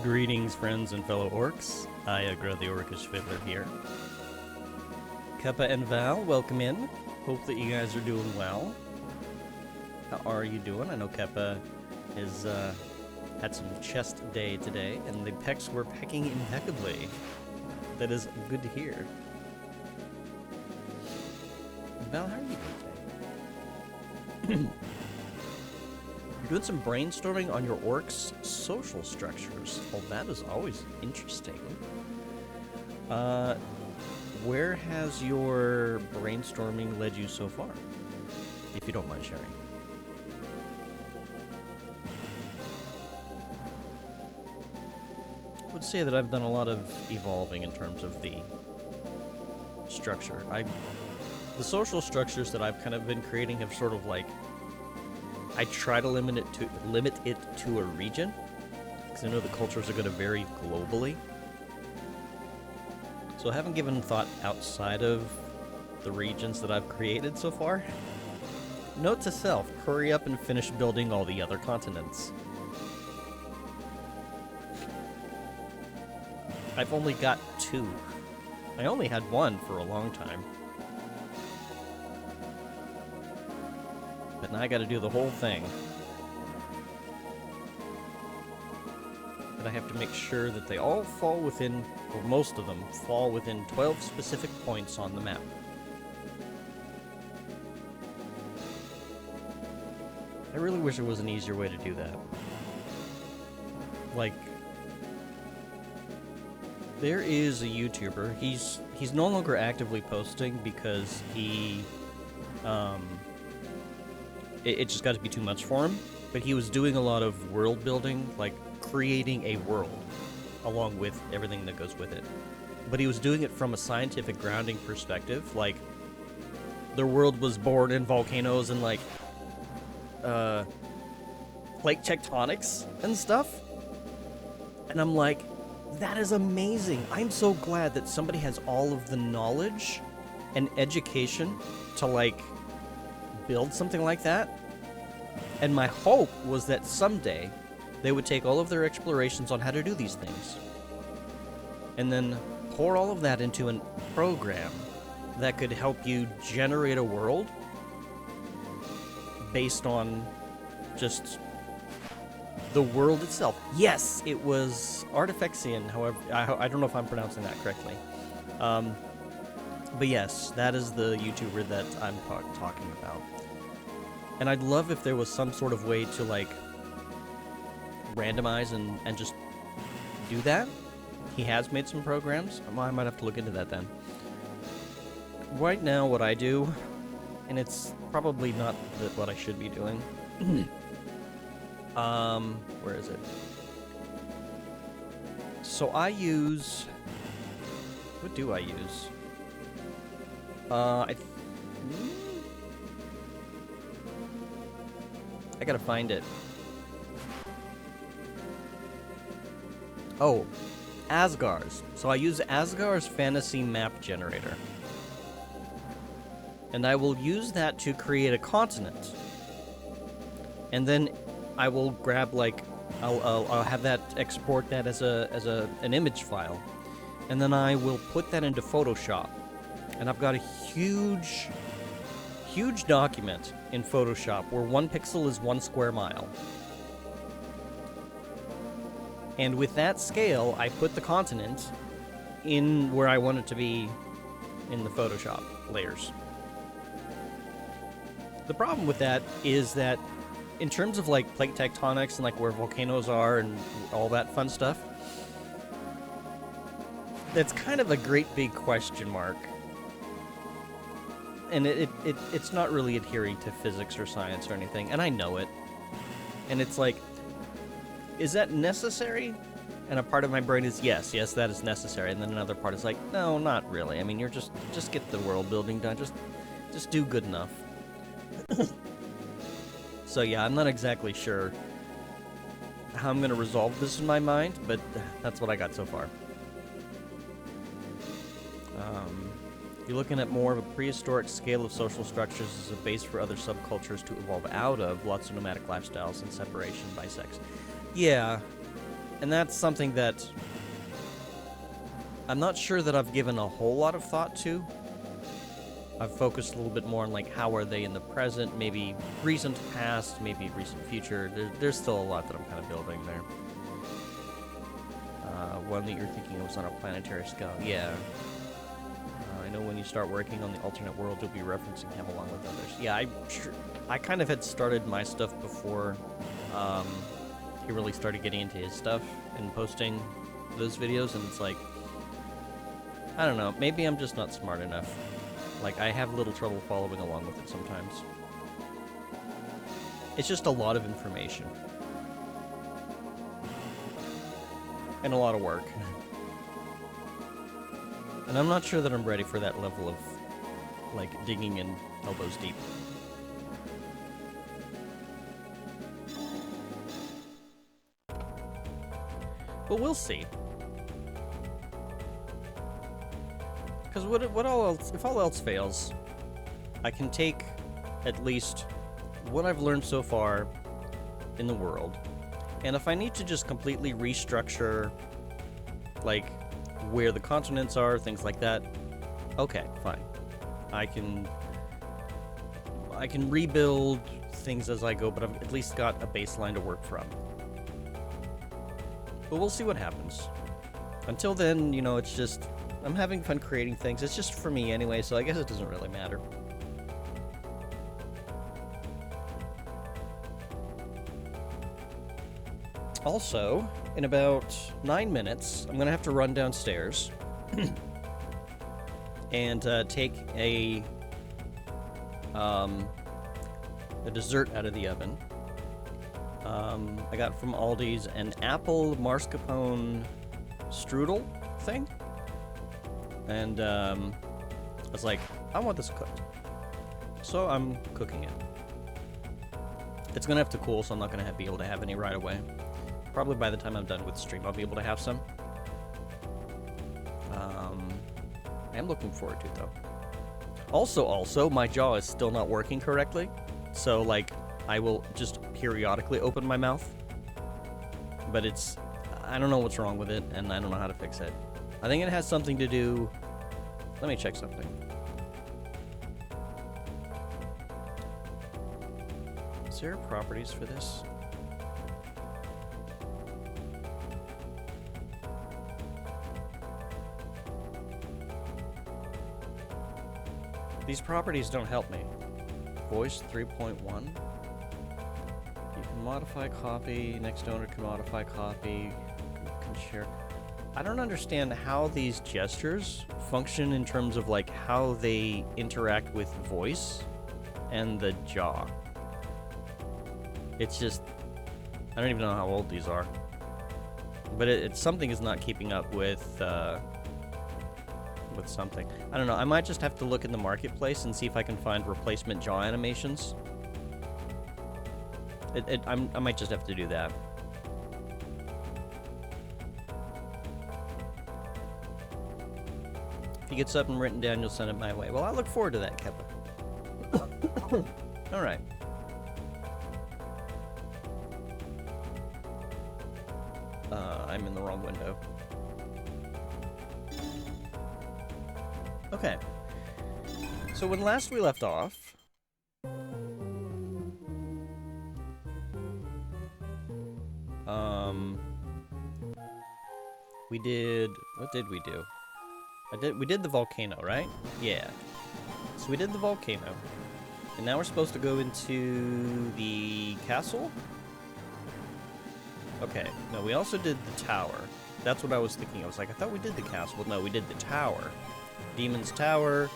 Greetings, friends and fellow orcs. I grow the Orcish Fiddler here. Keppa and Val, welcome in. Hope that you guys are doing well. How are you doing? I know Keppa is had some chest day today, and the pecs were pecking impeccably. That is good to hear. Val, how are you doing today? You're doing some brainstorming on your orcs' social structures. Well, that is always interesting. Where has your brainstorming led you so far? If you don't mind sharing. I would say that I've done a lot of evolving in terms of the structure. The social structures that I've kind of been creating have sort of like, I try to limit it to a region, because I know the cultures are going to vary globally. So I haven't given thought outside of the regions that I've created so far. Note to self, hurry up and finish building all the other continents. I've only got 2. I only had 1 for a long time. But now I gotta do the whole thing. But I have to make sure that they all fall within, or most of them, fall within 12 specific points on the map. I really wish there was an easier way to do that. Like, there is a YouTuber, he's no longer actively posting because he, it just got to be too much for him, but he was doing a lot of world building, like creating a world, along with everything that goes with it. But he was doing it from a scientific grounding perspective, like, the world was born in volcanoes and, like, plate tectonics and stuff. And I'm like, that is amazing. I'm so glad that somebody has all of the knowledge and education to, like, build something like that. And my hope was that someday they would take all of their explorations on how to do these things and then pour all of that into a program that could help you generate a world based on just the world itself. Yes, it was Artifexian, however, I don't know if I'm pronouncing that correctly. But yes, that is the YouTuber that I'm talking about. And I'd love if there was some sort of way to, like, randomize and just do that. He has made some programs. I might have to look into that then. Right now, what I do, and it's probably not what I should be doing. Where is it? So I use... What do I use? I gotta find it. Oh, Asgar's. So I use Asgar's Fantasy Map Generator. And I will use that to create a continent. And then I will grab, like, I'll have that, export that as an image file. And then I will put that into Photoshop. And I've got a huge document in Photoshop where 1 pixel is 1 square mile. And with that scale, I put the continent in where I want it to be in the Photoshop layers. The problem with that is that in terms of, like, plate tectonics and, like, where volcanoes are and all that fun stuff, that's kind of a great big question mark. And it's not really adhering to physics or science or anything, and I know it. And it's like, is that necessary? And a part of my brain is, yes, that is necessary. And then another part is like, no, not really. I mean, you're just get the world building done. Just do good enough. So yeah, I'm not exactly sure how I'm going to resolve this in my mind, but that's what I got so far. You're looking at more of a prehistoric scale of social structures as a base for other subcultures to evolve out of, lots of nomadic lifestyles and separation by sex. Yeah, And that's something that I'm not sure that I've given a whole lot of thought to. I've focused a little bit more on, like, how are they in the present, maybe recent past, maybe recent future. There's still a lot that I'm kind of building there. One that you're thinking was on a planetary scale. Yeah. I know when you start working on the alternate world, you'll be referencing him along with others. Yeah, I kind of had started my stuff before he really started getting into his stuff and posting those videos, and it's like, I don't know, maybe I'm just not smart enough. Like, I have a little trouble following along with it sometimes. It's just a lot of information. And a lot of work. And I'm not sure that I'm ready for that level of, like, digging in elbows deep. But we'll see. Because what all else, if all else fails, I can take at least what I've learned so far in the world, and if I need to just completely restructure, like, where the continents are, things like that, okay, fine. I can rebuild things as I go, but I've at least got a baseline to work from. But we'll see what happens. Until then, you know, it's just, I'm having fun creating things. It's just for me anyway, so I guess it doesn't really matter. Also, in about 9 minutes, I'm going to have to run downstairs and take a dessert out of the oven. I got from Aldi's an apple mascarpone strudel thing. And I was like, I want this cooked. So I'm cooking it. It's going to have to cool, so I'm not going to be able to have any right away. Probably by the time I'm done with the stream, I'll be able to have some. I am looking forward to it, though. Also, my jaw is still not working correctly. So, like, I will just periodically open my mouth. But it's... I don't know what's wrong with it, and I don't know how to fix it. I think it has something to do... Let me check something. Is there properties for this? These properties don't help me. Voice 3.1. You can modify copy. Next owner can modify copy. You can share. I don't understand how these gestures function in terms of, like, how they interact with voice and the jaw. It's just... I don't even know how old these are. But it's something is not keeping up with something. I don't know. I might just have to look in the marketplace and see if I can find replacement jaw animations. I might just have to do that. If he gets up and written down, you'll send it my way. Well, I look forward to that, Keppa. All right. I'm in the wrong window. Okay. So when last we left off... we did... What did we do? We did the volcano, right? Yeah. So we did the volcano. And now we're supposed to go into the castle? Okay. No, we also did the tower. That's what I was thinking. I was like, I thought we did the castle. But no, we did the tower. Demon's Tower,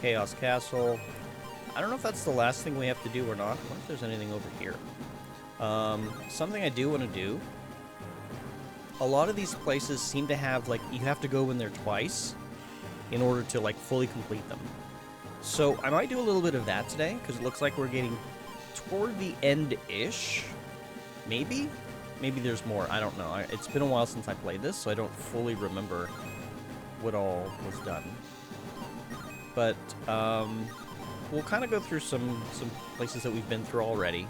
Chaos Castle. I don't know if that's the last thing we have to do or not. I wonder if there's anything over here. Something I do want to do. A lot of these places seem to have, like, you have to go in there twice in order to, like, fully complete them. So I might do a little bit of that today, because it looks like we're getting toward the end-ish. Maybe? Maybe there's more. I don't know. It's been a while since I played this, so I don't fully remember what all was done. But we'll kind of go through some places that we've been through already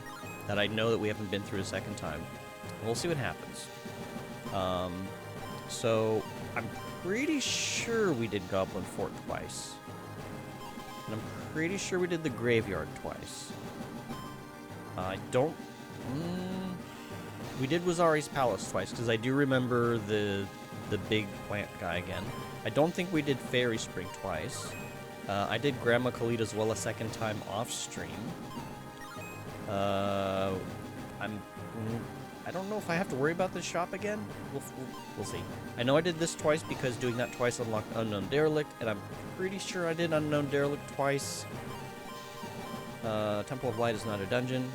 that I know that we haven't been through a second time. And we'll see what happens. So I'm pretty sure we did Goblin Fort twice. And I'm pretty sure we did the Graveyard twice. I don't... we did Wazari's Palace twice, because I do remember the big plant guy again. I don't think we did Fairy Spring twice. I did Grandma Khalid as well a second time off-stream. I don't know if I have to worry about this shop again. We'll see. I know I did this twice because doing that twice unlocked Unknown Derelict, and I'm pretty sure I did Unknown Derelict twice. Temple of Light is not a dungeon.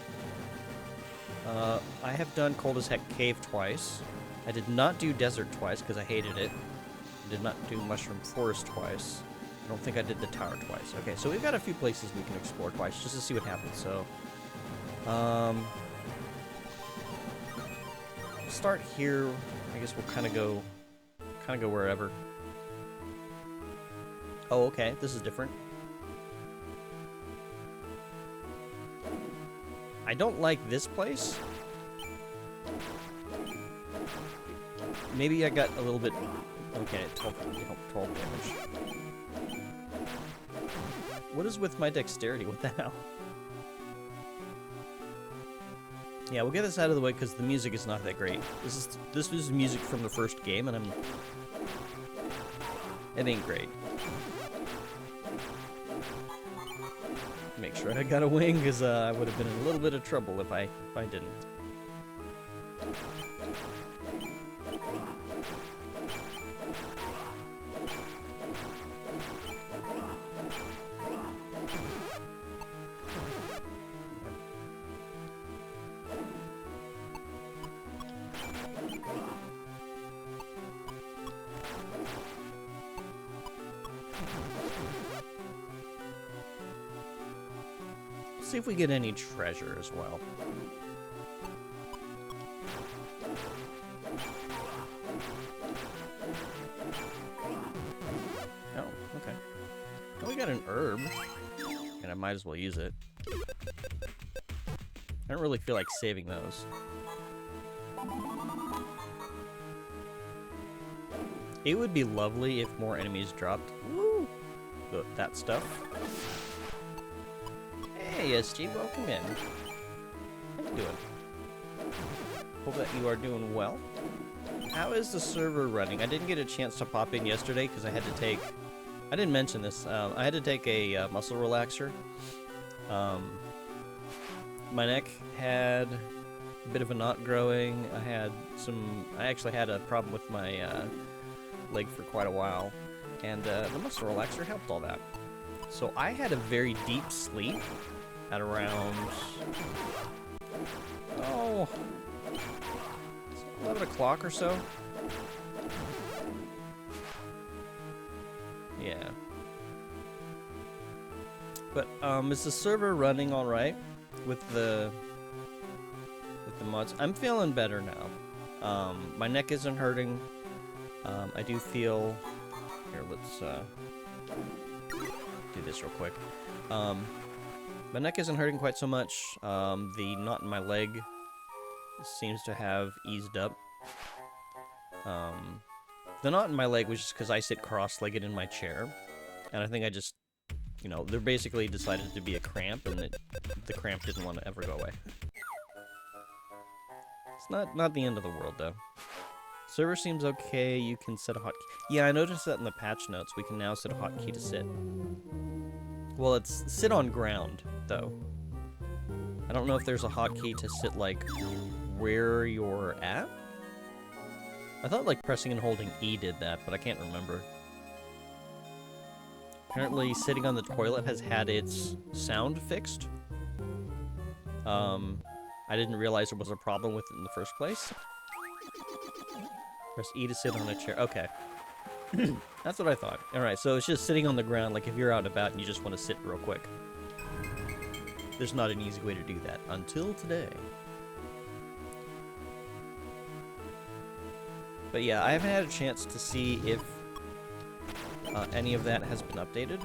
I have done Cold as Heck Cave twice. I did not do Desert twice because I hated it. I did not do Mushroom Forest twice. I don't think I did the Tower twice. Okay, so we've got a few places we can explore twice just to see what happens. So, start here. I guess we'll kind of go wherever. Oh, okay. This is different. I don't like this place. Maybe I got a little bit... Okay, 12 damage. What is with my dexterity? What the hell? Yeah, we'll get this out of the way because the music is not that great. This is music from the first game, and it ain't great. Make sure I got a wing, because I would have been in a little bit of trouble if I didn't. See if we get any treasure as well. Oh, okay. Well, we got an herb, and I might as well use it. I don't really feel like saving those. It would be lovely if more enemies dropped. Woo! That stuff. Hey, SG, welcome in. How you doing? Hope that you are doing well. How is the server running? I didn't get a chance to pop in yesterday because I had to take... I didn't mention this. I had to take a muscle relaxer. My neck had a bit of a knot growing. I actually had a problem with my leg for quite a while. And the muscle relaxer helped all that. So I had a very deep sleep. At around, 11 o'clock or so. Yeah. But, is the server running alright with the mods? I'm feeling better now. My neck isn't hurting. I do feel... Here, let's, do this real quick. My neck isn't hurting quite so much. The knot in my leg seems to have eased up. The knot in my leg was just because I sit cross-legged in my chair. And I think I just, you know, there basically decided to be a cramp, and the cramp didn't want to ever go away. It's not the end of the world, though. Server seems okay. You can set a hotkey. Yeah, I noticed that in the patch notes. We can now set a hotkey to sit. Well, it's sit on ground, though. I don't know if there's a hotkey to sit, like, where you're at? I thought, like, pressing and holding E did that, but I can't remember. Apparently, sitting on the toilet has had its sound fixed. I didn't realize there was a problem with it in the first place. Press E to sit on a chair. Okay. That's what I thought. Alright, so it's just sitting on the ground, like if you're out and about and you just want to sit real quick. There's not an easy way to do that. Until today. But yeah, I haven't had a chance to see if any of that has been updated.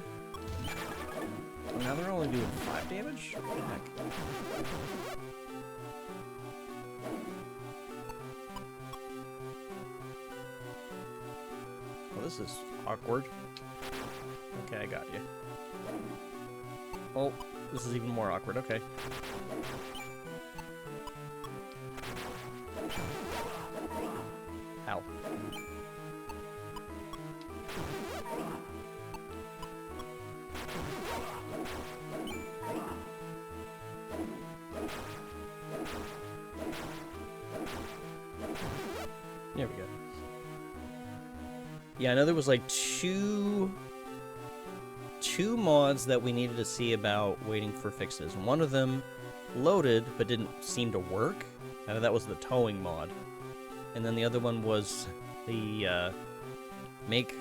Oh, now they're only doing 5 damage? What the heck? this is awkward. Okay, I got you. Oh, this is even more awkward. Okay. Ow. There we go. Yeah, I know there was like two mods that we needed to see about waiting for fixes. One of them loaded but didn't seem to work. And that was the towing mod. And then the other one was the make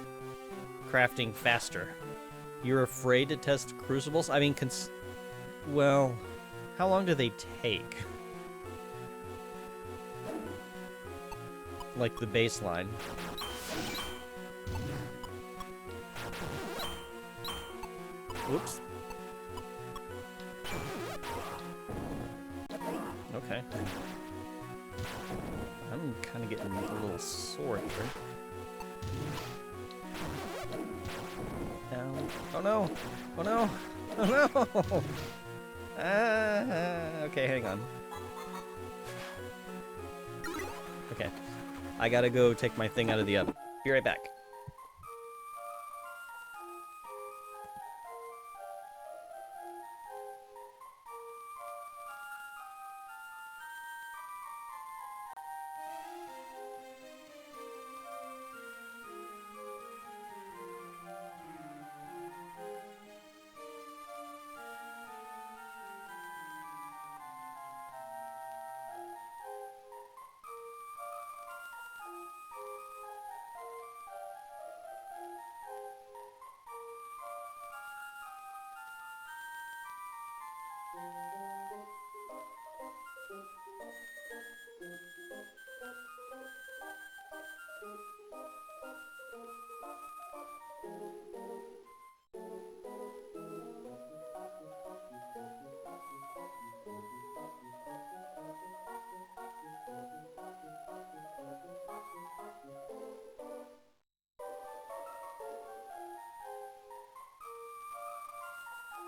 crafting faster. You're afraid to test crucibles? I mean, well, how long do they take? Like the baseline. Whoops. Okay. I'm kind of getting a little sore here. Ow. Oh no! Oh no! Oh no! Okay, hang on. Okay. I gotta go take my thing out of the oven. Be right back.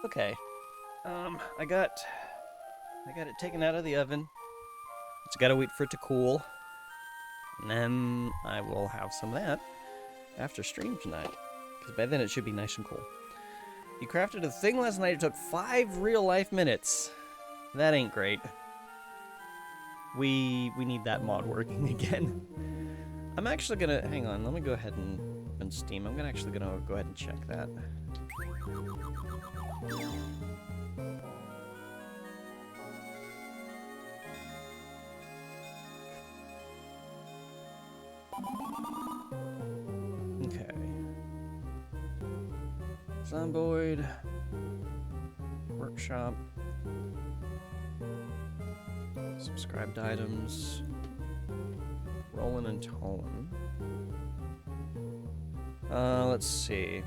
Okay. I got it taken out of the oven. Just gotta wait for it to cool. And then I will have some of that after stream tonight. Because by then it should be nice and cool. You crafted a thing last night. It took 5 real-life minutes. That ain't great. We need that mod working again. I'm actually gonna... Hang on, let me go ahead and Steam. I'm actually gonna go ahead and check that. Okay. Zomboid. Workshop. Subscribed items. Rolling and towing. Let's see.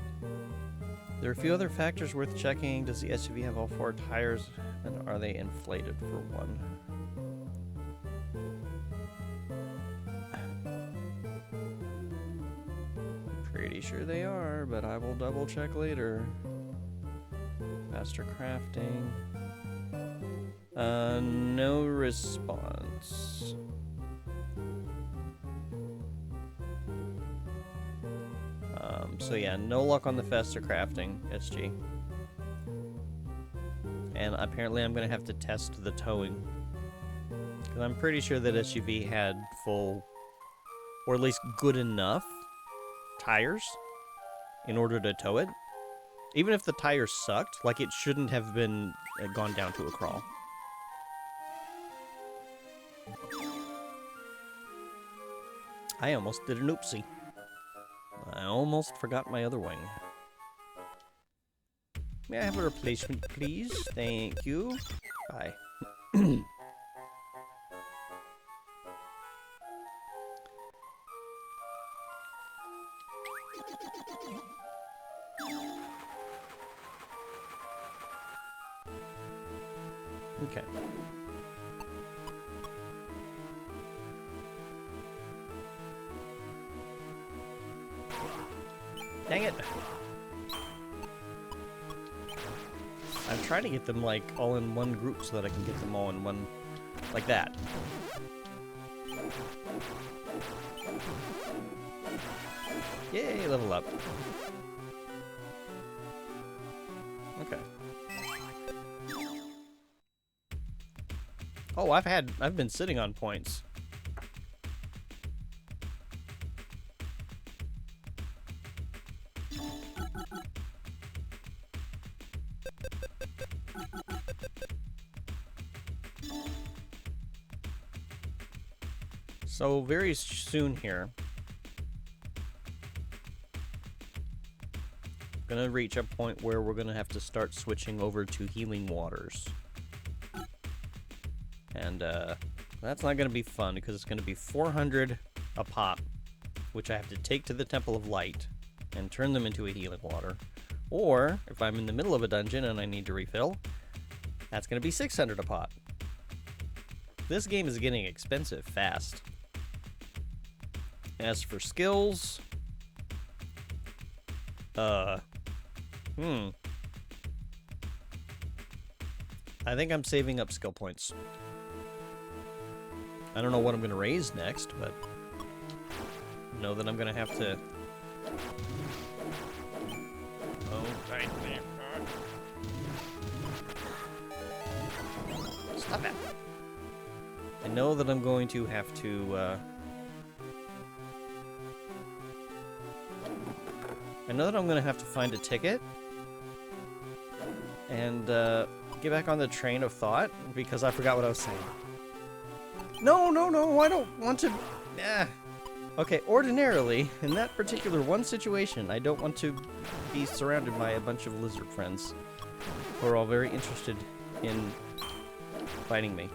There are a few other factors worth checking. Does the SUV have all 4 tires, and are they inflated for one? Pretty sure they are, but I will double check later. Faster crafting. No response. So yeah, no luck on the faster crafting, SG. And apparently I'm gonna have to test the towing. Because I'm pretty sure that SUV had full, or at least good enough, tires in order to tow it. Even if the tires sucked, like it shouldn't have been gone down to a crawl. I almost did an oopsie. I almost forgot my other wing. May I have a replacement, please? Thank you. Bye. Okay. Dang it. I'm trying to get them, like, all in one group so that I can get them all in one... like that. Yay, level up. Okay. Oh, I've been sitting on points. So very soon here, gonna reach a point where we're gonna have to start switching over to healing waters. And that's not gonna be fun because it's gonna be 400 a pop, which I have to take to the Temple of Light and turn them into a healing water. Or if I'm in the middle of a dungeon and I need to refill, that's gonna be 600 a pop. This game is getting expensive fast. As for skills, I think I'm saving up skill points. I don't know what I'm going to raise next, but know that I'm going to have to... Oh, right there. Stop it. I know that I'm going to have to, I know that I'm going to have to find a ticket and get back on the train of thought because I forgot what I was saying. No, I don't want to... Okay, ordinarily, in that particular one situation, I don't want to be surrounded by a bunch of lizard friends who are all very interested in fighting me.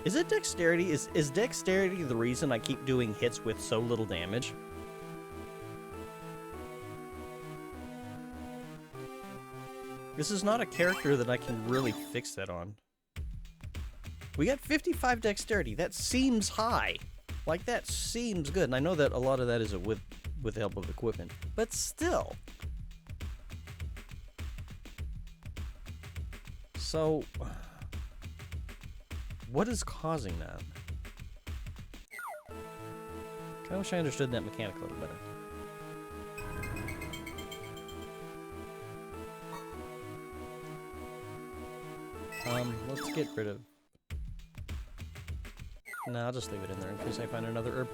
Is it dexterity? Is dexterity the reason I keep doing hits with so little damage? This is not a character that I can really fix that on. We got 55 dexterity. That seems high. Like, that seems good. And I know that a lot of that is with the help of equipment. But still. So... what is causing that? I wish I understood that mechanic a little better. Let's get rid of... No, I'll just leave it in there in case I find another herb.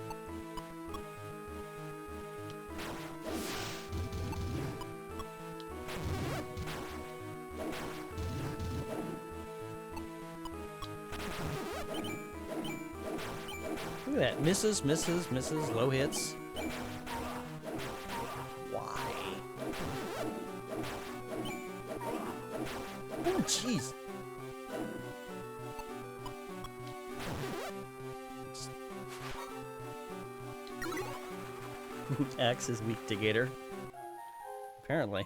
Look at that. Misses, low hits. Why? Oh, jeez. Axe is weak to Gator. Apparently.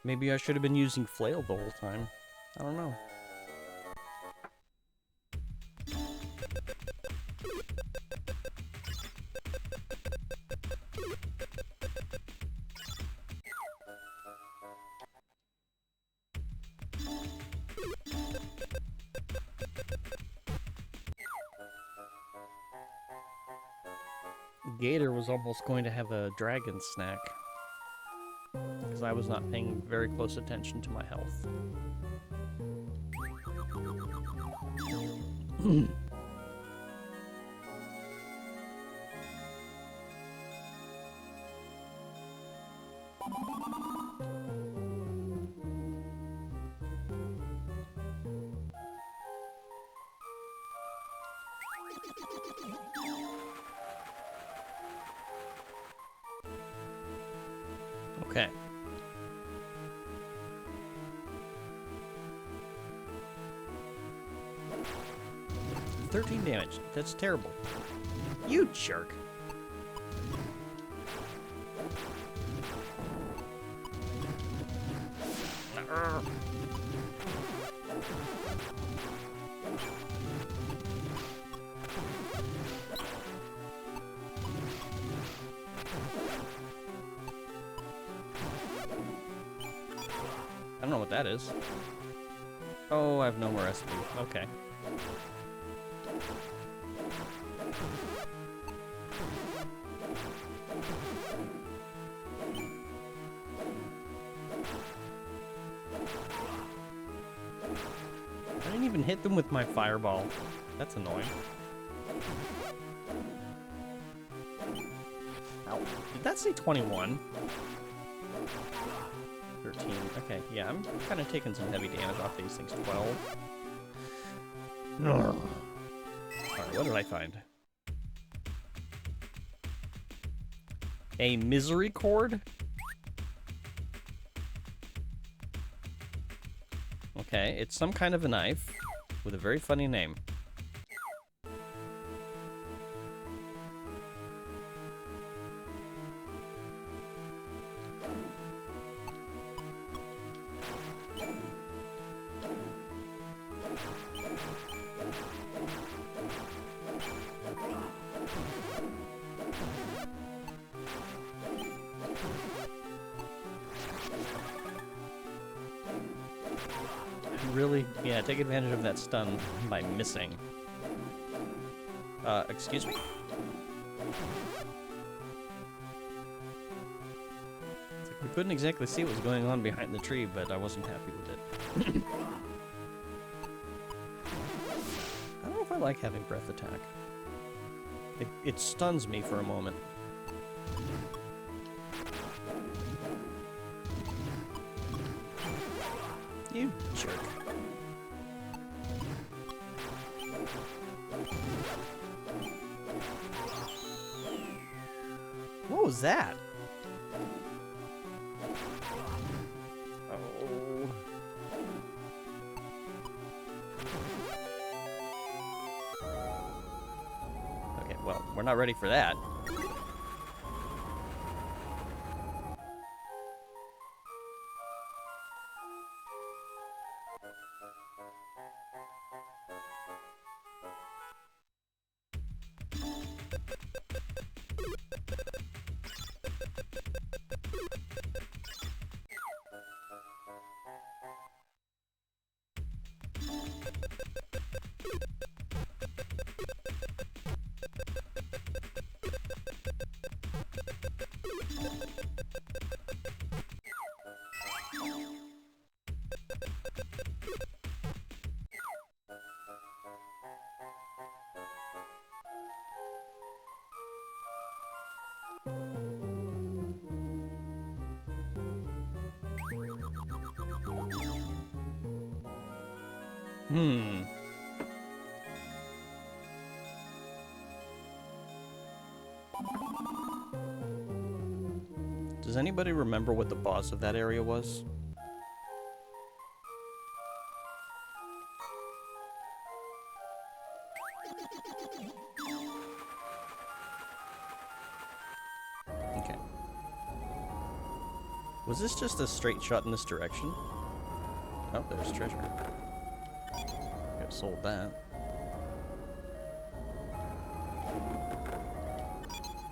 Maybe I should have been using flail the whole time. I don't know. Gator was almost going to have a dragon snack because I was not paying very close attention to my health. Okay. 13 damage. That's terrible. You jerk. don't know what that is. Oh, I have no more SP. Okay. I didn't even hit them with my fireball. That's annoying. Ow. Did that say 21? 13. Okay, yeah, I'm kind of taking some heavy damage off these things. 12. Alright, what did I find? A misery cord? Okay, it's some kind of a knife with a very funny name. Really? Yeah, take advantage of that stun by missing. Excuse me? It's like we couldn't exactly see what was going on behind the tree, but I wasn't happy with it. I don't know if I like having breath attack. It stuns me for a moment. You jerk. What was that? Oh. Okay, well, we're not ready for that. Does anybody remember what the boss of that area was? Okay. Was this just a straight shot in this direction? Oh, there's treasure. Could have sold that.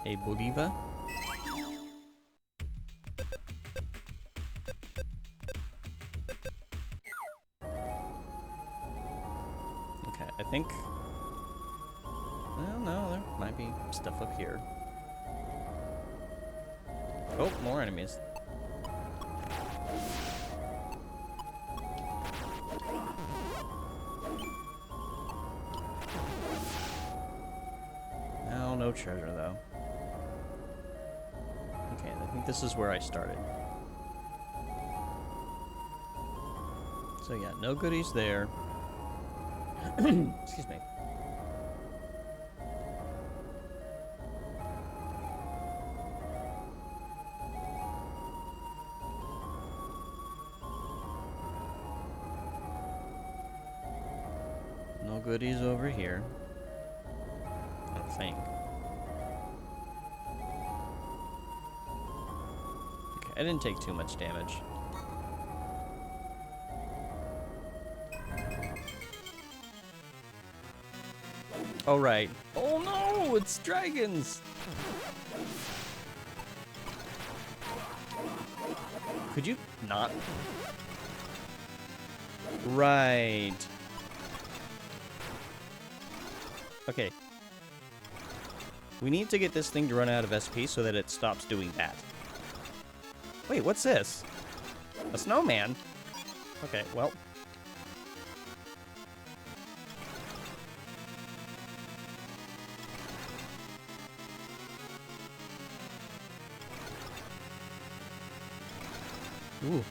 Hey, Boliva? Okay, I think... Well, no, there might be stuff up here. Oh, more enemies. Oh, no treasure, though. Okay, I think this is where I started. So yeah, no goodies there. Excuse me. No goodies over here. I don't think. Okay, I didn't take too much damage. Oh, right. Oh no, it's dragons! Could you not? Right. Okay. We need to get this thing to run out of SP so that it stops doing that. Wait, what's this? A snowman? Okay, well. Ooh.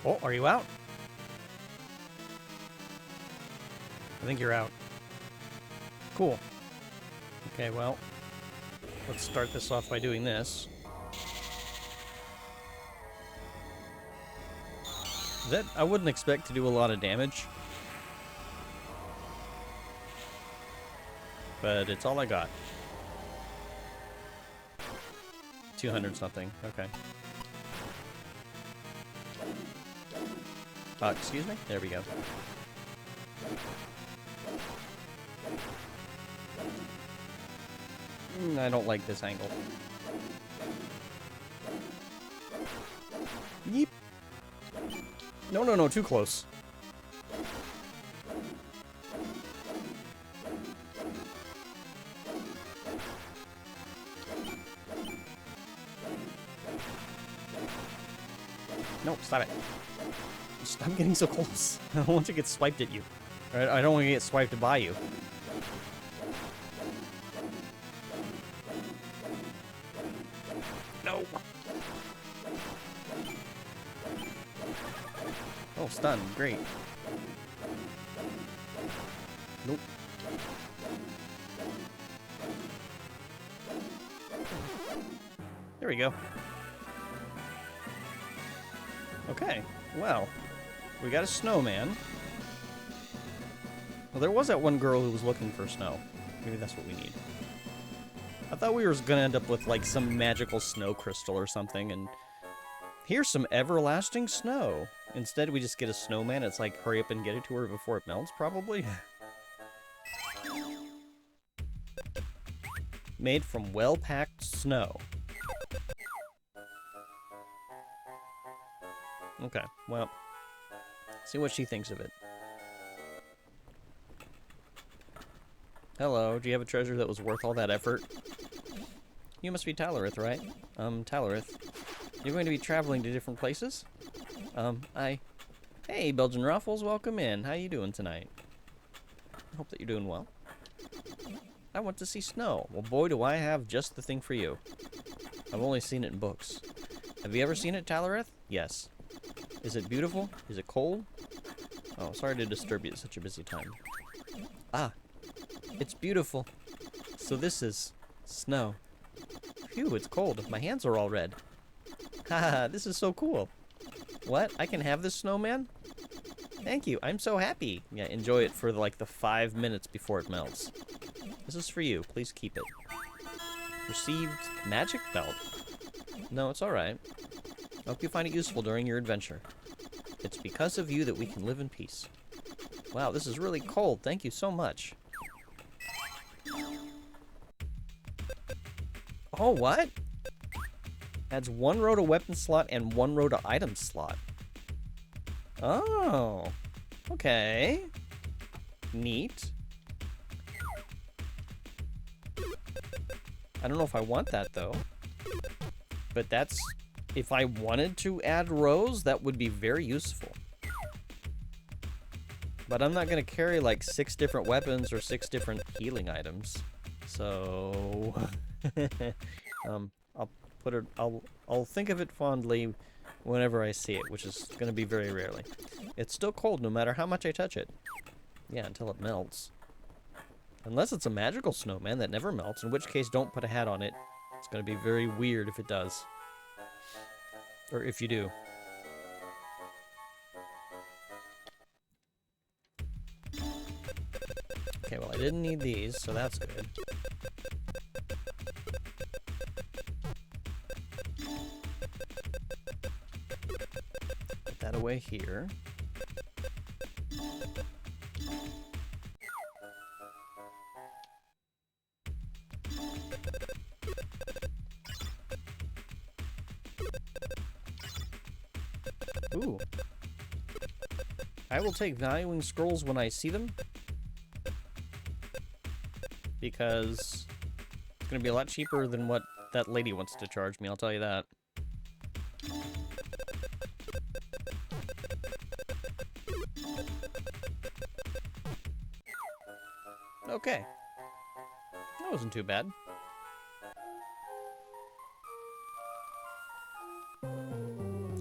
Oh, are you out? I think you're out. Cool. Okay, well, let's start this off by doing this. That I wouldn't expect to do a lot of damage. But it's all I got. 200 something. Okay. Excuse me? There we go. I don't like this angle. Yeep. No, no, no, too close. No, stop it. Stop getting so close. I don't want to get swiped at you. I don't want to get swiped by you. No. Oh, stun. Great. Nope. There we go. Okay. Well, we got a snowman. Well, there was that one girl who was looking for snow. Maybe that's what we need. I thought we were gonna end up with, like, some magical snow crystal or something, and here's some everlasting snow. Instead, we just get a snowman. It's like, hurry up and get it to her before it melts, probably. Made from well-packed snow. Okay, well, see what she thinks of it. Hello, do you have a treasure that was worth all that effort? You must be Talarith, right? Talarith. You're going to be traveling to different places? Hey, Belgian Ruffles, welcome in. How you doing tonight? I hope that you're doing well. I want to see snow. Well, boy, do I have just the thing for you. I've only seen it in books. Have you ever seen it, Talarith? Yes. Is it beautiful? Is it cold? Oh, sorry to disturb you at such a busy time. Ah, it's beautiful. So this is snow. Phew, it's cold. My hands are all red. Haha, this is so cool. What? I can have this snowman? Thank you. I'm so happy. Yeah, enjoy it for like the 5 minutes before it melts. This is for you. Please keep it. Received magic belt. No, it's alright. Hope you find it useful during your adventure. It's because of you that we can live in peace. Wow, this is really cold. Thank you so much. Oh, what? Adds 1 row to weapon slot and 1 row to item slot. Oh. Okay. Neat. I don't know if I want that, though. But that's... If I wanted to add rows, that would be very useful. But I'm not going to carry like 6 different weapons or 6 different healing items. So... I'll think of it fondly whenever I see it, which is going to be very rarely. It's still cold no matter how much I touch it. Yeah, until it melts. Unless it's a magical snowman that never melts, in which case don't put a hat on it. It's going to be very weird if it does. Or if you do. Okay, well I didn't need these, so that's good. Put that away here. Ooh. I will take valuing scrolls when I see them. Because it's going to be a lot cheaper than what that lady wants to charge me, I'll tell you that. Okay. That wasn't too bad.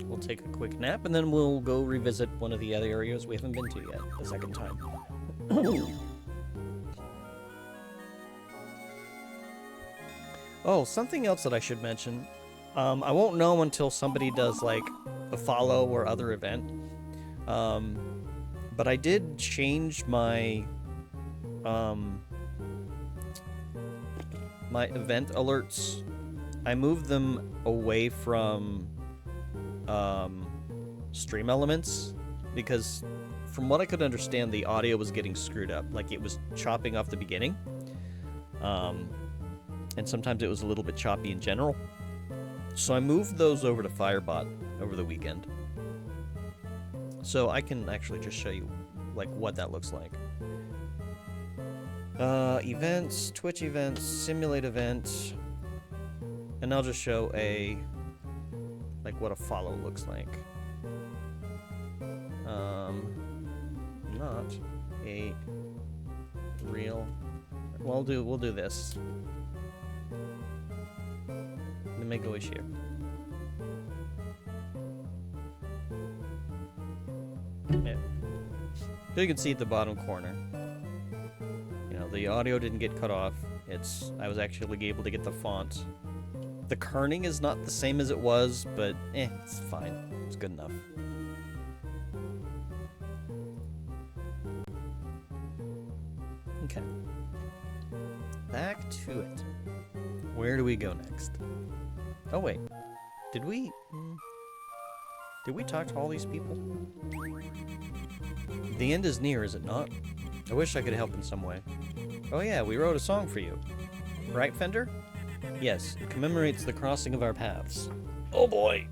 We'll take a quick nap, and then we'll go revisit one of the other areas we haven't been to yet, the second time. Oh, something else that I should mention. I won't know until somebody does, like, a follow or other event. But I did change my my event alerts. I moved them away from stream elements because from what I could understand, the audio was getting screwed up. Like it was chopping off the beginning. And sometimes it was a little bit choppy in general. So I moved those over to Firebot over the weekend. So I can actually just show you like what that looks like. Events, Twitch events, simulate events, and I'll just show like what a follow looks like. Not a real. We'll do this. Let me go share. Yeah. So you can see at the bottom corner. The audio didn't get cut off. I was actually able to get the font. The kerning is not the same as it was, but it's fine. It's good enough. Okay. Back to it. Where do we go next? Oh wait. Did we talk to all these people? The end is near, is it not? I wish I could help in some way. Oh yeah, we wrote a song for you. Right, Fender? Yes, it commemorates the crossing of our paths. Oh boy!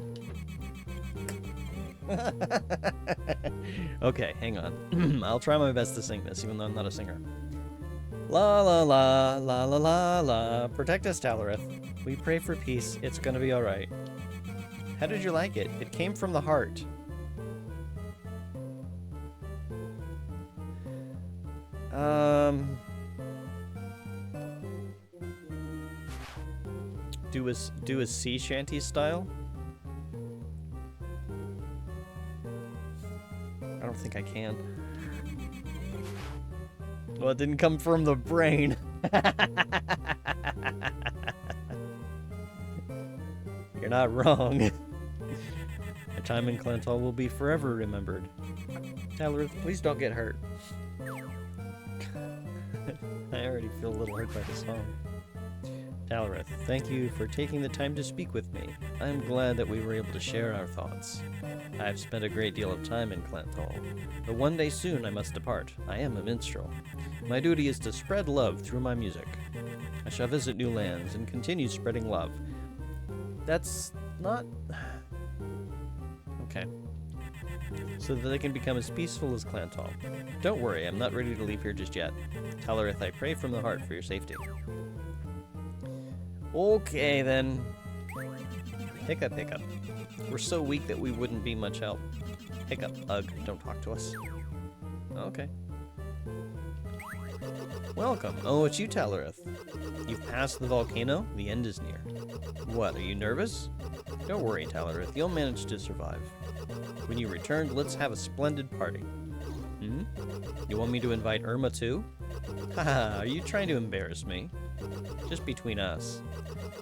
Okay, hang on. I'll try my best to sing this, even though I'm not a singer. La la la, la la la la. Protect us, Talareth. We pray for peace. It's gonna be alright. How did you like it? It came from the heart. Do a sea shanty style? I don't think I can. Well, it didn't come from the brain. You're not wrong. Our time in Clantal will be forever remembered. Talareth, please don't get hurt. I already feel a little hurt by the song. Talareth, thank you for taking the time to speak with me. I am glad that we were able to share our thoughts. I have spent a great deal of time in Clantal, but one day soon I must depart. I am a minstrel. My duty is to spread love through my music. I shall visit new lands and continue spreading love. That's not... Okay. So that they can become as peaceful as Clantal. Don't worry, I'm not ready to leave here just yet. Talareth, I pray from the heart for your safety. Okay, then. Hiccup, hiccup. We're so weak that we wouldn't be much help. Hiccup, ugh, don't talk to us. Okay. Welcome. Oh, it's you, Talareth. You've passed the volcano? The end is near. What, are you nervous? Don't worry, Talareth. You'll manage to survive. When you return, let's have a splendid party. Hmm? You want me to invite Irma too? Haha, are you trying to embarrass me? Just between us.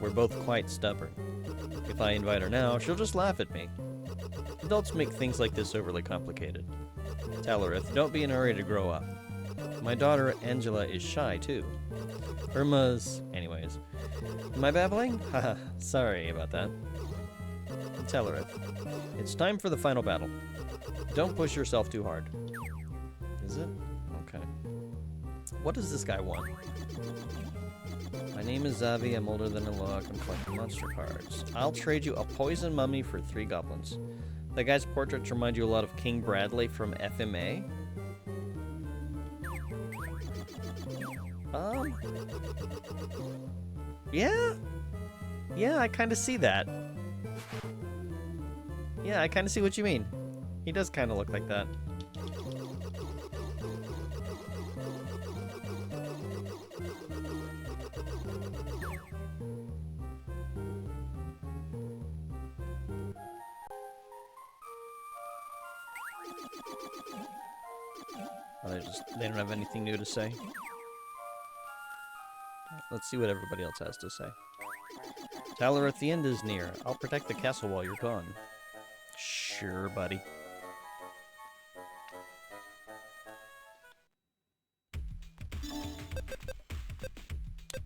We're both quite stubborn. If I invite her now, she'll just laugh at me. Adults make things like this overly complicated. Talareth, don't be in a hurry to grow up. My daughter, Angela, is shy, too. Irma's... Anyways. Am I babbling? Haha, sorry about that. Talareth, it's time for the final battle. Don't push yourself too hard. Is it? Okay. What does this guy want? My name is Zavi, I'm older than a look, I'm collecting monster cards. I'll trade you a poison mummy for 3 goblins. The guy's portraits remind you a lot of King Bradley from FMA. Yeah. Yeah, I kind of see that. Yeah, I kind of see what you mean. He does kind of look like that. Oh, they don't have anything new to say. Let's see what everybody else has to say. Tyler, at the end is near. I'll protect the castle while you're gone. Sure, buddy.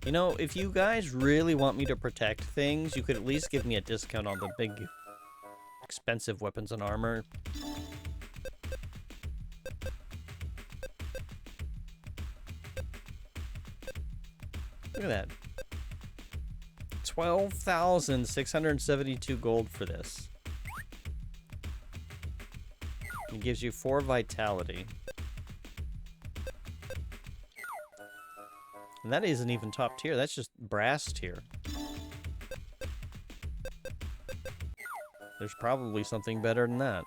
You know, if you guys really want me to protect things, you could at least give me a discount on the big, expensive weapons and armor. Look at that. 12,672 gold for this. It gives you 4 vitality. And that isn't even top tier, that's just brass tier. There's probably something better than that.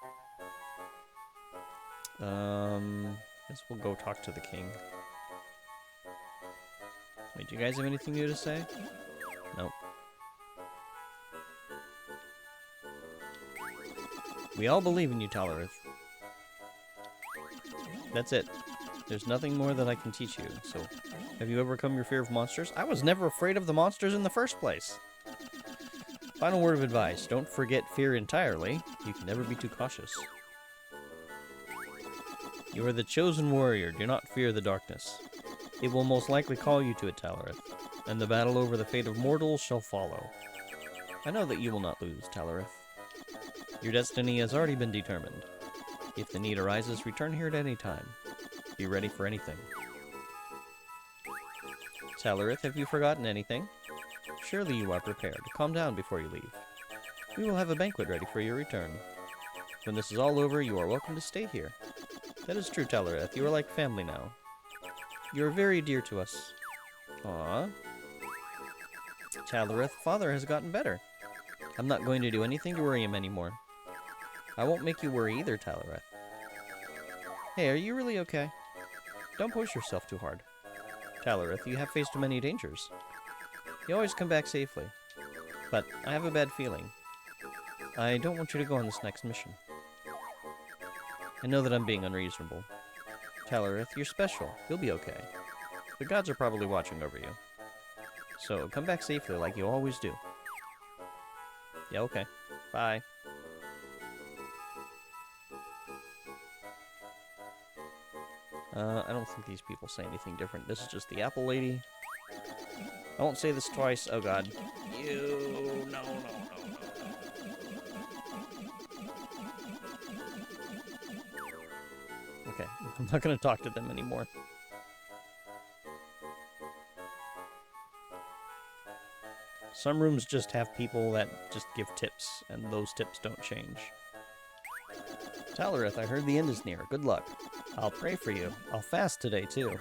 Guess we'll go talk to the king. Wait, do you guys have anything new to say? Nope. We all believe in you, Talarith. That's it. There's nothing more that I can teach you, so... Have you overcome your fear of monsters? I was never afraid of the monsters in the first place. Final word of advice. Don't forget fear entirely. You can never be too cautious. You are the chosen warrior. Do not fear the darkness. It will most likely call you to it, Talarith, and the battle over the fate of mortals shall follow. I know that you will not lose, Talarith. Your destiny has already been determined. If the need arises, return here at any time. Be ready for anything. Talarith, have you forgotten anything? Surely you are prepared. Calm down before you leave. We will have a banquet ready for your return. When this is all over, you are welcome to stay here. That is true, Talarith. You are like family now. You are very dear to us. Aww. Talarith, Father has gotten better. I'm not going to do anything to worry him anymore. I won't make you worry either, Talarith. Hey, are you really okay? Don't push yourself too hard. Talarith, you have faced many dangers. You always come back safely. But I have a bad feeling. I don't want you to go on this next mission. I know that I'm being unreasonable. Talarith, you're special. You'll be okay. The gods are probably watching over you. So come back safely like you always do. Yeah, okay. Bye. I don't think these people say anything different. This is just the apple lady. I won't say this twice. Oh god. You... No. Okay, I'm not gonna talk to them anymore. Some rooms just have people that just give tips, and those tips don't change. Talarith, I heard the end is near. Good luck. I'll pray for you. I'll fast today, too.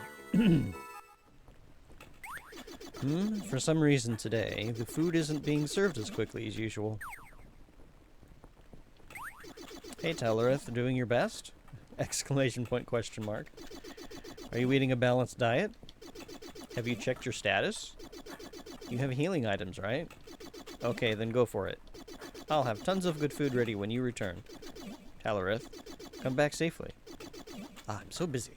For some reason today, the food isn't being served as quickly as usual. Hey, Talarith, doing your best? Exclamation point, question mark. Are you eating a balanced diet? Have you checked your status? You have healing items, right? Okay, then go for it. I'll have tons of good food ready when you return. Talarith, come back safely. Ah, I'm so busy.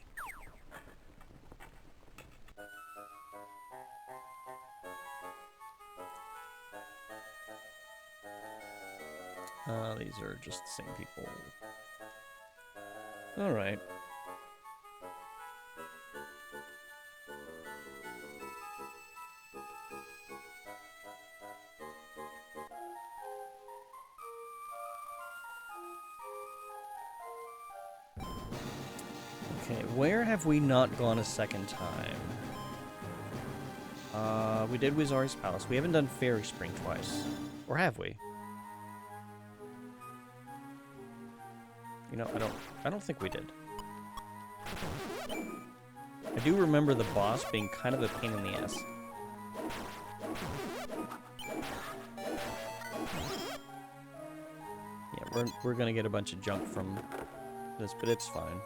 These are just the same people. Alright. Okay, where have we not gone a second time? We did Wizari's Palace. We haven't done Fairy Spring twice. Or have we? You know, I don't think we did. I do remember the boss being kind of a pain in the ass. Yeah, we're gonna get a bunch of junk from this, but it's fine.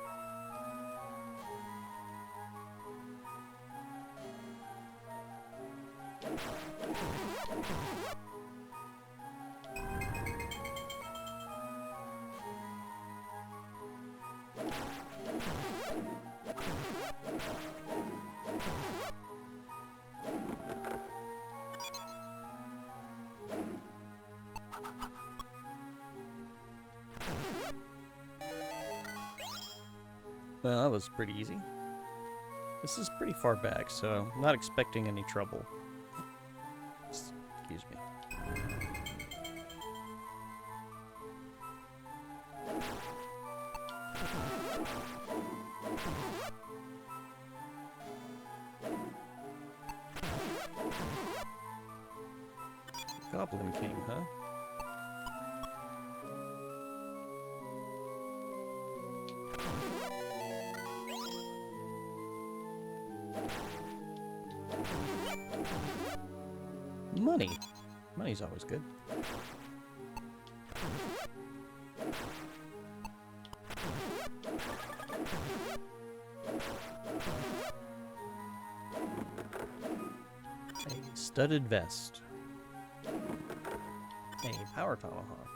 Well, that was pretty easy. This is pretty far back, so I'm not expecting any trouble. Excuse me. Goblin King, huh? Money. Money's always good. A studded vest. A power tomahawk.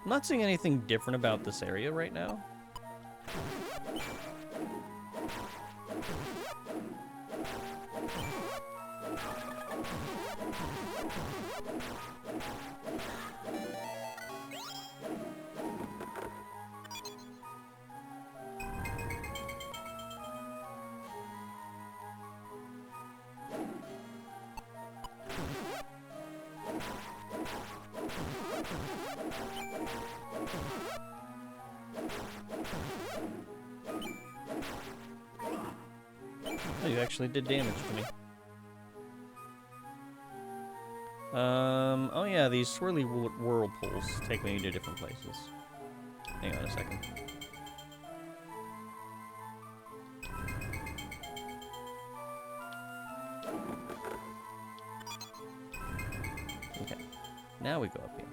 I'm not seeing anything different about this area right now. Oh, you actually did damage to me. Oh yeah, these swirly whirlpools take me to different places. Hang on a second. Okay, now we go up here.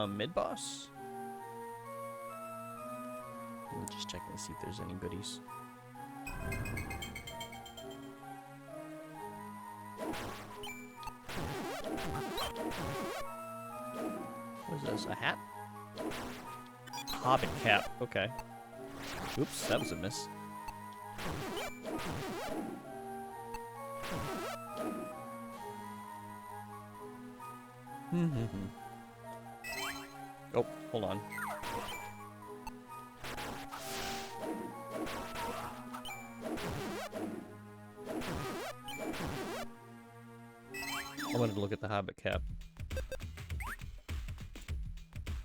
Mid-boss? I'm just checking to see if there's any goodies. What is this? A hat? Hobbit cap. Okay. Oops, that was a miss. Oh, hold on. I wanted to look at the Hobbit cap.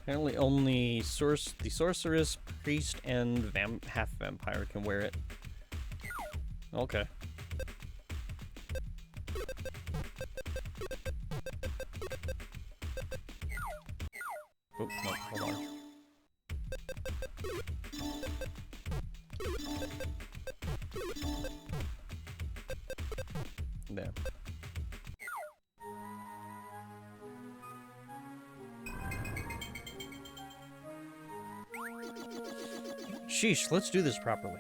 Apparently only the sorceress, priest, and half-vampire can wear it. Okay. Oh, no, hold on. There. Sheesh, let's do this properly.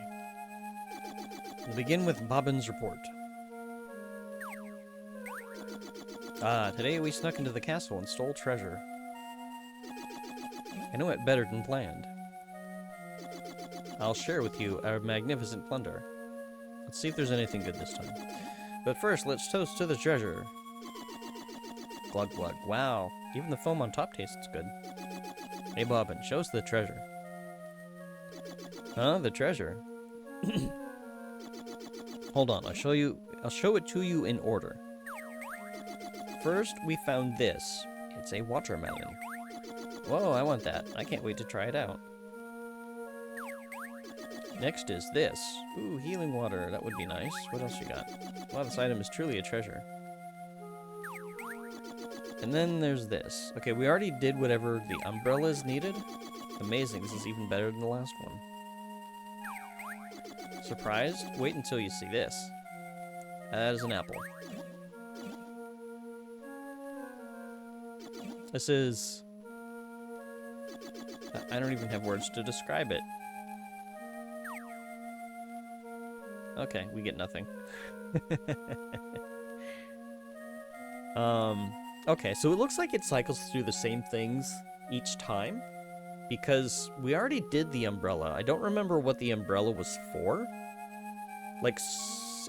We'll begin with Bobbin's report. Today we snuck into the castle and stole treasure. I know it better than planned. I'll share with you our magnificent plunder. Let's see if there's anything good this time. But first, let's toast to the treasure. Glug glug. Wow, even the foam on top tastes good. Hey Bobbin, show us the treasure. Huh? The treasure? Hold on, I'll show it to you in order. First, we found this. It's a watermelon. Whoa, I want that. I can't wait to try it out. Next is this. Ooh, healing water. That would be nice. What else you got? Wow, this item is truly a treasure. And then there's this. Okay, we already did whatever the umbrellas needed. Amazing, this is even better than the last one. Surprised? Wait until you see this. That is an apple. This is... I don't even have words to describe it. Okay, we get nothing. Okay, so it looks like it cycles through the same things each time, because we already did the umbrella. I don't remember what the umbrella was for. Like,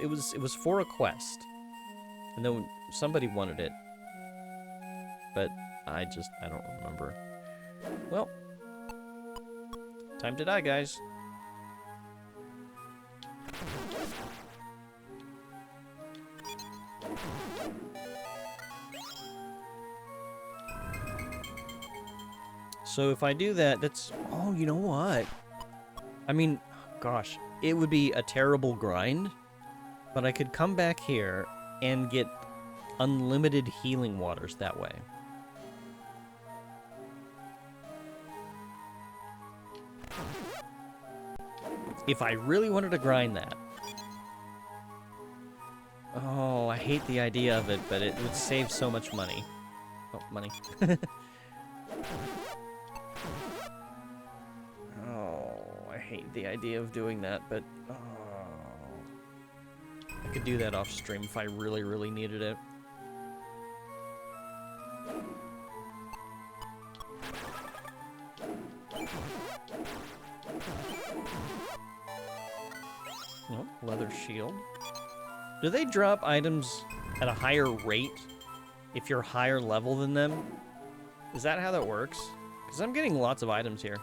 it was for a quest, and then somebody wanted it, but I don't remember. Well, time to die, guys. So if I do that, that's... Oh, you know what? I mean, gosh, it would be a terrible grind, but I could come back here and get unlimited healing waters that way. If I really wanted to grind that. Oh, I hate the idea of it, but it would save so much money. Oh, money. I hate the idea of doing that, but I could do that off stream if I really, really needed it. Oh, leather shield. Do they drop items at a higher rate if you're higher level than them? Is that how that works? Because I'm getting lots of items here.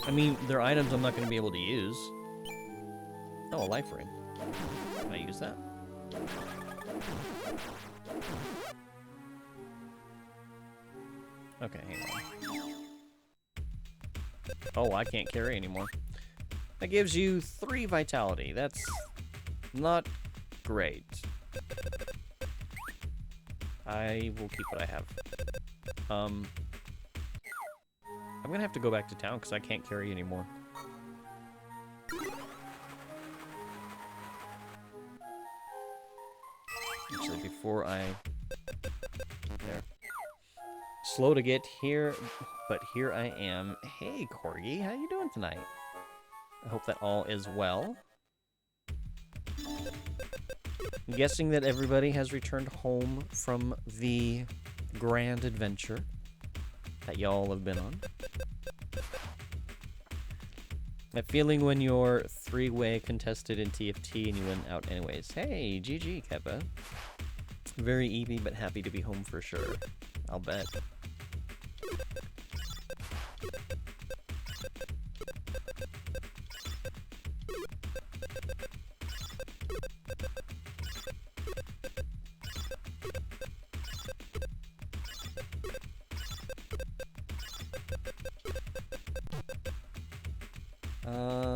I mean, they're items I'm not going to be able to use. Oh, a life ring. Can I use that? Okay, hang on. Oh, I can't carry anymore. That gives you 3 vitality. That's not great. I will keep what I have. I'm gonna have to go back to town because I can't carry anymore. Actually, before I... There. Slow to get here, but here I am. Hey, Corgi, how you doing tonight? I hope that all is well. I'm guessing that everybody has returned home from the grand adventure that y'all have been on. That feeling when you're 3-way contested in TFT and you went out anyways. Hey, GG, Keppa. Very easy, but happy to be home for sure. I'll bet.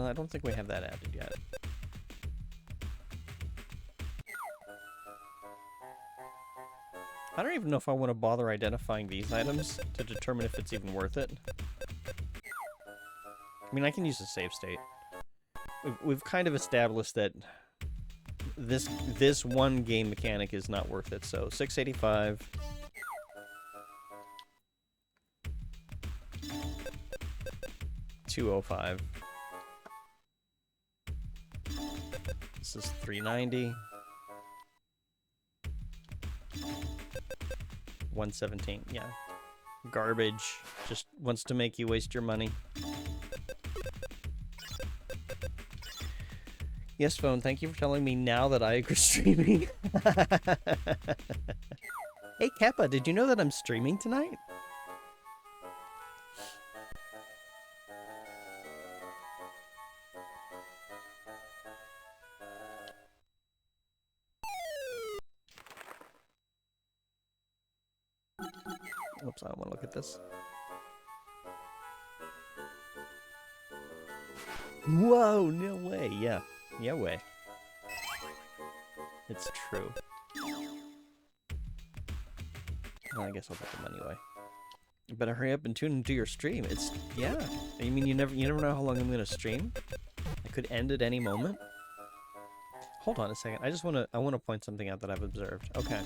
I don't think we have that added yet. I don't even know if I want to bother identifying these items to determine if it's even worth it. I mean, I can use a save state. We've kind of established that this one game mechanic is not worth it, so 685. $205. This is $390. $117. Yeah. Garbage. Just wants to make you waste your money. Yes, phone, thank you for telling me now that I agree streaming. Hey, Kappa, did you know that I'm streaming tonight? Oops, I don't want to look at this. Whoa, no way. Yeah. Yeah way. It's true. Well, I guess I'll put the money away. You better hurry up and tune into your stream. It's, yeah. I mean, you never know how long I'm gonna stream. I could end at any moment. Hold on a second. I want to point something out that I've observed. Okay.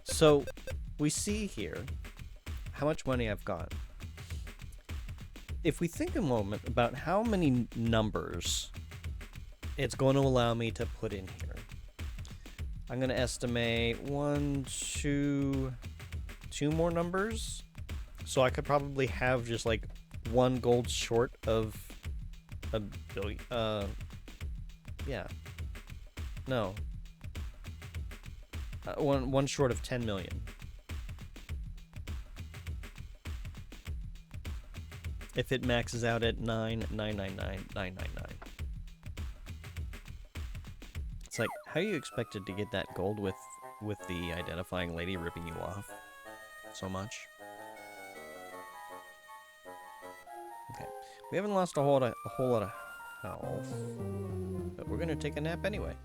So, we see here how much money I've got. If we think a moment about how many numbers it's going to allow me to put in here, I'm going to estimate two more numbers. So I could probably have just like one gold short of a billion. Yeah. No. One short of 10 million. If it maxes out at 9,999,999. It's like, how are you expected to get that gold with the identifying lady ripping you off so much? Okay, we haven't lost a whole lot of health, but we're gonna take a nap anyway.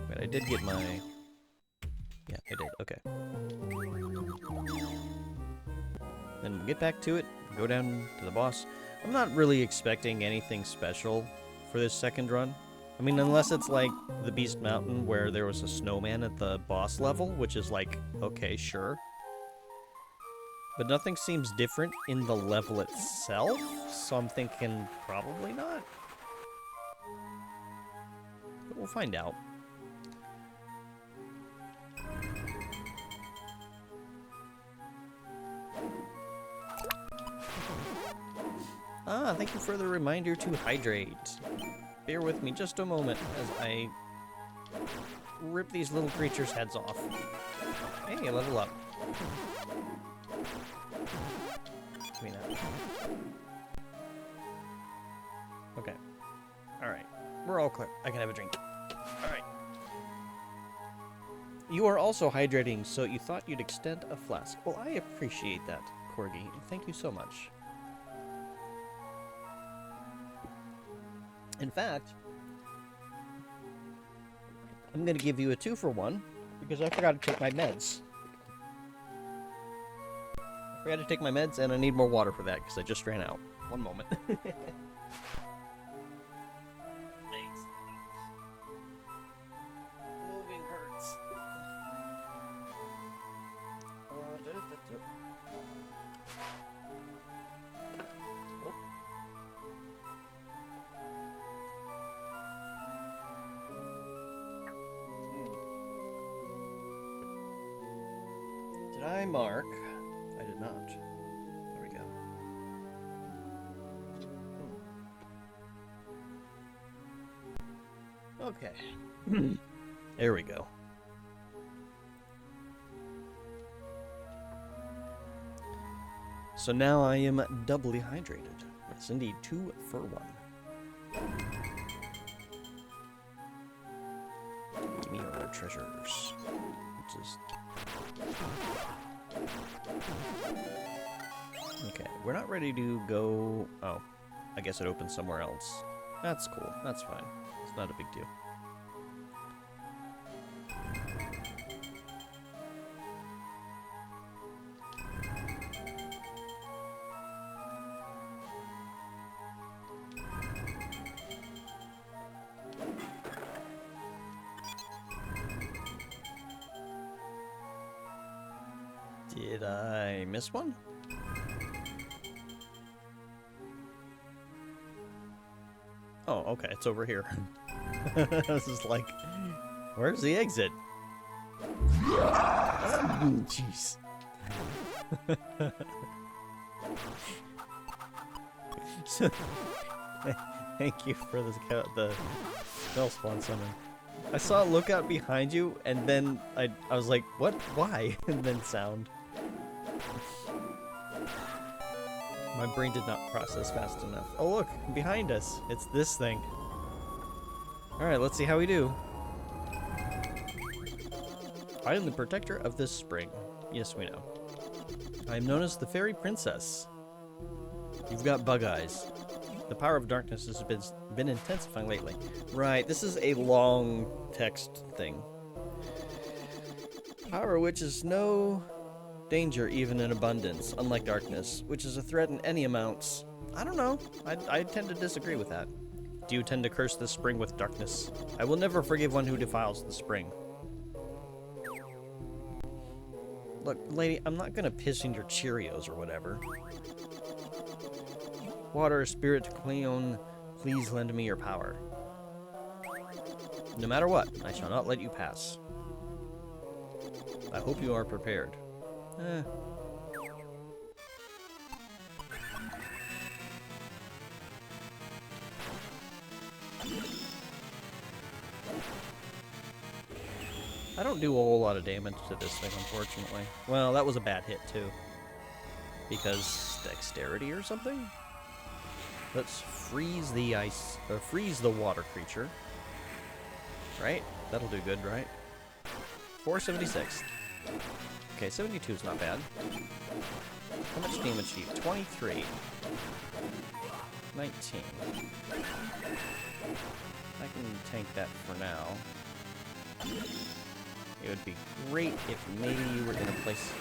Wait, I did get my... Yeah, I did. Okay. Then we'll get back to it. Go down to the boss. I'm not really expecting anything special for this second run. I mean, unless it's like the Beast Mountain where there was a snowman at the boss level, which is like, okay, sure. But nothing seems different in the level itself, so I'm thinking probably not. But we'll find out. Ah, thank you for the reminder to hydrate. Bear with me just a moment as I rip these little creatures' heads off. Hey, level up. Give me that. Okay. Alright. We're all clear. I can have a drink. Alright. You are also hydrating, so you thought you'd extend a flask. Well, I appreciate that, Corgi. Thank you so much. In fact, I'm going to give you a 2-for-1 because I forgot to take my meds. I forgot to take my meds and I need more water for that because I just ran out. One moment. Thanks. Moving hurts. Did I mark? I did not. There we go. Okay. There we go. So now I am doubly hydrated. Yes, indeed, 2-for-1. Give me your treasures. Just... Okay, we're not ready to go... Oh, I guess it opens somewhere else. That's cool. That's fine. It's not a big deal. Did I miss one? Oh, okay, it's over here. This is like, where's the exit? Jeez. Thank you for the spell spawn summon. I saw a lookout behind you, and then I was like, what? Why? And then sound. My brain did not process fast enough. Oh look, behind us. It's this thing. Alright, let's see how we do. I am the protector of this spring. Yes, we know. I am known as the Fairy Princess. You've got bug eyes. The power of darkness has been intensifying lately. Right, this is a long text thing. Power which is no danger even in abundance, unlike darkness, which is a threat in any amounts. I don't know. I tend to disagree with that. Do you tend to curse the spring with darkness? I will never forgive one who defiles the spring. Look, lady, I'm not gonna piss in your Cheerios or whatever. Water, Spirit, Cleon, please lend me your power. No matter what, I shall not let you pass. I hope you are prepared. I don't do a whole lot of damage to this thing, unfortunately. Well, that was a bad hit, too. Because dexterity or something? Let's freeze the ice, or freeze the water creature. Right? That'll do good, right? 476. Okay, 72 is not bad. How much damage do you? 23. 19. I can tank that for now. It would be great if maybe you were gonna place...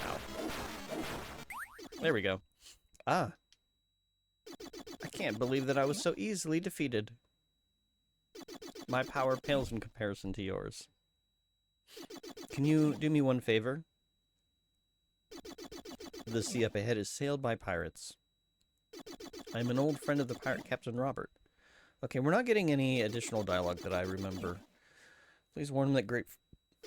Ow. There we go. Ah. I can't believe that I was so easily defeated. My power pales in comparison to yours. Can you do me one favor? The sea up ahead is sailed by pirates. I'm an old friend of the pirate Captain Robert. Okay, we're not getting any additional dialogue that I remember. Please warn him that great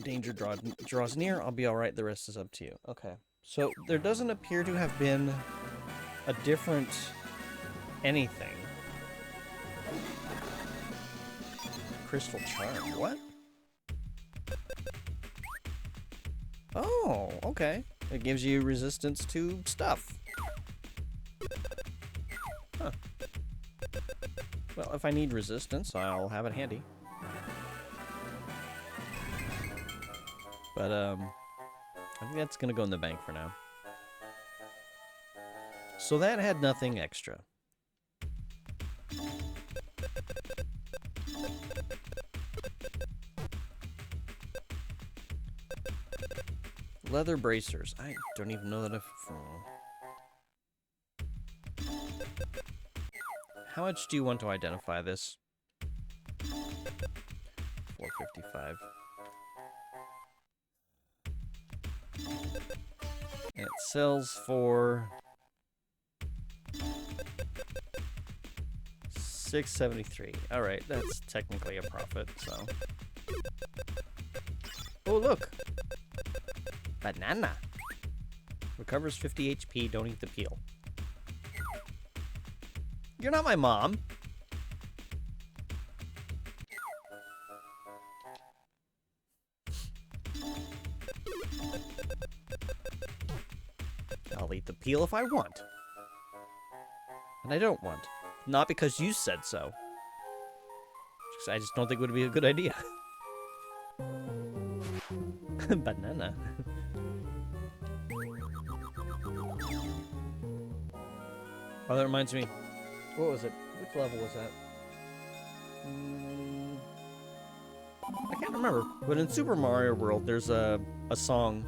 danger draws near. I'll be alright, the rest is up to you. Okay, so there doesn't appear to have been a different anything. Crystal Charm, what? Oh, okay. It gives you resistance to stuff. Huh. Well, if I need resistance, I'll have it handy. But, I think that's gonna go in the bank for now. So that had nothing extra. Leather bracers. I don't even know that if... How much do you want to identify this? 455. And it sells for 673. Alright, that's technically a profit, so. Oh, look! Banana! Recovers 50 HP, don't eat the peel. You're not my mom. I'll eat the peel if I want. And I don't want. Not because you said so. I just don't think it would be a good idea. Banana. Oh, that reminds me. What was it? Which level was that? I can't remember. But in Super Mario World, there's a song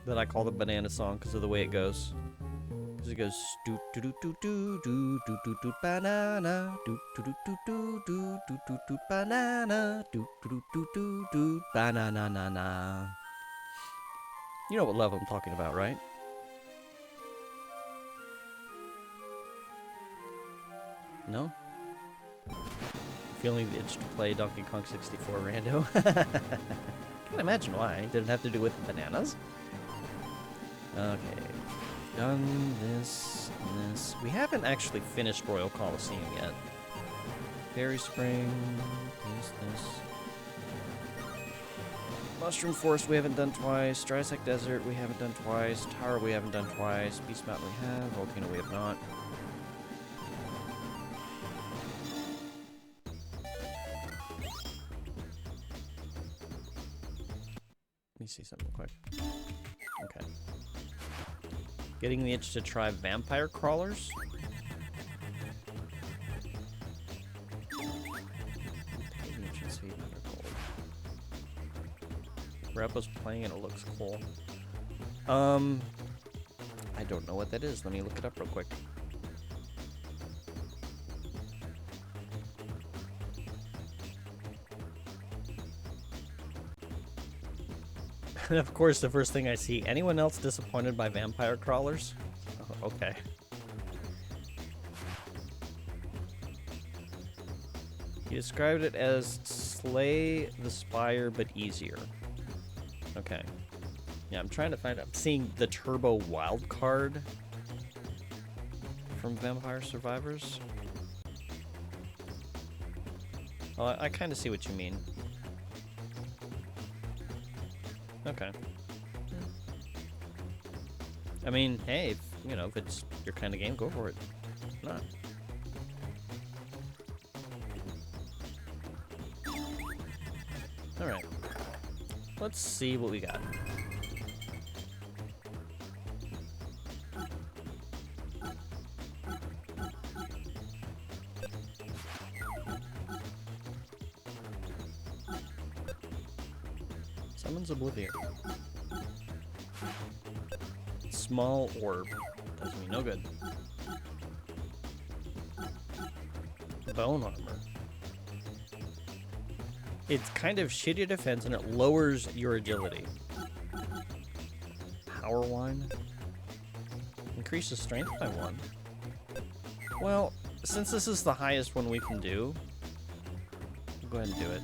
that I call the banana song because of the way it goes. Because it goes do do do do do do do do do banana do do do do do do do do do banana do do do do do banana na na. You know what level I'm talking about, right? No? Feeling the itch to play Donkey Kong 64 rando? Can't imagine why. Did it have to do with bananas? Okay. done this and this. We haven't actually finished Royal Coliseum yet. Berry Spring, this. Mushroom Forest we haven't done twice. Drysack Desert we haven't done twice. Tower we haven't done twice. Beast Mountain we have. Volcano we have not. Let me see something quick. Okay. Getting the itch to try vampire crawlers. Rappa's playing and it looks cool. I don't know what that is. Let me look it up real quick. And of course, the first thing I see, anyone else disappointed by vampire crawlers? Oh, okay. He described it as slay the spire, but easier. Okay. Yeah, I'm trying to find out. I'm seeing the Turbo Wild card from Vampire Survivors. Oh, I kind of see what you mean. Okay. I mean, hey, if, you know, if it's your kind of game, go for it. If not. Alright. Let's see what we got. Summons Oblivion. Small orb. Does me no good. Bone armor. It's kind of shitty defense and it lowers your agility. Power wine. Increases strength by 1. Well, since this is the highest one we can do, we'll go ahead and do it.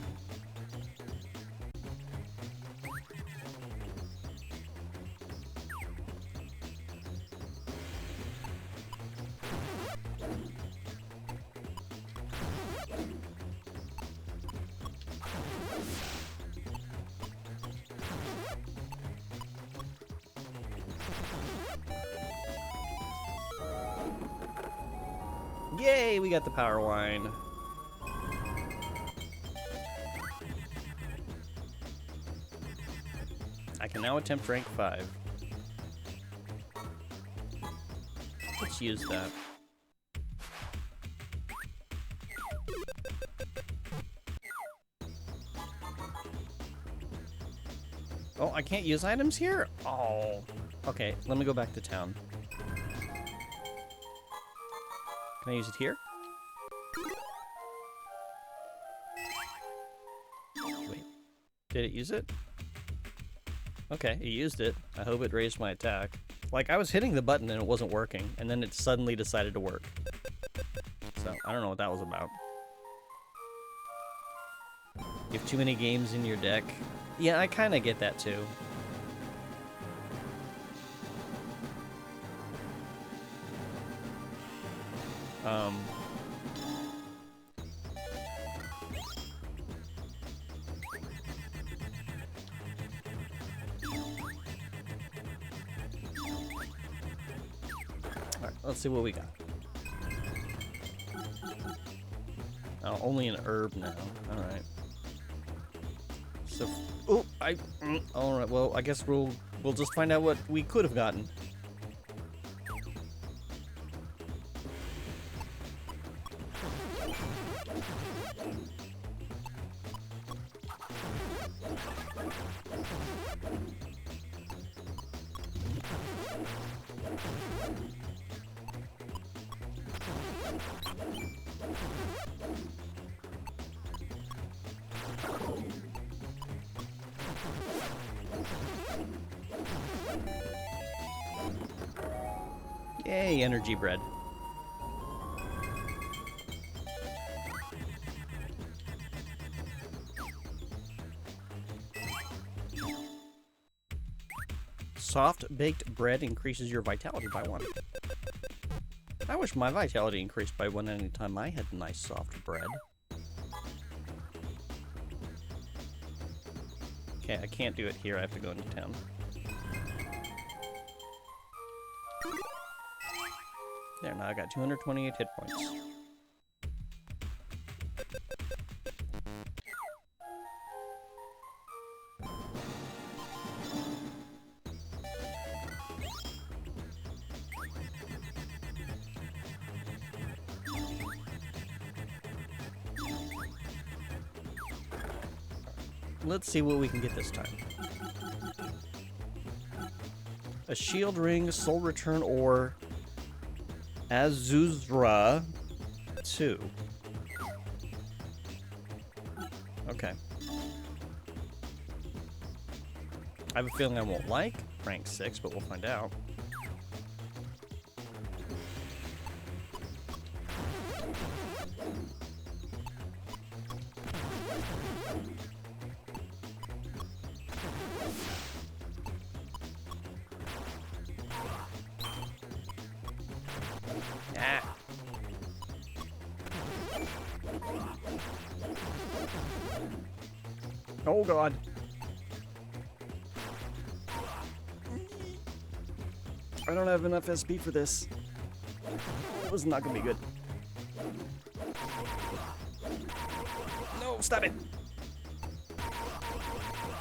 Yay, we got the power wine. I can now attempt rank 5. Let's use that. Oh, I can't use items here? Oh. Okay, let me go back to town. Can I use it here? Wait. Did it use it? Okay, it used it. I hope it raised my attack. Like, I was hitting the button and it wasn't working, and then it suddenly decided to work. So, I don't know what that was about. You have too many games in your deck. Yeah, I kind of get that too. Alright, let's see what we got. Oh, only an herb now. Alright. So, oh, alright, well, I guess we'll just find out what we could have gotten. Yay, energy bread. Soft baked bread increases your vitality by 1. I wish my vitality increased by 1 anytime I had nice soft bread. Okay, I can't do it here. I have to go into town. There, now I got 228 hit points. Let's see what we can get this time. A shield ring, soul return ore, Azuzra 2. Okay. I have a feeling I won't like rank 6, but we'll find out. Oh god. I don't have enough SP for this. It was not gonna be good. No, stop it!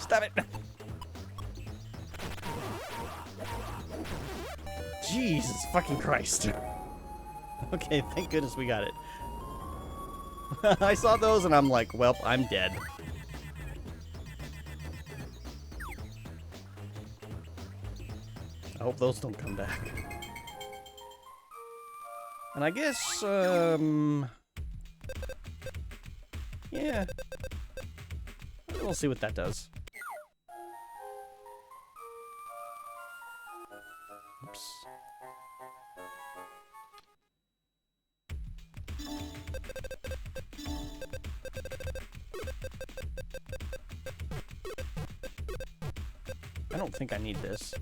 Stop it! Jesus fucking Christ. Okay, thank goodness we got it. I saw those and I'm like, well, I'm dead. I hope those don't come back. And I guess, yeah. We'll see what that does. Oops. I don't think I need this.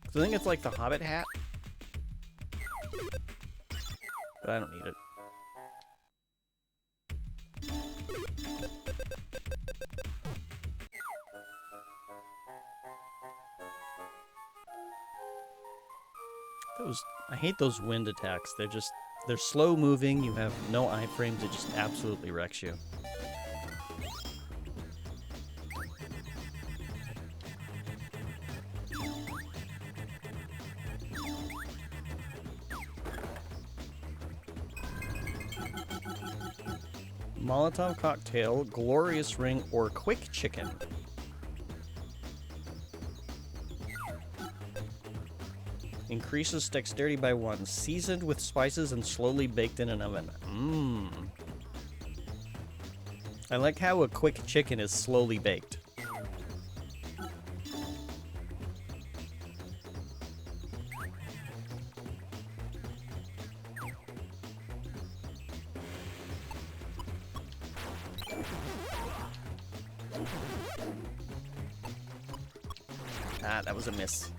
I think it's like the Hobbit hat. But I don't need it. I hate those wind attacks. They're slow moving, you have no iframes, it just absolutely wrecks you. Molotov cocktail, glorious ring, or quick chicken. Increases dexterity by 1. Seasoned with spices and slowly baked in an oven. Mmm. I like how a quick chicken is slowly baked. Ah, that was a miss.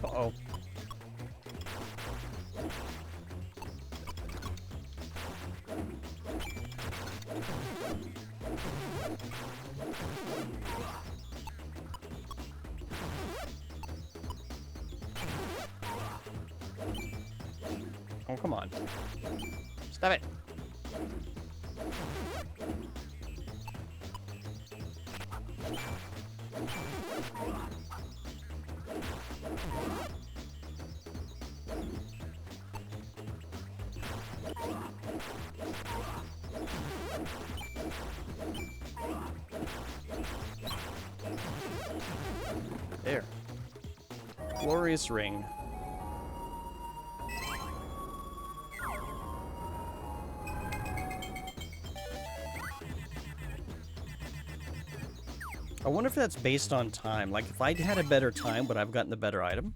Uh-oh. Oh, come on. Stop it. There. Glorious ring. I wonder if that's based on time. Like, if I'd had a better time, would I have gotten the better item?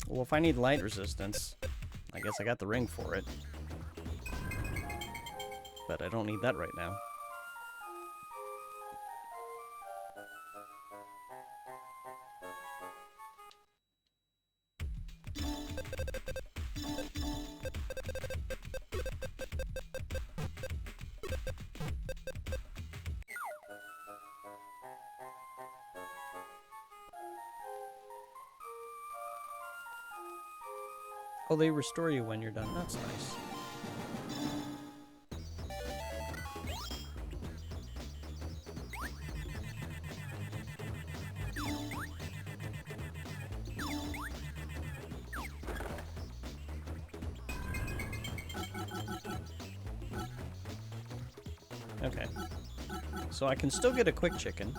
Well, if I need light resistance, I guess I got the ring for it. But I don't need that right now. Oh, they restore you when you're done. That's nice. Okay. So I can still get a quick chicken.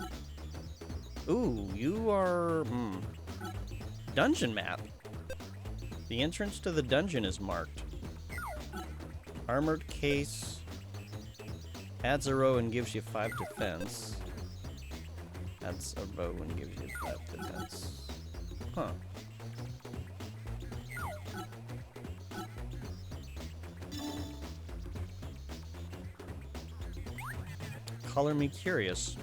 Ooh, you are... Dungeon map. The entrance to the dungeon is marked. Armored case. Adds a row and gives you 5 defense. Adds a row and gives you 5 defense. Huh. Color me curious.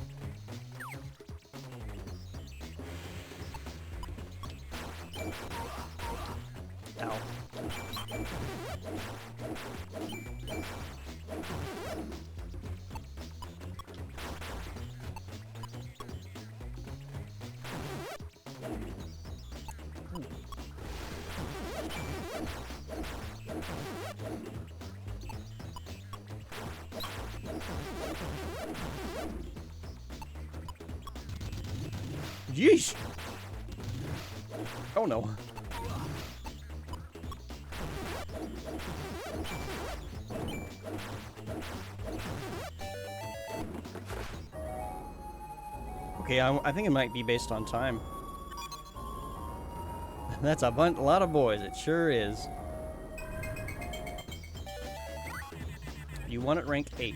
Ow. Yeesh! Oh no. Okay, I think it might be based on time. That's a lot of boys, it sure is. You won at rank 8.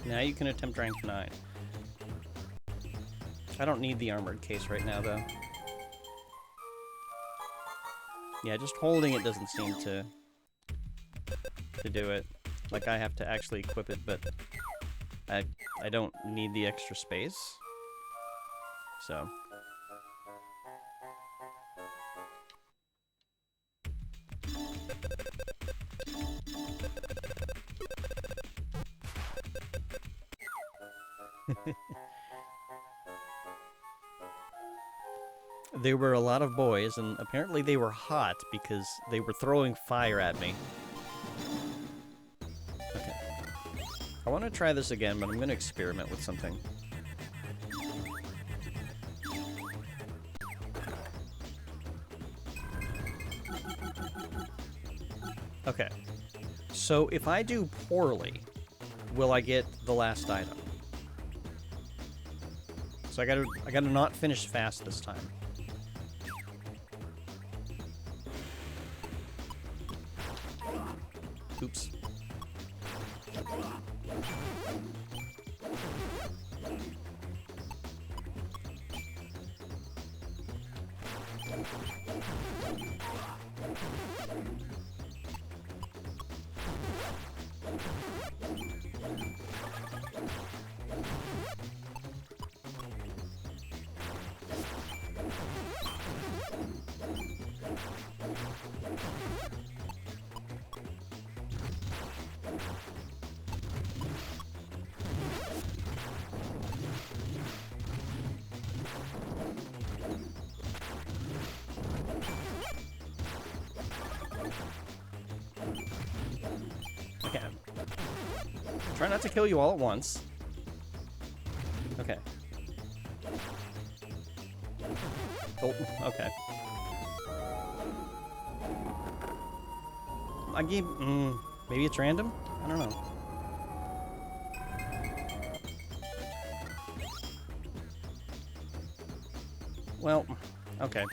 Now you can attempt rank 9. I don't need the armored case right now, though. Yeah, just holding it doesn't seem to do it. Like, I have to actually equip it, but I don't need the extra space. So... There were a lot of boys, and apparently they were hot because they were throwing fire at me. Okay. I want to try this again, but I'm going to experiment with something. Okay. So if I do poorly, will I get the last item? So I gotta not finish fast this time. Oops. Okay. Try not to kill you all at once. Okay. Oh, okay. I gave... maybe it's random? I don't know. Well, okay.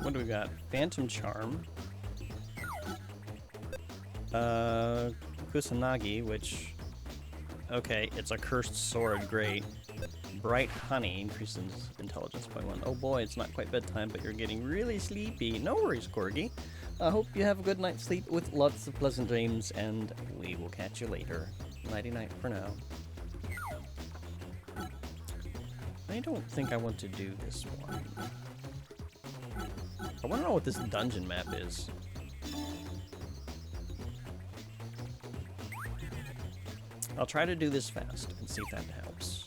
What do we got? Phantom Charm. Kusanagi, which... Okay, it's a cursed sword, great. Bright Honey increases intelligence by 1. Oh boy, it's not quite bedtime, but you're getting really sleepy. No worries, Corgi. I hope you have a good night's sleep with lots of pleasant dreams, and we will catch you later. Nighty-night for now. I don't think I want to do this one. I want to know what this dungeon map is. I'll try to do this fast and see if that helps.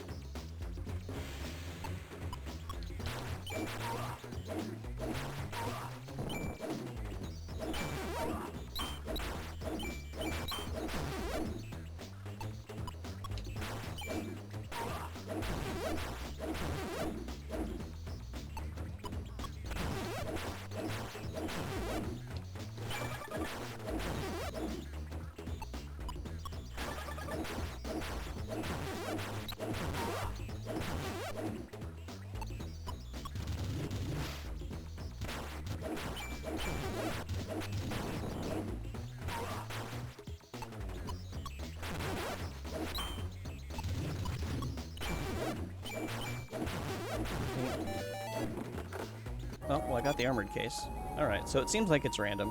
Oh, well, I got the armored case. Alright, so it seems like it's random.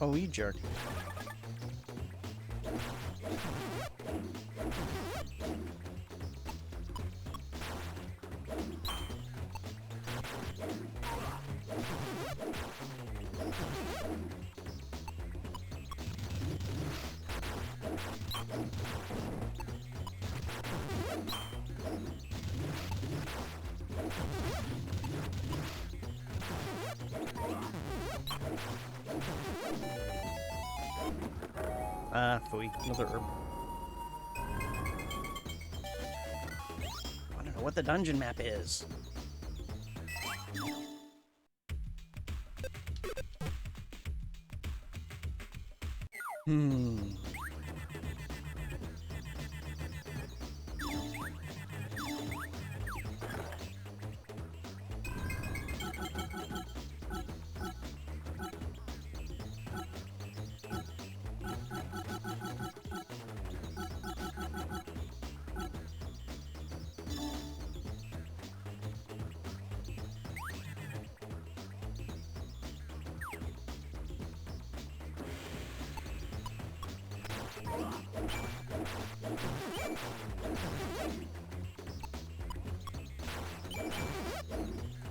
Oh, you jerk. Ah, phooey. Another herb. I don't know what the dungeon map is.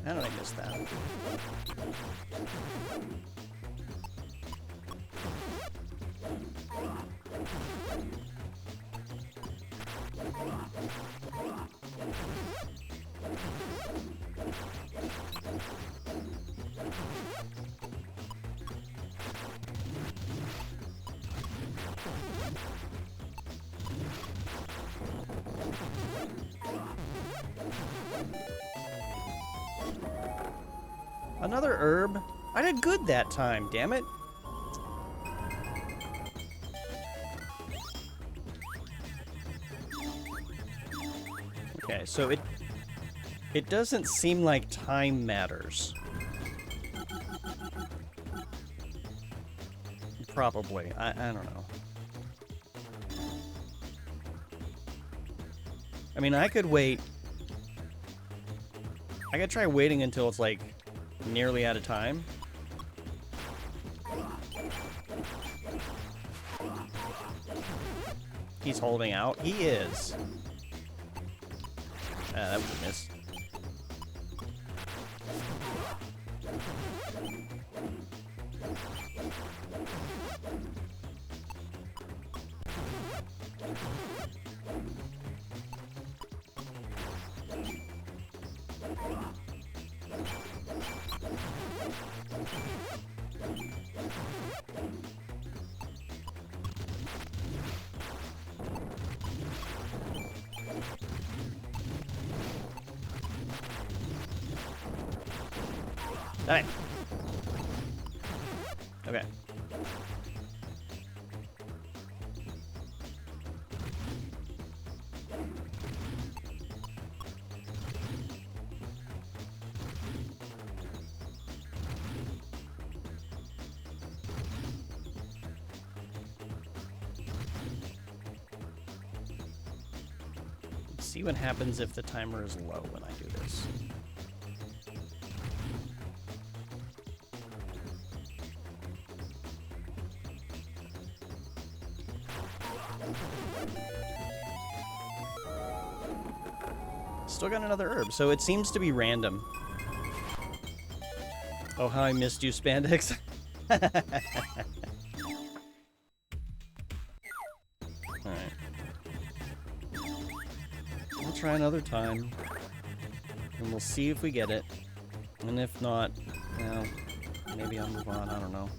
How did I miss that? Another herb? I did good that time, damn it. Okay, so it doesn't seem like time matters. Probably. I don't know. I mean, I could wait. I could try waiting until it's like nearly out of time. He's holding out. He is. That was a miss. Alright. Okay. Let's see what happens if the timer is low when I do this. Still got another herb, so it seems to be random. Oh, how I missed you, Spandex. Alright. We'll try another time. And we'll see if we get it. And if not, well, maybe I'll move on, I don't know.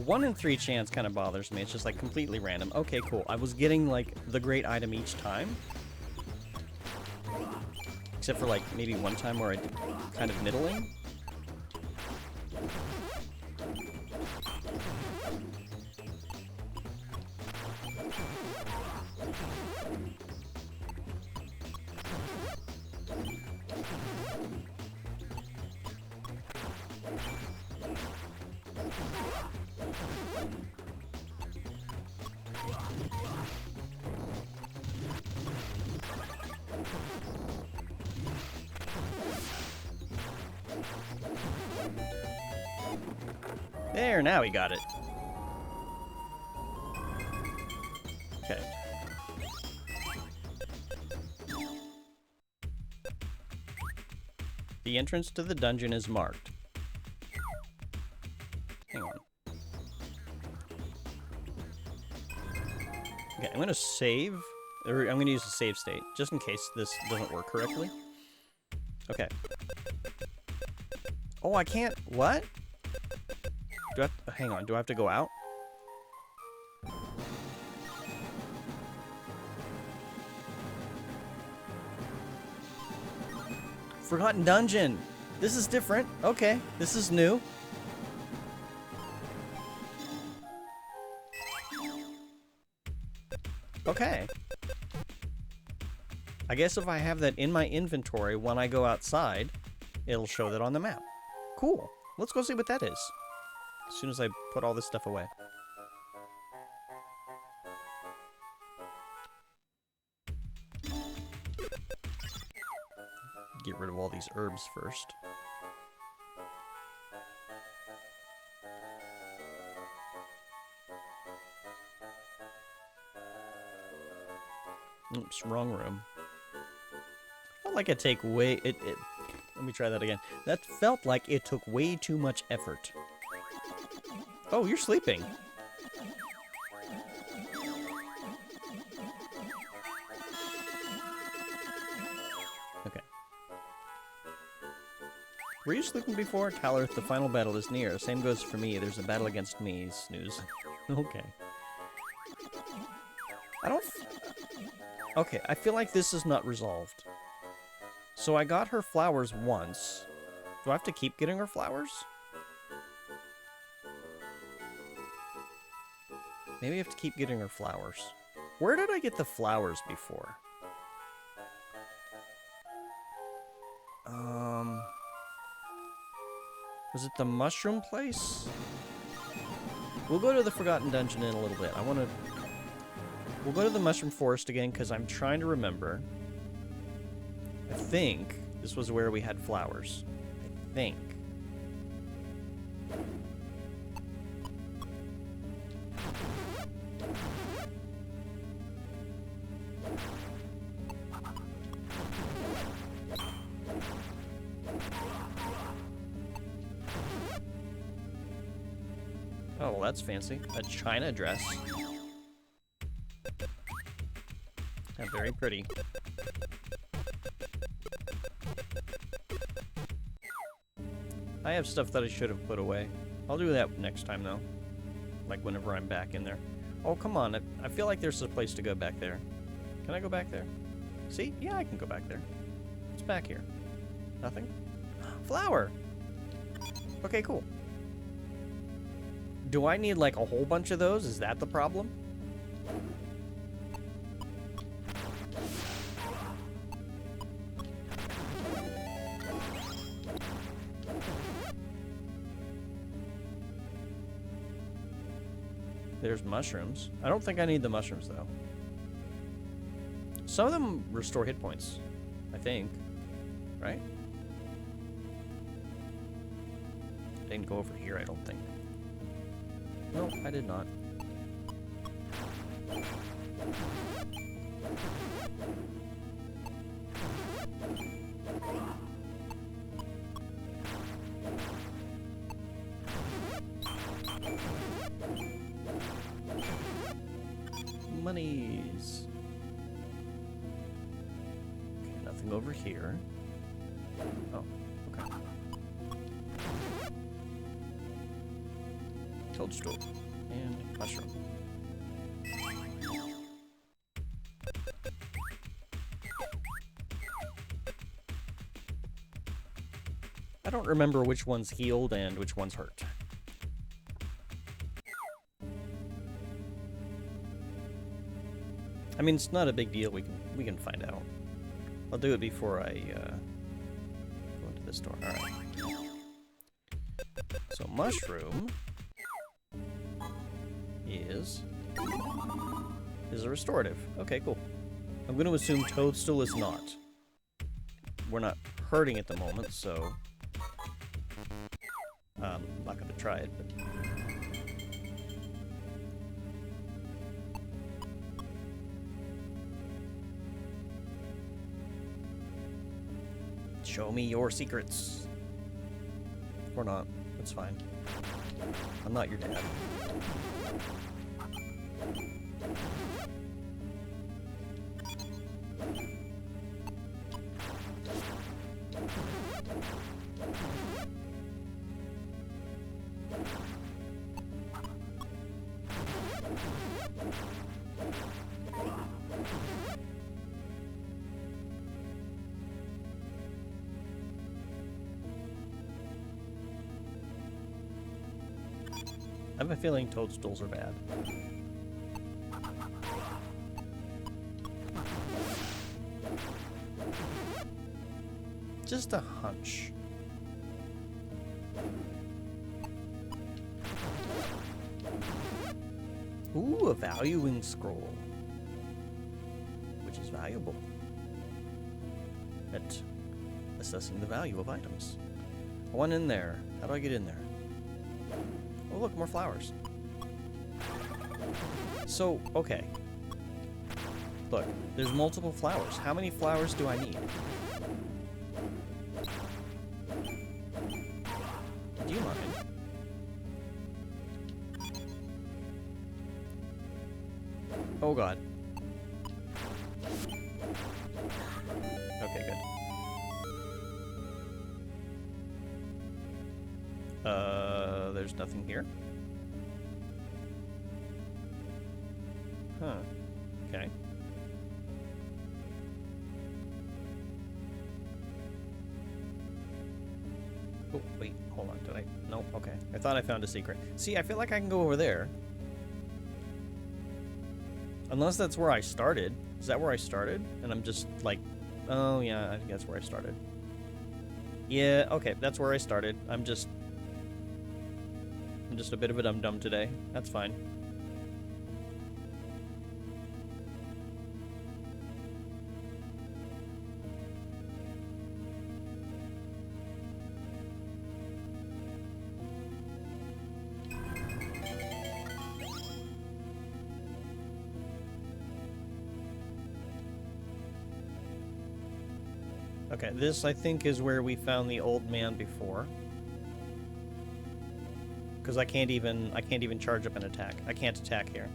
1 in 3 chance kind of bothers me. It's just like completely random. Okay, cool. I was getting like the great item each time. Except for like maybe one time where I did kind of middling. There, now we got it. Okay. The entrance to the dungeon is marked. Hang on. Okay, I'm gonna save, or I'm gonna use a save state, just in case this doesn't work correctly. Okay. Oh, I can't, what? Do I have to, hang on, do I have to go out? Forgotten Dungeon! This is different. Okay, this is new. Okay. I guess if I have that in my inventory when I go outside, it'll show that on the map. Cool. Let's go see what that is. As soon as I put all this stuff away. Get rid of all these herbs first. Oops, wrong room. Felt like it take way... Let me try that again. That felt like it took way too much effort. Oh, you're sleeping. Okay. Were you sleeping before? Talorth, the final battle is near. Same goes for me. There's a battle against me. Snooze. Okay. I don't... Okay, I feel like this is not resolved. So I got her flowers once. Do I have to keep getting her flowers? Maybe I have to keep getting her flowers. Where did I get the flowers before? Was it the mushroom place? We'll go to the Forgotten Dungeon in a little bit. We'll go to the Mushroom Forest again, because I'm trying to remember. I think this was where we had flowers. I think. Oh, well, that's fancy. A China dress. Yeah, very pretty. I have stuff that I should have put away. I'll do that next time, though. Like, whenever I'm back in there. Oh, come on. I feel like there's a place to go back there. Can I go back there? See? Yeah, I can go back there. What's back here? Nothing? Flower! Okay, cool. Do I need, like, a whole bunch of those? Is that the problem? There's mushrooms. I don't think I need the mushrooms, though. Some of them restore hit points, I think. Right? I didn't go over here, I don't think. Nope, I did not. Monies. Okay, nothing over here. Oh, okay. Toadstool and mushroom. I don't remember which one's healed and which one's hurt. I mean, it's not a big deal. We can find out. I'll do it before I go into this door. All right. So mushroom is a restorative. Okay, cool. I'm going to assume toadstool is not. We're not hurting at the moment, so I'm not going to try it. But show me your secrets. Or not. That's fine. I'm not your dad. I have a feeling toadstools are bad. Just a hunch. Ooh, a valuing scroll. Which is valuable at assessing the value of items. One in there. How do I get in there? Oh, look, more flowers. So, okay. Look, there's multiple flowers. How many flowers do I need? Do you mind? Oh, God. Okay, good. There's nothing here. Huh. Okay. Oh, wait, hold on, did I? No, okay. I thought I found a secret. See, I feel like I can go over there. Unless that's where I started. Is that where I started? And I'm just like, oh yeah, I think that's where I started. Yeah, okay, that's where I started. I'm just a bit of a dum-dum today. That's fine. Okay, this I think is where we found the old man before. because I can't even charge up an attack. I can't attack here.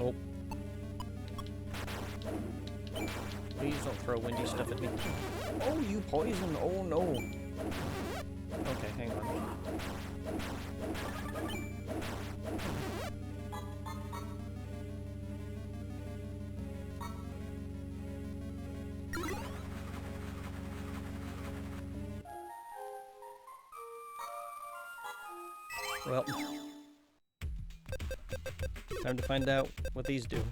Oh. Please don't throw windy stuff at me. Oh, you poison! Oh no! Okay, hang on. Well, time to find out what these do.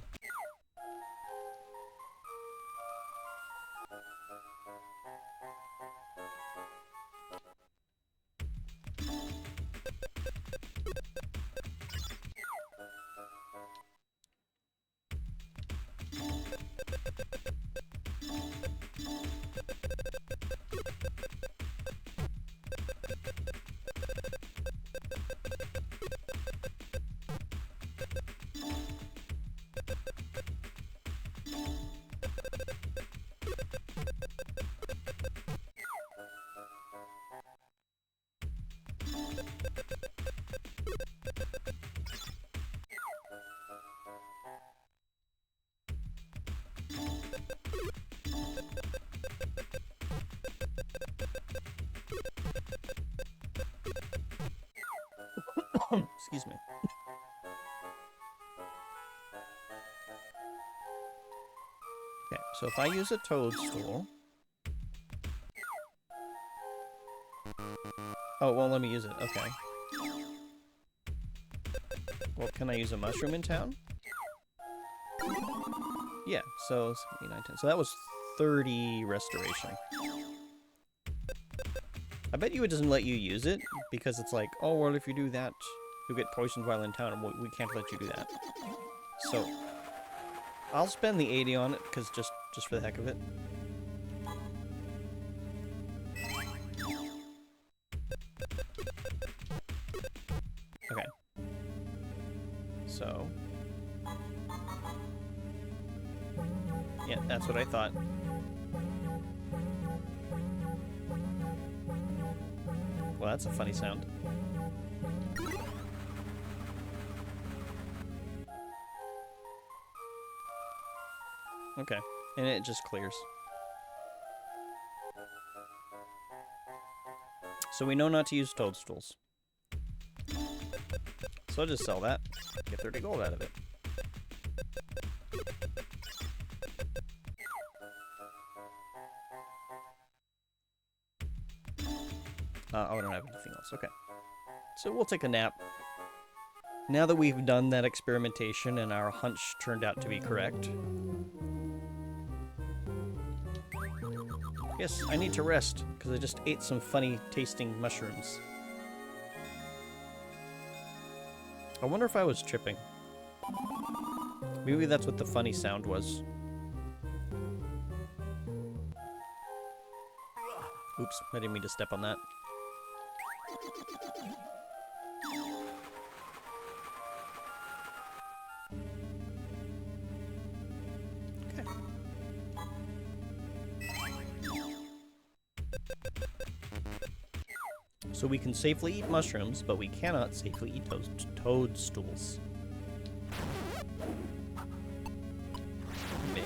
Excuse me. Okay, so if I use a toadstool... Oh, well, let me use it. Okay. Well, can I use a mushroom in town? Yeah, so 7, 8, 9, 10. So that was 30 restoration. I bet you it doesn't let you use it, because it's like, oh, well, if you do that, you'll get poisoned while in town, and we can't let you do that. So, I'll spend the 80 on it, because just for the heck of it. Okay. So... yeah, that's what I thought. Well, that's a funny sound. Okay, and it just clears. So we know not to use toadstools. So I'll just sell that. Get 30 gold out of it. Oh, I don't have anything else. Okay. So we'll take a nap. Now that we've done that experimentation and our hunch turned out to be correct. Yes, I need to rest, because I just ate some funny tasting mushrooms. I wonder if I was tripping. Maybe that's what the funny sound was. Oops, I didn't mean to step on that. Okay. So we can safely eat mushrooms, but we cannot safely eat those toadstools.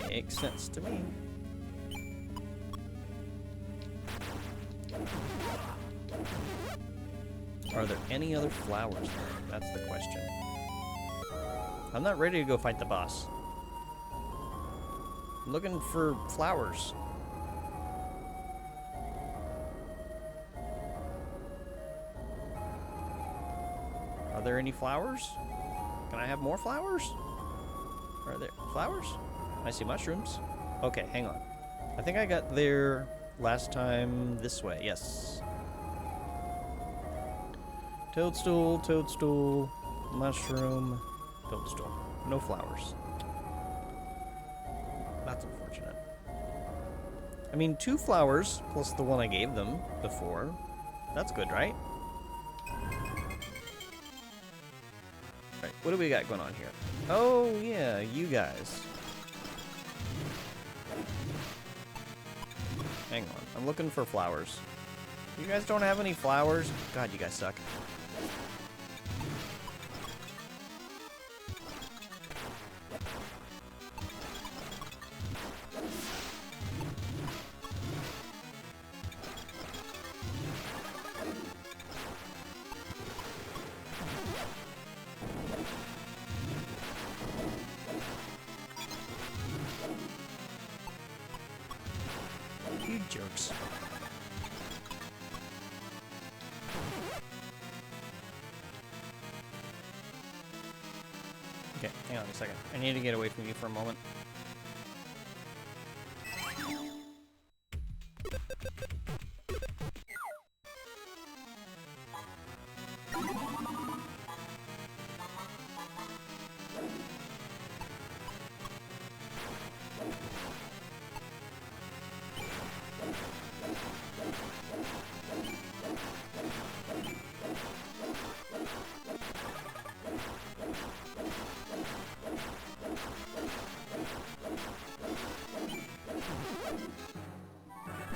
Makes sense to me. Are there any other flowers there? That's the question. I'm not ready to go fight the boss. I'm looking for flowers. Are there any flowers? Can I have more flowers? Are there flowers? I see mushrooms. Okay, hang on. I think I got there last time this way. Yes. Toadstool, toadstool, mushroom, toadstool. No flowers. That's unfortunate. I mean, 2 flowers plus the one I gave them before. That's good, right? Right. What do we got going on here? Oh, yeah, you guys. Hang on. I'm looking for flowers. You guys don't have any flowers? God, you guys suck. You jerks. Okay, hang on a second. I need to get away from you for a moment.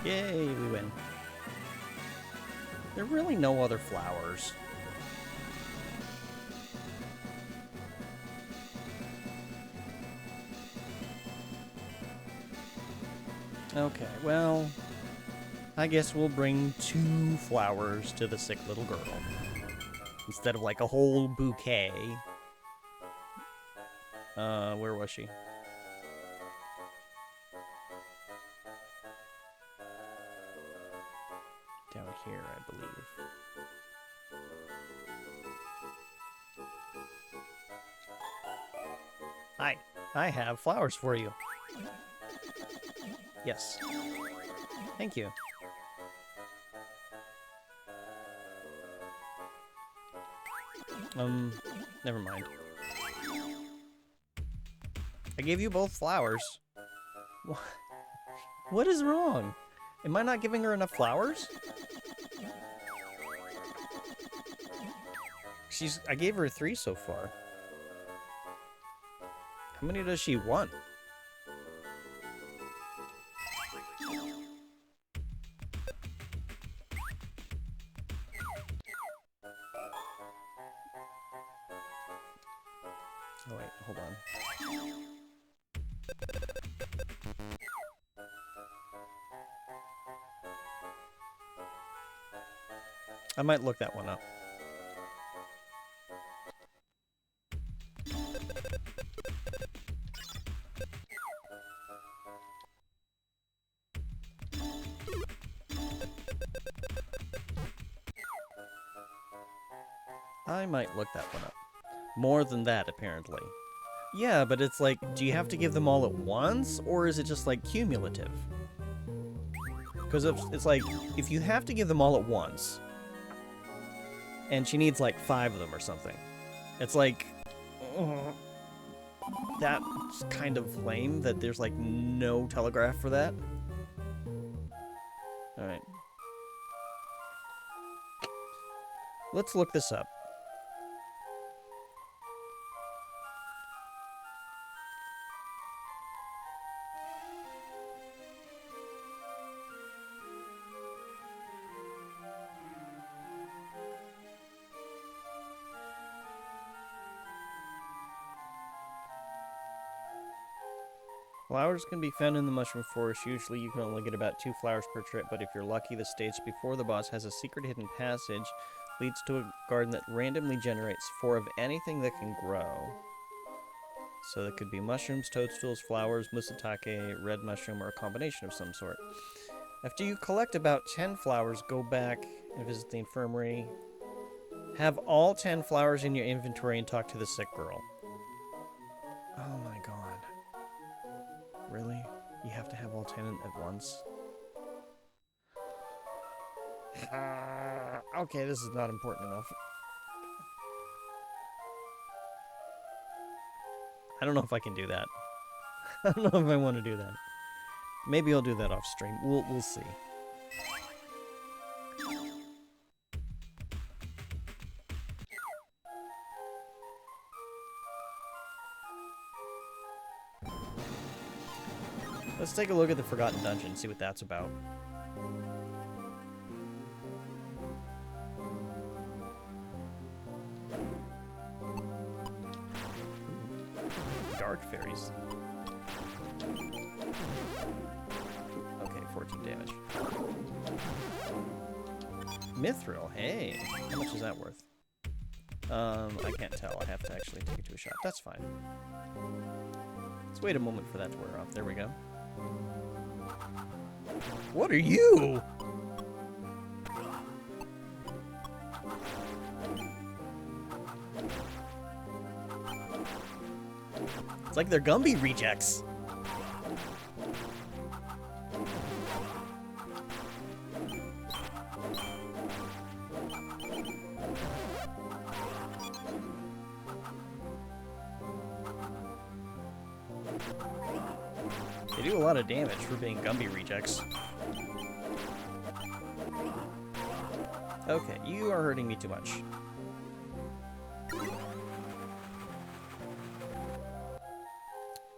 Yay, we win. There are really no other flowers. Okay, well, I guess we'll bring 2 flowers to the sick little girl. Instead of like a whole bouquet. Where was she? Down here, I believe. Hi, I have flowers for you. Yes. Thank you. Never mind. I gave you both flowers. What is wrong? Am I not giving her enough flowers? I gave her 3 so far. How many does she want? Oh wait, hold on. I might look that one up. I might look that one up. More than that, apparently. Yeah, but it's like, do you have to give them all at once, or is it just, like, cumulative? Because it's like, if you have to give them all at once, and she needs, like, 5 of them or something, it's like, that's kind of lame that there's, like, no telegraph for that. Alright. Let's look this up. Flowers can be found in the mushroom forest. Usually you can only get about 2 flowers per trip, but if you're lucky, the stage before the boss has a secret hidden passage, leads to a garden that randomly generates 4 of anything that can grow. So that could be mushrooms, toadstools, flowers, musatake, red mushroom, or a combination of some sort. After you collect about 10 flowers, go back and visit the infirmary. Have all 10 flowers in your inventory and talk to the sick girl. Oh my god. Really? You have to have all 10 at once? Okay, this is not important enough. I don't know if I can do that. I don't know if I want to do that. Maybe I'll do that off stream. We'll see. Let's take a look at the Forgotten Dungeon, see what that's about. Dark fairies. Okay, 14 damage. Mithril, hey. How much is that worth? I can't tell. I have to actually take it to a shop. That's fine. Let's wait a moment for that to wear off. There we go. What are you? It's like they're Gumby rejects. They do a lot of damage for being Gumby rejects. Okay, you are hurting me too much.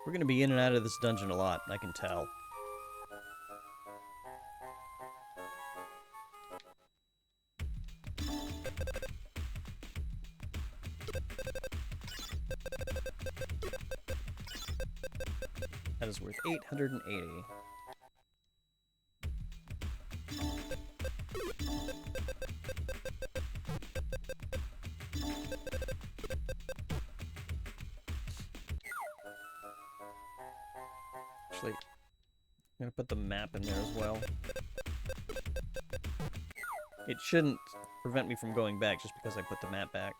We're gonna be in and out of this dungeon a lot, I can tell. That is worth 880. Actually, I'm gonna put the map in there as well. It shouldn't prevent me from going back just because I put the map back.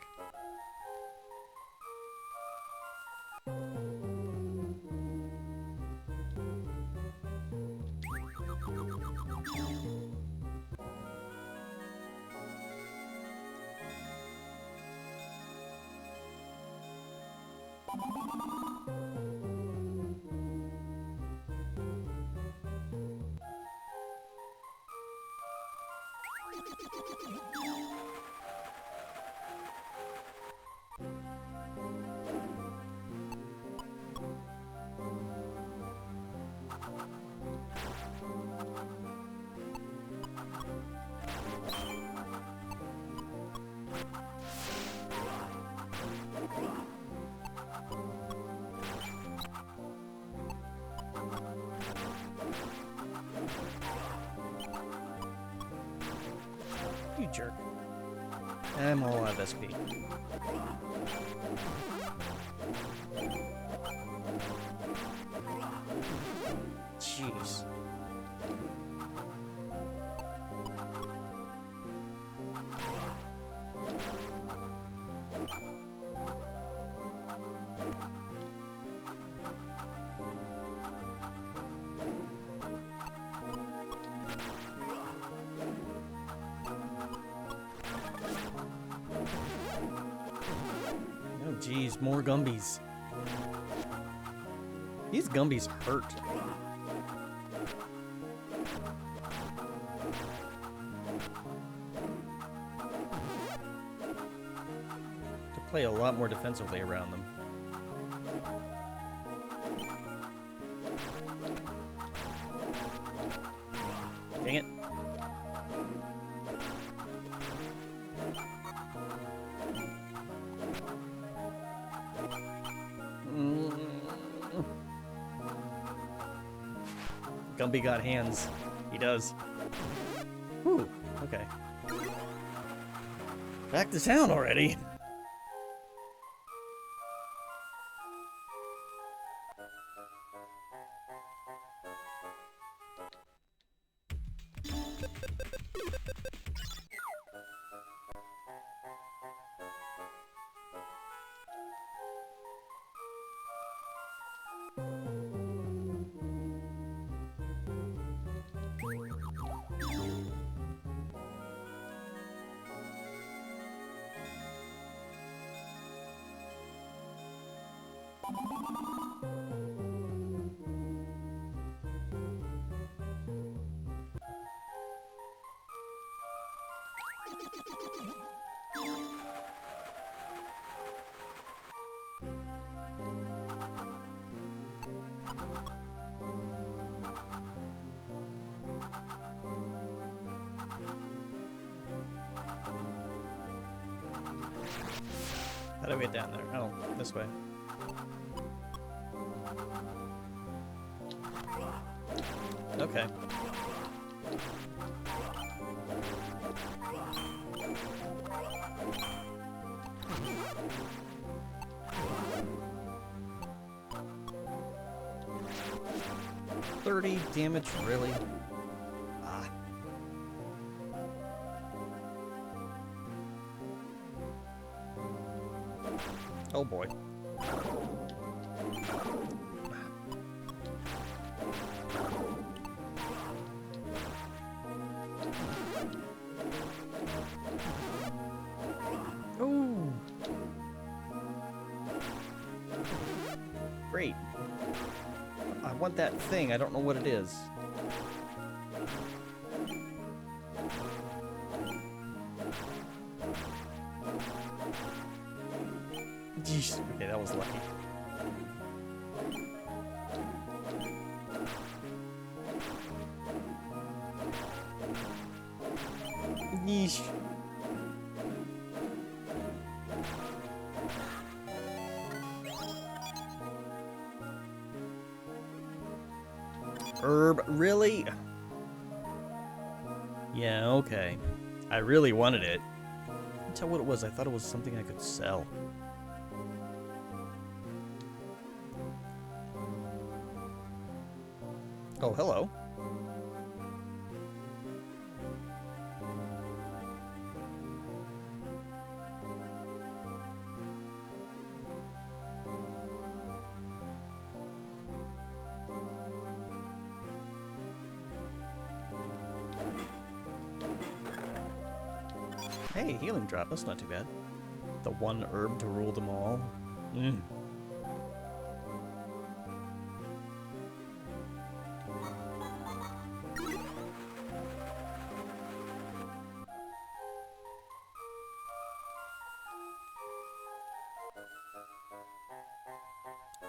You jerk. I'm all out of SP. Jeez. Oh, jeez, more Gumbies. These Gumbies hurt. To play a lot more defensively around them. Dang it. Gumby got hands. He does. Whew. Okay. Back to town already. How do we get down there? Oh, this way. Okay. $30 damage, really? Ah. Oh boy. Oh. Great. I want that thing. I don't know what it is. Jeez. Okay, that was lucky. Yeesh. Herb, really? Yeah, okay. I really wanted it. I can't tell what it was. I thought it was something I could sell. Oh, hello. Hey, healing drop. That's not too bad. The one herb to rule them all. Mm.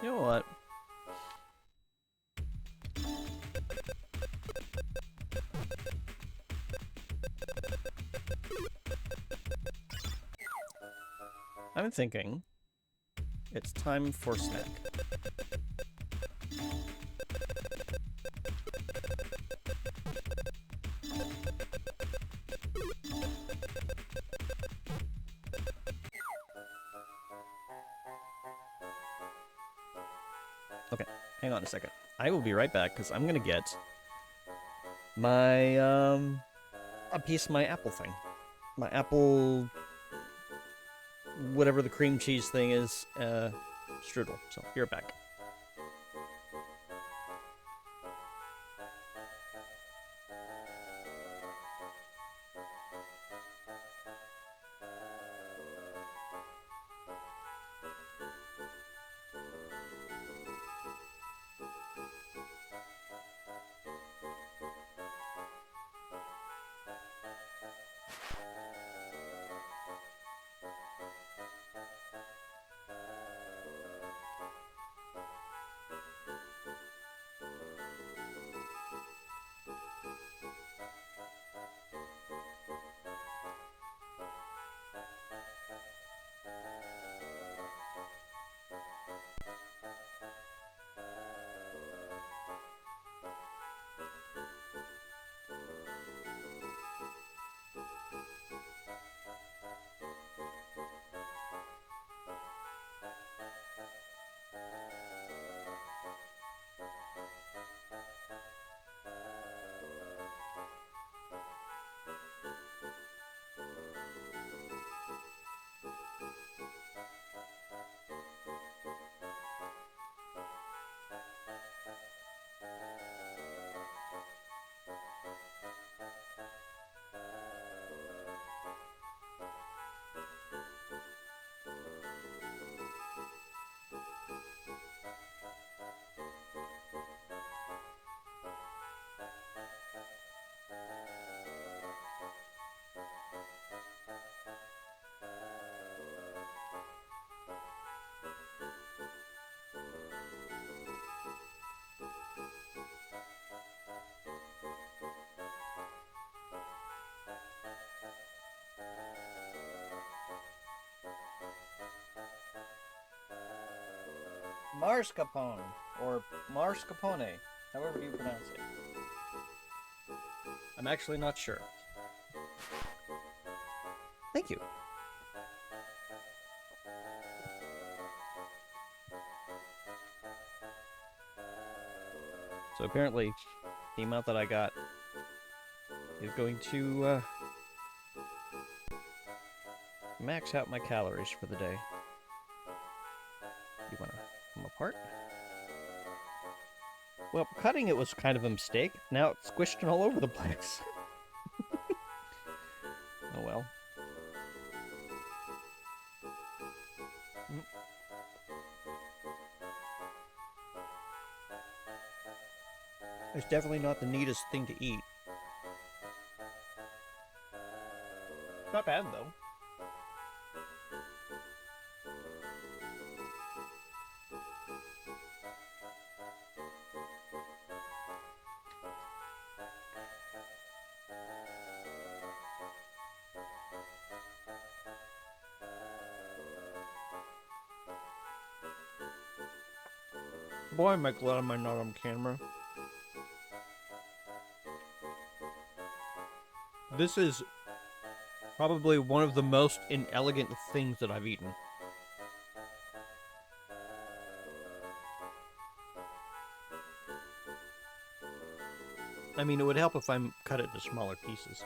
You know what? I'm thinking it's time for snack. Okay, hang on a second. I will be right back because I'm gonna get my a piece of my apple thing. My apple, whatever the cream cheese thing is, strudel. So, be right back. Mascarpone, or mascarpone, however you pronounce it. I'm actually not sure. Thank you. So apparently, the amount that I got is going to max out my calories for the day. You want to come apart? Well, cutting it was kind of a mistake. Now it's squished all over the place. Oh well. It's definitely not the neatest thing to eat. Not bad, though. Boy, am I glad I'm not on camera. This is probably one of the most inelegant things that I've eaten. I mean, it would help if I cut it into smaller pieces.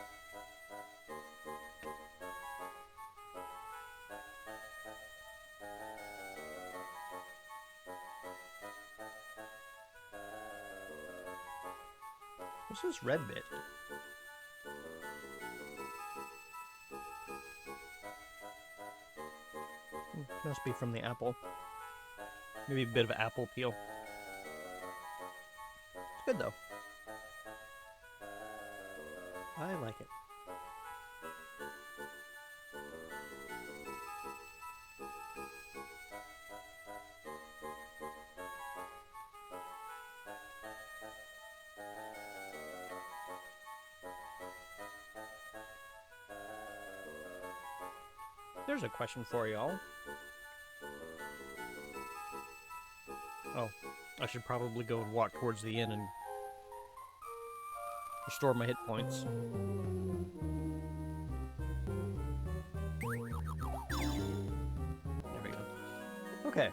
What's this red bit? Must be from the apple. Maybe a bit of apple peel. It's good though. I like it. There's a question for y'all. Oh, I should probably go and walk towards the inn and restore my hit points. There we go. Okay,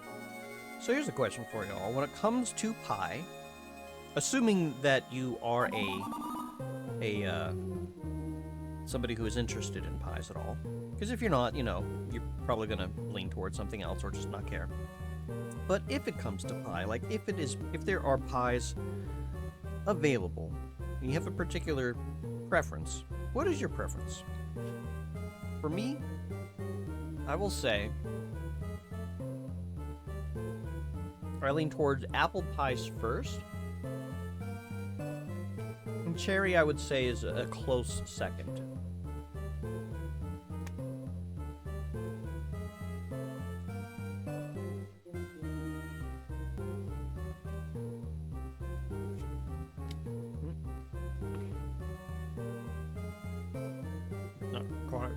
so here's a question for y'all. When it comes to pie, assuming that you are somebody who is interested in pies at all, because if you're not, you know, you're probably gonna lean towards something else or just not care. But if it comes to pie, like if there are pies available, and you have a particular preference, what is your preference? For me, I will say I lean towards apple pies first, and cherry I would say is a close second.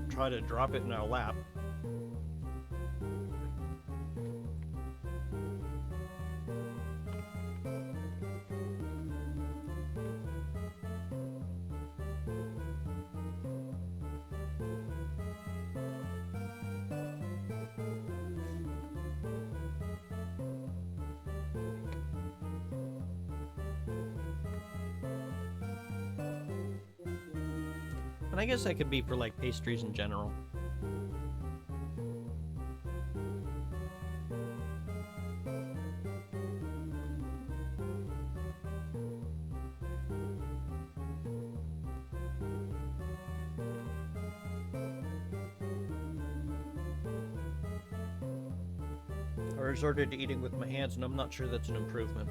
Try to drop it in our lap. And I guess that could be for like pastries in general. I resorted to eating with my hands, and I'm not sure that's an improvement.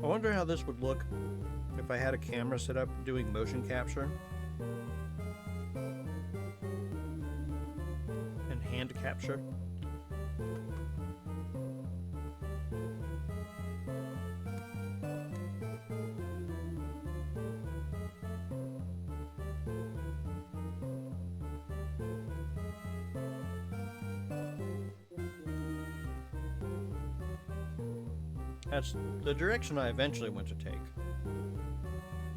I wonder how this would look if I had a camera set up doing motion capture. hand capture. That's the direction I eventually went to take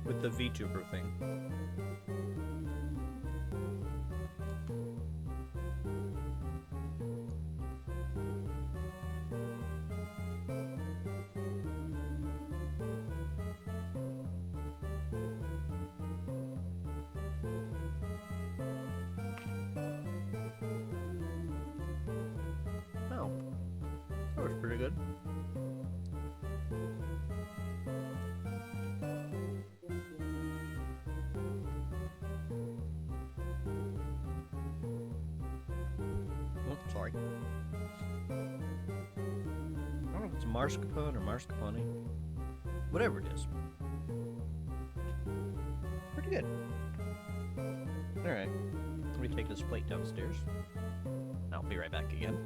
with the VTuber thing. Oh, that was pretty good. Sorry. I don't know if it's mascarpone or mascarpone. Whatever it is. Pretty good. Alright. Let me take this plate downstairs. I'll be right back again.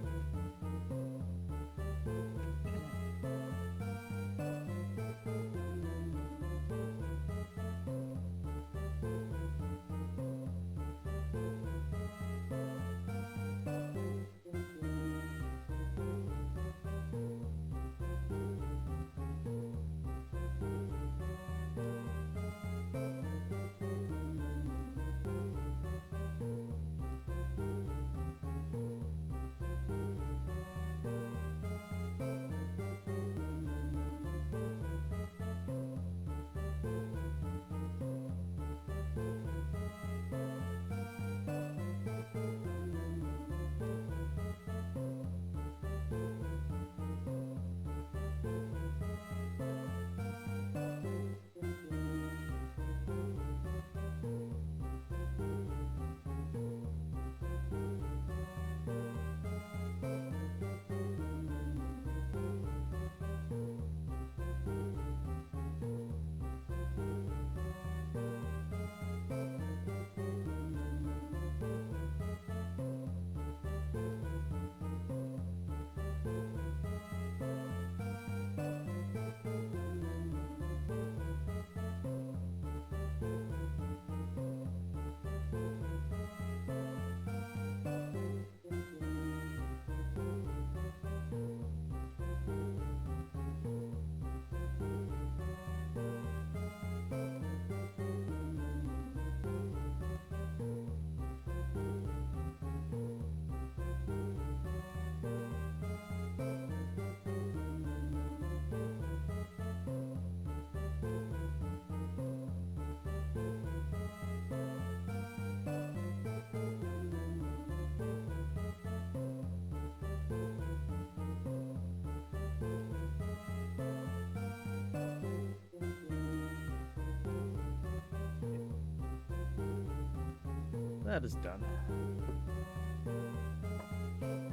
That is done.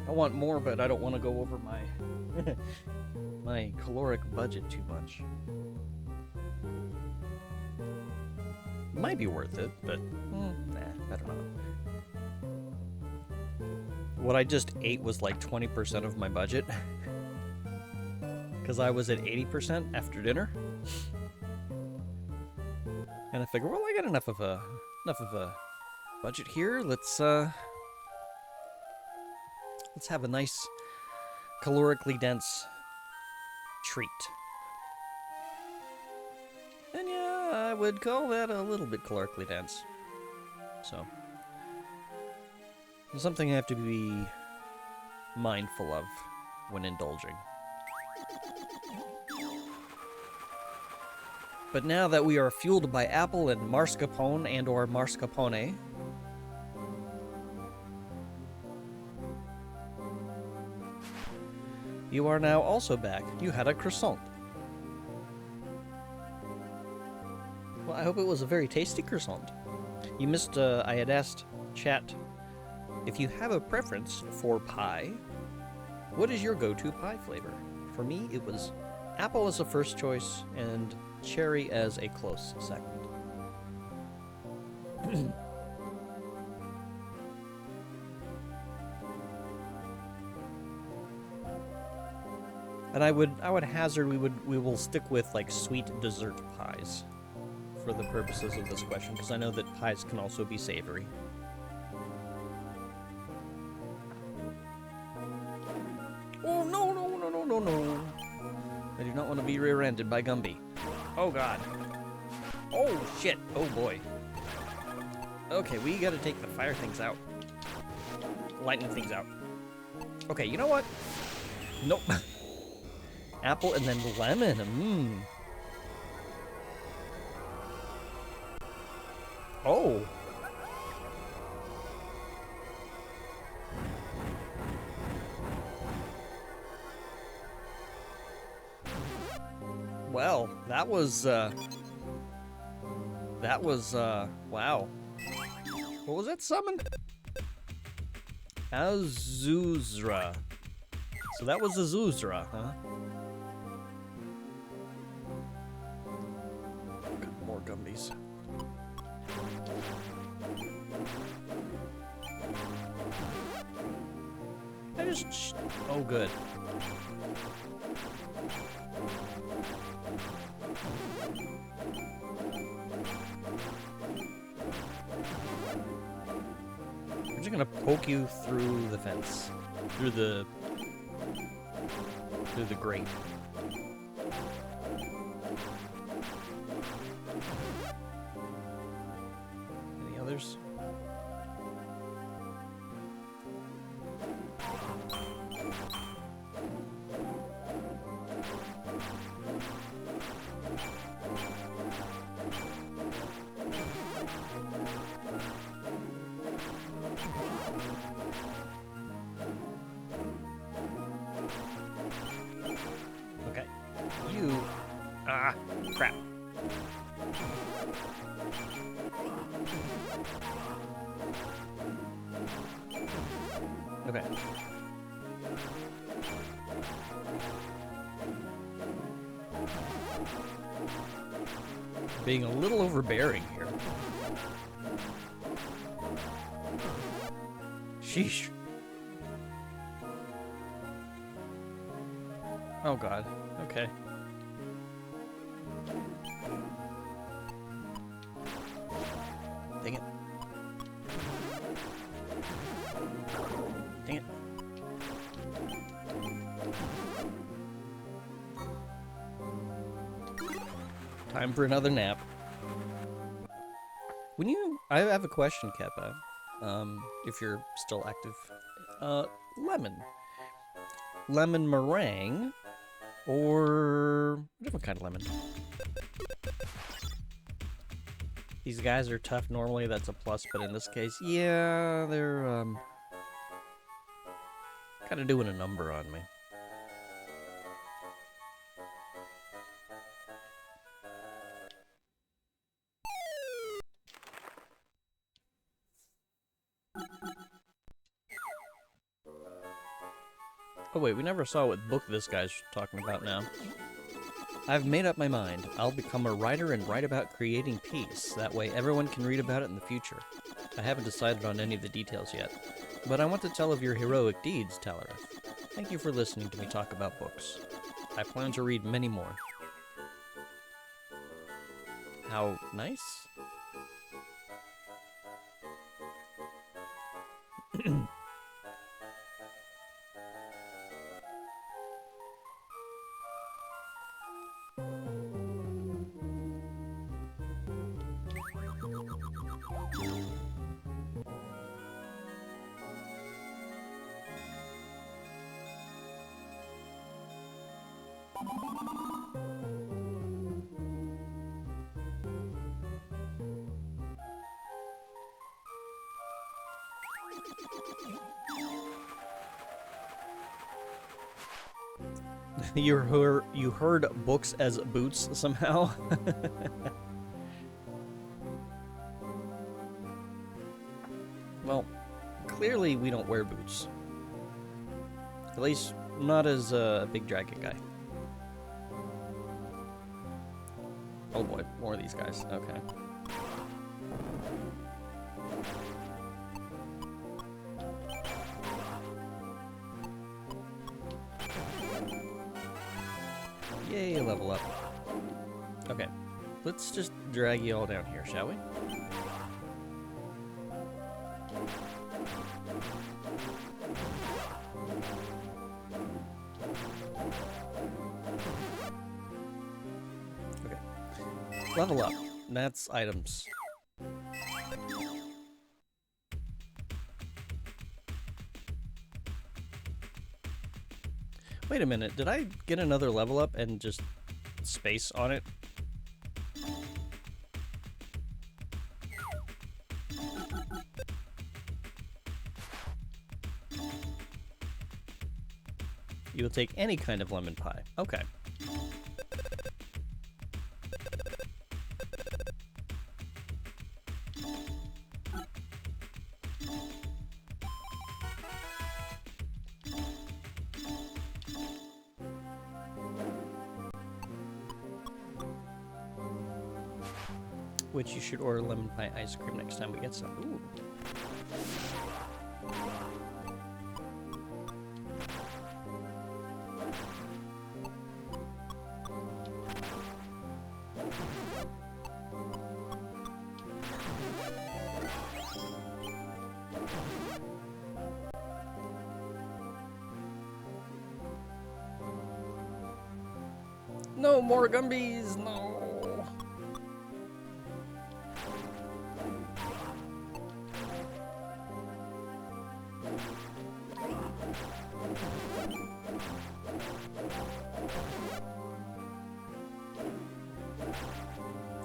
I want more, but I don't want to go over my my caloric budget too much. Might be worth it, but nah, I don't know. What I just ate was like 20% of my budget, because I was at 80% after dinner, and I figured, well, I got enough of a budget here. Let's have a nice calorically dense treat. And yeah, I would call that a little bit calorically dense. So, it's something I have to be mindful of when indulging. But now that we are fueled by apple and mascarpone and or mascarpone, you are now also back. You had a croissant. Well, I hope it was a very tasty croissant. You missed, I had asked chat if you have a preference for pie. What is your go-to pie flavor? For me, it was apple as a first choice and cherry as a close second. And I would hazard we will stick with like sweet dessert pies for the purposes of this question, because I know that pies can also be savory. Oh no no no no no no! I do not want to be rear-ended by Gumby. Oh god. Oh shit! Oh boy. Okay, we gotta take the fire things out. Lightning things out. Okay, you know what? Nope. Apple and then lemon. Mmm. Oh. Well, that was, wow. What was that summon? Azuzra. So that was Azuzra, huh? Got more Gumbies. I just... Oh, good. I'm just gonna poke you through the fence. Through the grate. Any others? Okay. You... Ah, crap. Okay. Being a little overbearing here. Sheesh. Oh god. Okay. Dang it. Dang it. Time for another nap. When you... I have a question, Keppa. If you're still active. Lemon. Lemon meringue? Or... a different kind of lemon. These guys are tough normally, that's a plus, but in this case, yeah, they're, kind of doing a number on me. Oh wait, we never saw what book this guy's talking about now. I've made up my mind. I'll become a writer and write about creating peace. That way everyone can read about it in the future. I haven't decided on any of the details yet, but I want to tell of your heroic deeds, Talareth. Thank you for listening to me talk about books. I plan to read many more. How nice? You heard books as boots somehow? Well, clearly we don't wear boots. At least not as a big dragon guy. Oh boy, more of these guys. Okay. Yay, level up. Okay, let's just drag you all down here, shall we? Okay. Level up. That's items. Wait a minute, did I get another level up and just space on it? You will take any kind of lemon pie. Okay. Which you should order lemon pie ice cream next time we get some. Ooh. No more Gumbies, no.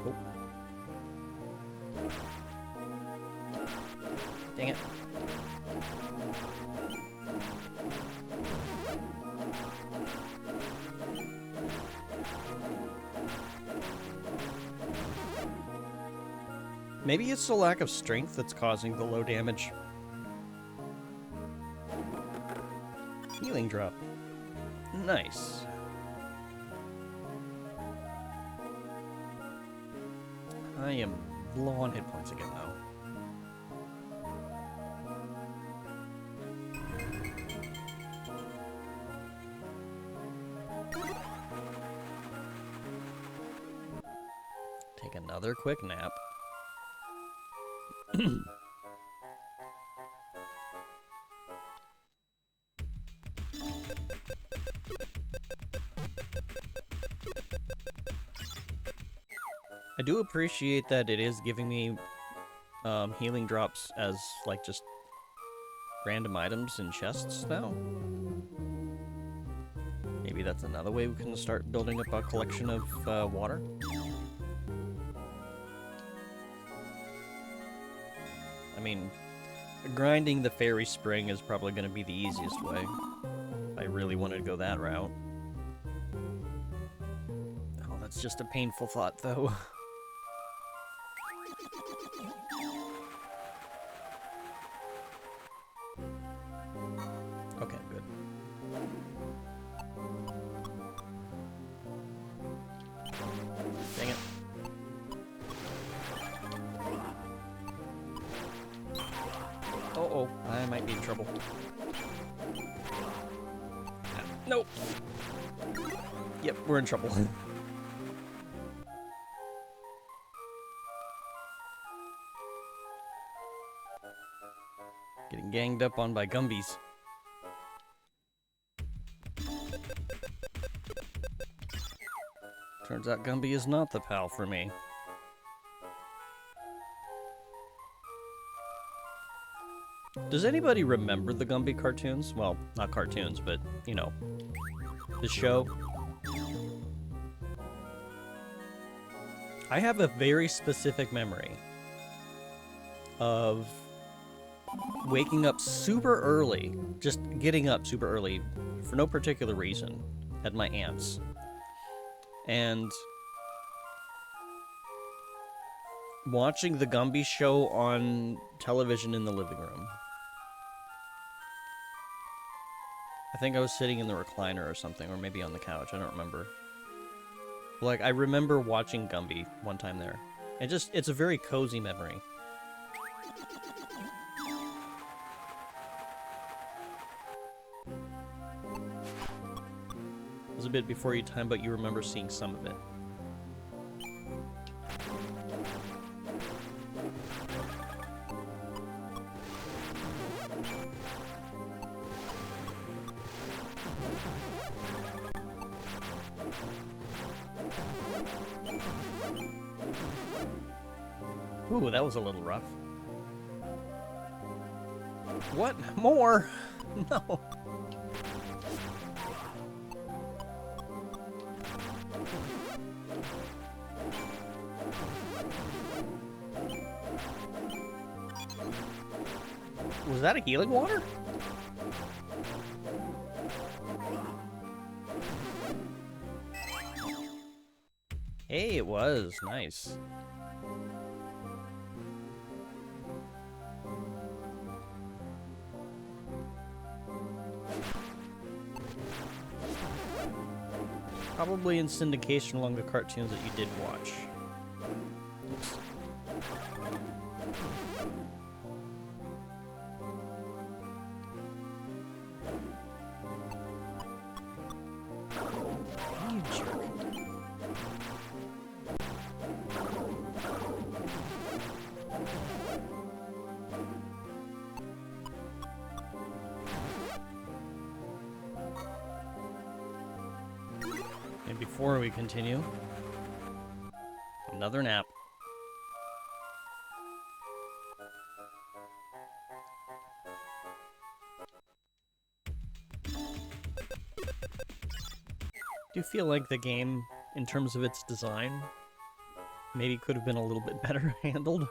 Oh. Dang it. Maybe it's the lack of strength that's causing the low damage. Healing drop. Nice. I am low on hit points again, though. Take another quick nap. I do appreciate that it is giving me healing drops as like just random items in chests now. Maybe that's another way we can start building up a collection of water. I mean, grinding the fairy spring is probably going to be the easiest way. If I really wanted to go that route. Oh, that's just a painful thought, though. Okay, good. Dang it. Uh-oh, I might be in trouble. Nope. Yep, we're in trouble. Getting ganged up on by Gumbies. Turns out Gumby is not the pal for me. Does anybody remember the Gumby cartoons? Well, not cartoons, but, you know, the show. I have a very specific memory of waking up super early, just getting up super early for no particular reason at my aunt's. And watching the Gumby show on television in the living room. I think I was sitting in the recliner or something, or maybe on the couch, I don't remember. Like, I remember watching Gumby one time there. It's a very cozy memory. was a bit before your time, but you remember seeing some of it. Ooh, that was a little rough. What? More? No. Was that a healing water? Hey, it was. Nice. Probably in syndication along the cartoons that you did watch. Oops. You jerk. And before we continue, another nap. Do you feel like the game, in terms of its design, maybe could have been a little bit better handled?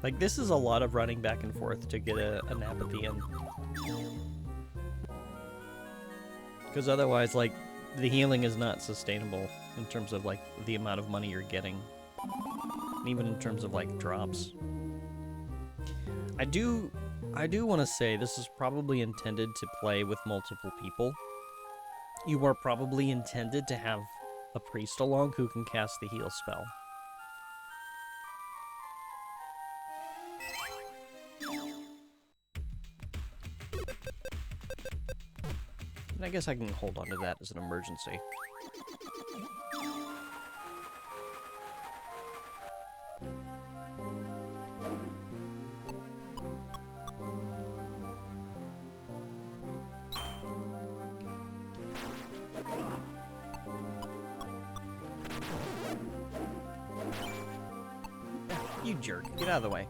Like, this is a lot of running back and forth to get a nap at the end. Because otherwise, like, the healing is not sustainable in terms of, like, the amount of money you're getting. And even in terms of, like, drops. I do want to say this is probably intended to play with multiple people. You are probably intended to have a priest along who can cast the heal spell. And I guess I can hold on to that as an emergency. You jerk. Get out of the way.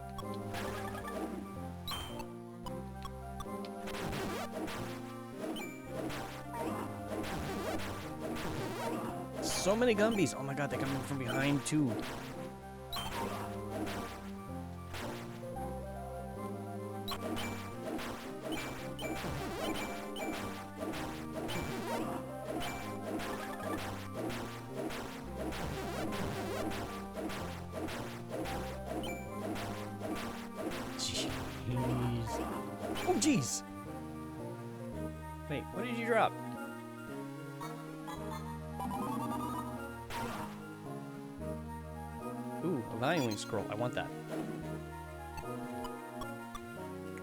So many Gumbies. Oh my god, they're coming from behind too. Oh, jeez. Wait, what did you drop? Ooh, a valuing scroll. I want that.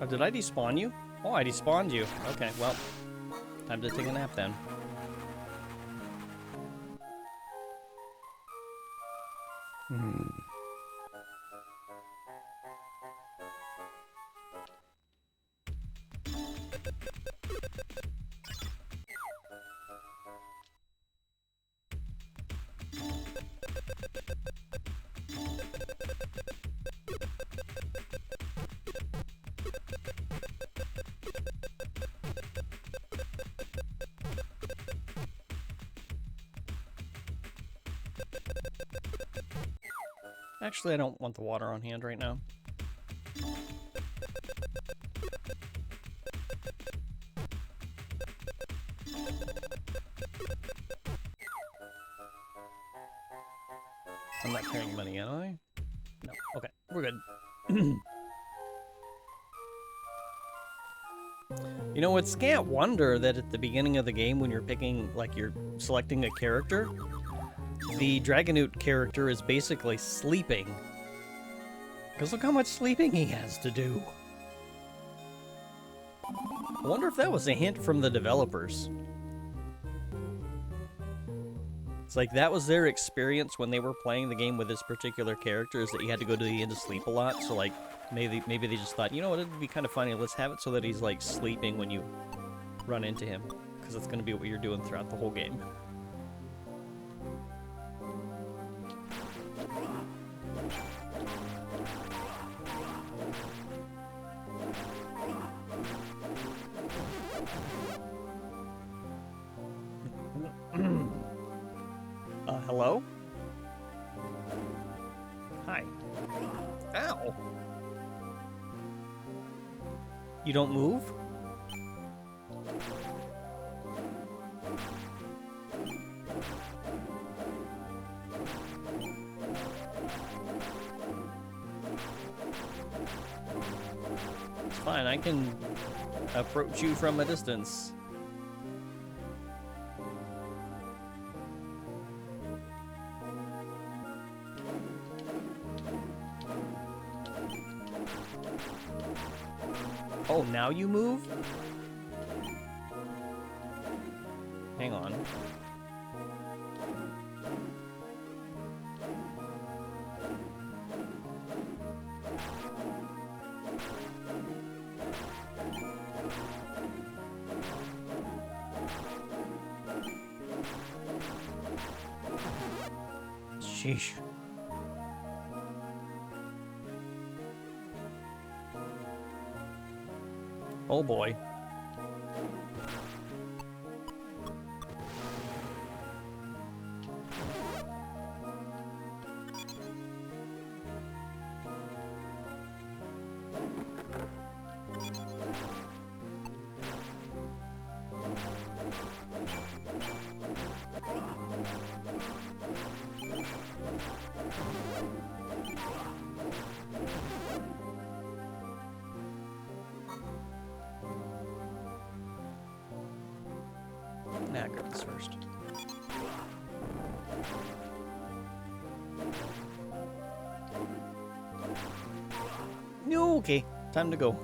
Oh, did I despawn you? Oh, I despawned you. Okay, well, time to take a nap then. Actually, I don't want the water on hand right now. I'm not carrying money, am I? No. Okay, we're good. You know, it's scant wonder that at the beginning of the game, when you're picking, like, you're selecting a character, the Dragonute character is basically sleeping. Because look how much sleeping he has to do. I wonder if that was a hint from the developers. It's like that was their experience when they were playing the game with this particular character, is that you had to go to the end to sleep a lot. So like maybe they just thought, you know what, it'd be kind of funny. Let's have it so that he's like sleeping when you run into him, because that's going to be what you're doing throughout the whole game. Hello? Hi. Ow! You don't move? It's fine, I can approach you from a distance. Oh, now you move? Hang on. Sheesh. Oh boy. Nah, grab this first. No, okay. Time to go.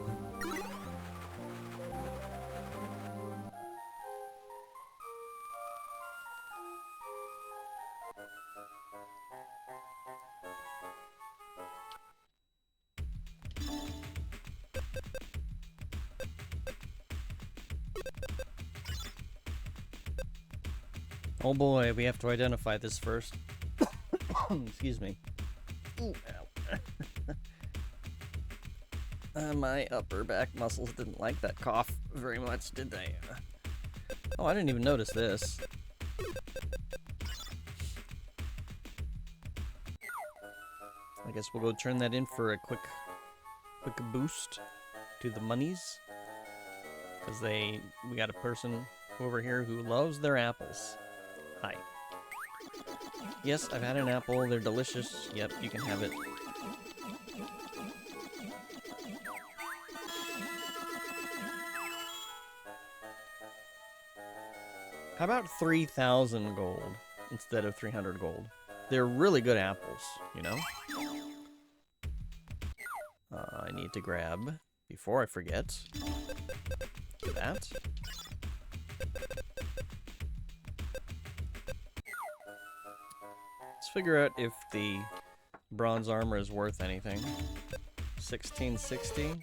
Oh boy, we have to identify this first. Excuse me. Ooh, ow. My upper back muscles didn't like that cough very much, did they? Oh, I didn't even notice this. I guess we'll go turn that in for a quick boost to the monies. Because we got a person over here who loves their apples. Hi. Yes, I've had an apple. They're delicious. Yep, you can have it. How about 3,000 gold instead of 300 gold? They're really good apples, you know? I need to grab, before I forget, that. Let's figure out if the bronze armor is worth anything. 1660.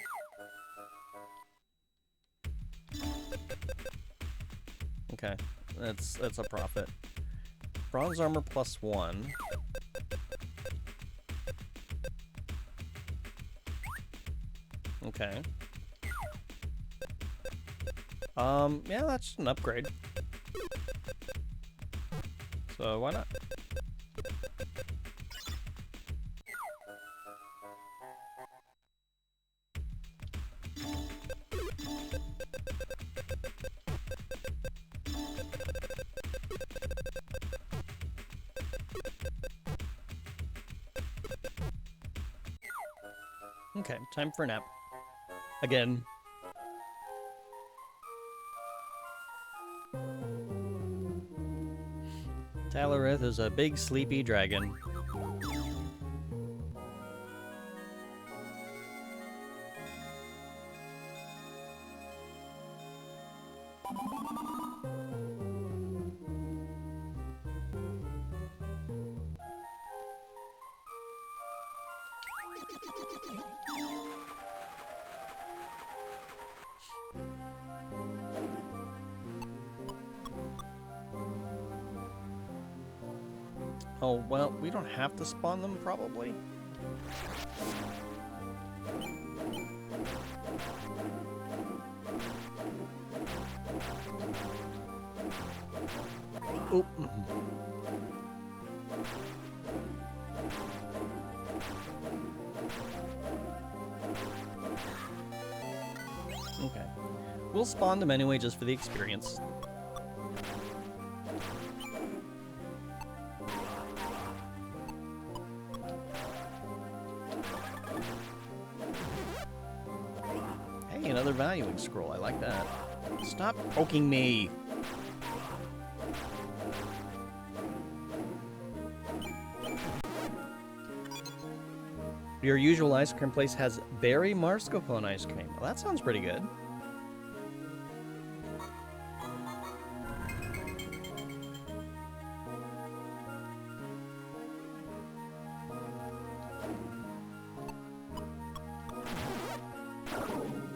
Okay, that's a profit. Bronze armor +1. Okay. Yeah, that's an upgrade. So why not? Okay, time for a nap. Again. Talarith is a big sleepy dragon. Oh, well, we don't have to spawn them, probably. Oh. Okay. We'll spawn them anyway, just for the experience. Hey, another valuing scroll. I like that. Stop poking me! Your usual ice cream place has berry mascarpone ice cream. Well, that sounds pretty good.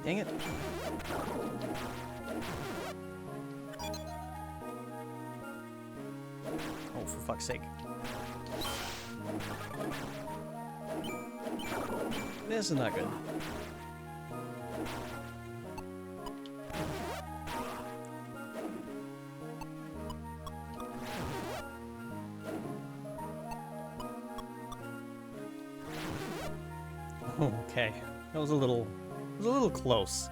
Dang it. Oh, for fuck's sake. This is not good. Okay, that was a little close.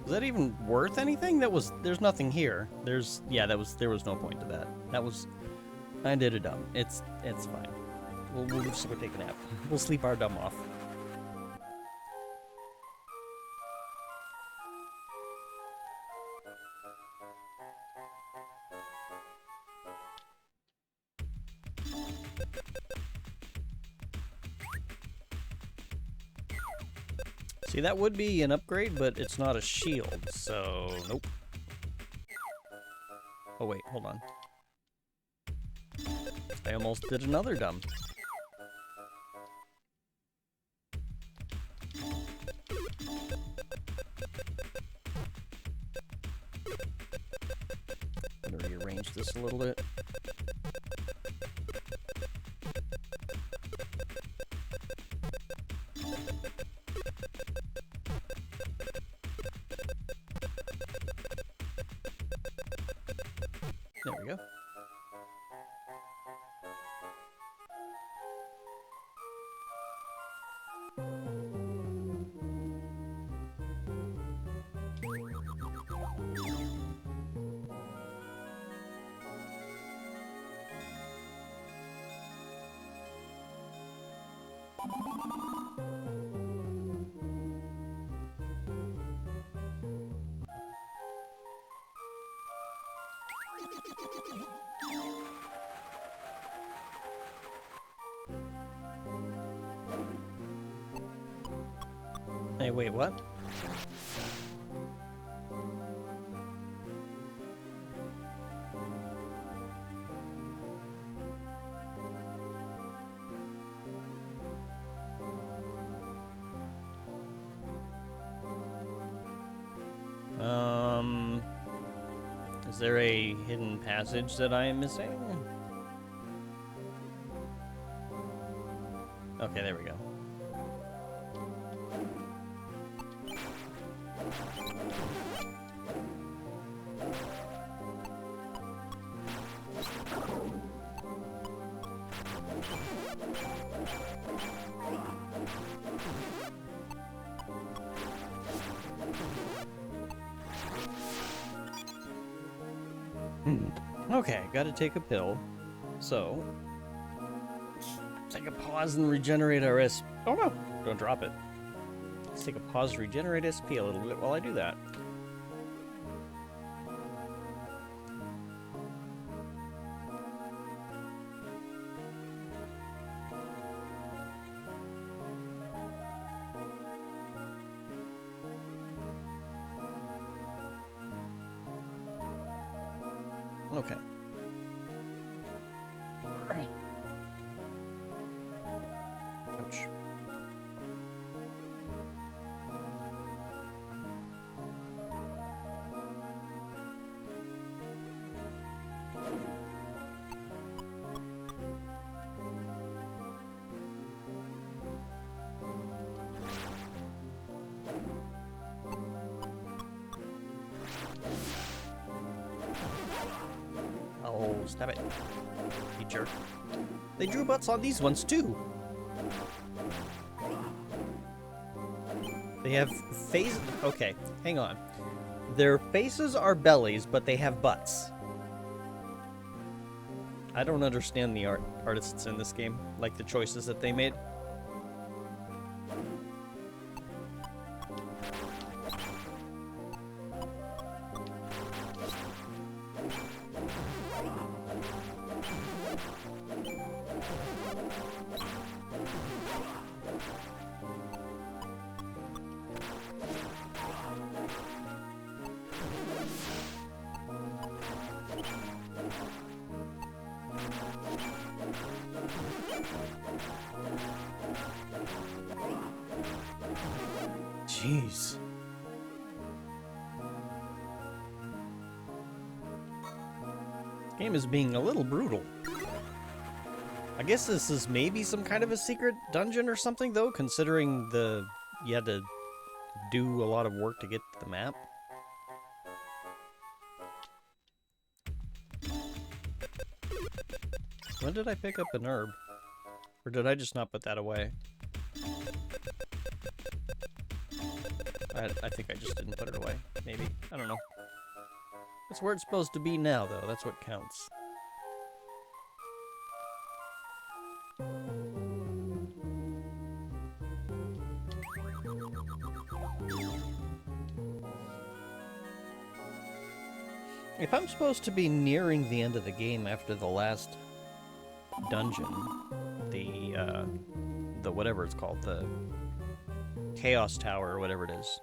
Was that even worth anything? There's nothing here. There was no point to that. I did a dumb. It's fine. We'll just go take a nap. We'll sleep our dumb off. See, that would be an upgrade, but it's not a shield, so nope. Oh wait, hold on. I almost did another dumb. I'm gonna rearrange this a little bit. There we go. Hey, wait, what? Is there a hidden passage that I am missing? Okay, there we go. Okay, gotta take a pill. So, take a pause and regenerate our SP. Oh no, don't drop it. Let's take a pause to regenerate SP a little bit while I do that. Okay. Ouch. Oh, stop it. You jerk. They drew butts on these ones, too. They have face... Okay, hang on. Their faces are bellies, but they have butts. I don't understand the artists in this game, like the choices that they made. Jeez. This game is being a little brutal. I guess this is maybe some kind of a secret dungeon or something, though, considering you had to do a lot of work to get to the map. When did I pick up an herb? Or did I just not put that away? I think I just didn't put it away. Maybe. I don't know. It's where it's supposed to be now, though. That's what counts. If I'm supposed to be nearing the end of the game after the last dungeon, the whatever it's called, the Chaos Tower or whatever it is,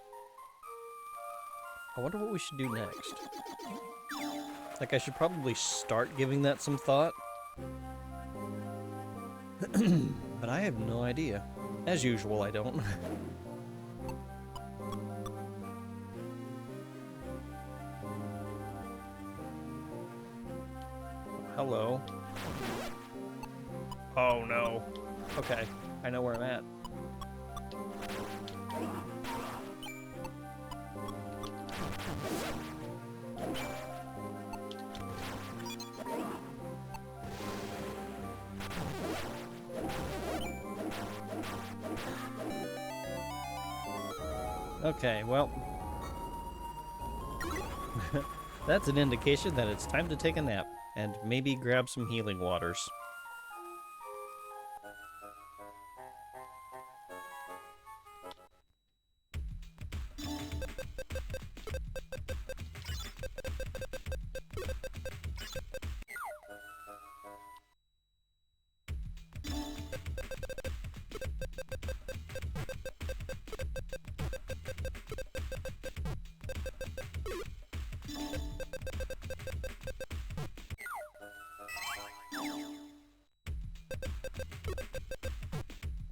I wonder what we should do next. Like, I should probably start giving that some thought. But I have no idea. As usual, I don't. Hello. Oh no. Okay, I know where I'm at. Okay, well, that's an indication that it's time to take a nap and maybe grab some healing waters.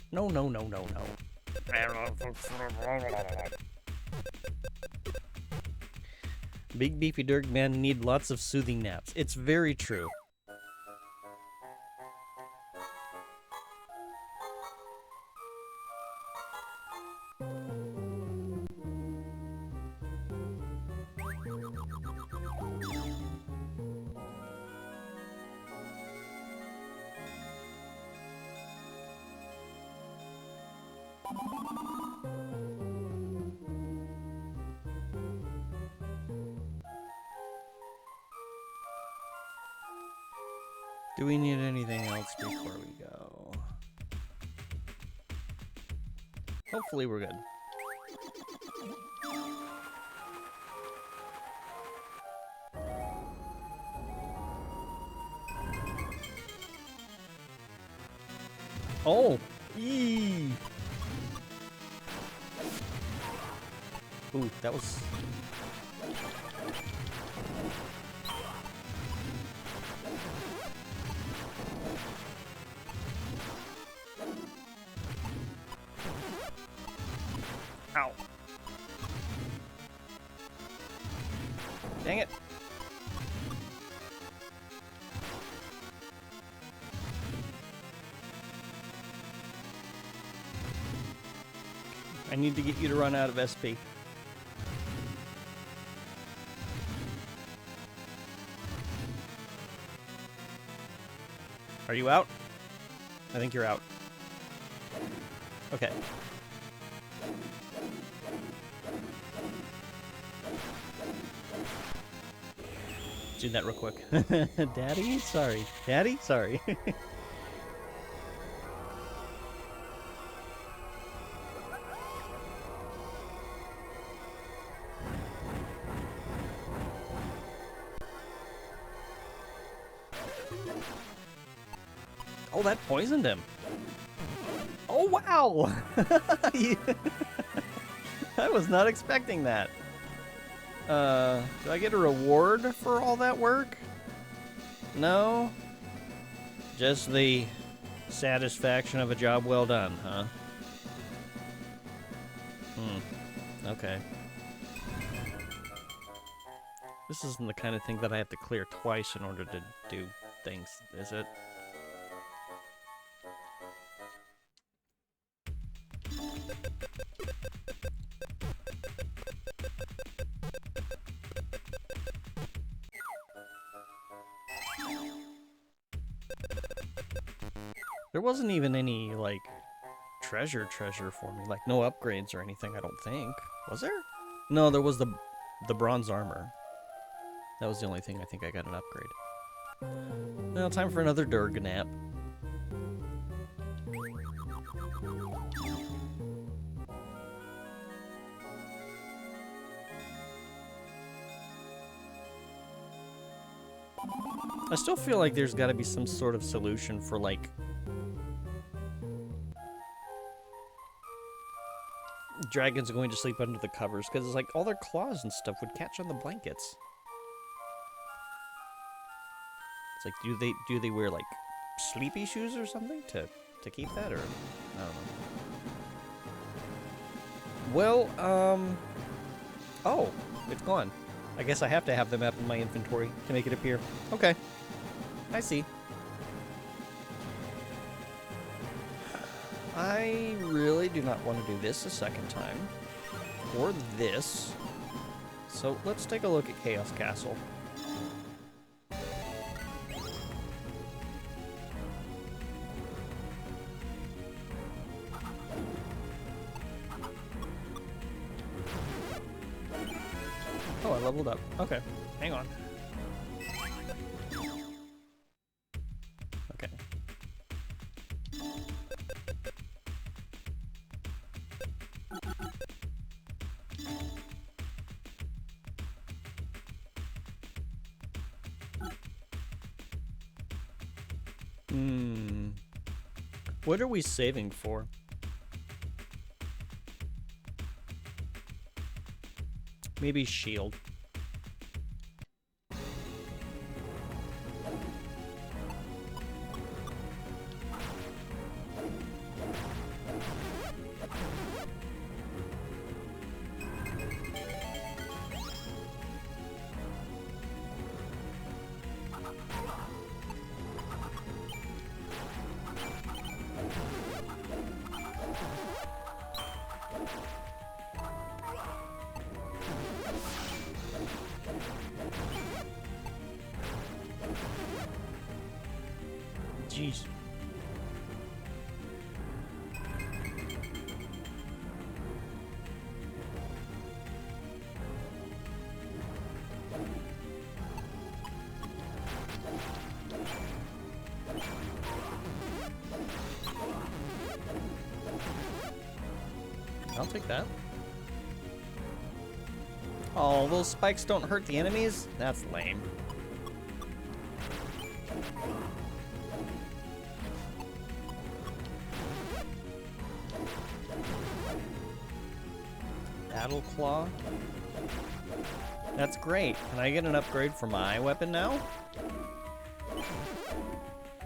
No, no, no, no, no. Big beefy Dirk men need lots of soothing naps. It's very true. Do we need anything else before we go? Hopefully we're good. Oh! Eee! Ooh, that was... Ow. Dang it. I need to get you to run out of SP. Are you out? I think you're out. Okay. Do that real quick. Daddy? Sorry. Daddy? Sorry. Oh, that poisoned him. Oh, wow! I was not expecting that. Do I get a reward for all that work? No? Just the satisfaction of a job well done, huh? Okay. This isn't the kind of thing that I have to clear twice in order to do things, is it? There wasn't even any, like, treasure for me. Like, no upgrades or anything, I don't think. Was there? No, there was the bronze armor. That was the only thing I think I got an upgrade. Now, time for another Durga nap. I still feel like there's got to be some sort of solution for, like, dragons going to sleep under the covers, because it's like all their claws and stuff would catch on the blankets. It's like, do they wear, like, sleepy shoes or something to keep that, or I don't know. Well, oh, it's gone. I guess I have to have the map in my inventory to make it appear. Okay, I see. I really do not want to do this a second time, or this. So let's take a look at Chaos Castle. Oh, I leveled up. Okay, hang on. Okay. What are we saving for? Maybe shield. Jeez. I'll take that. Oh, those spikes don't hurt the enemies? That's lame. Battle Claw. That's great. Can I get an upgrade for my weapon now?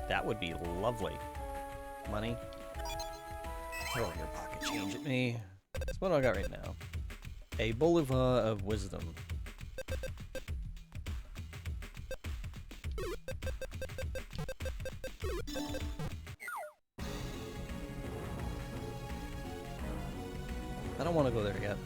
That would be lovely. Money. Throw your pocket change at me. It's What do I got right now? A Boulevard of Wisdom. I don't want to go there yet.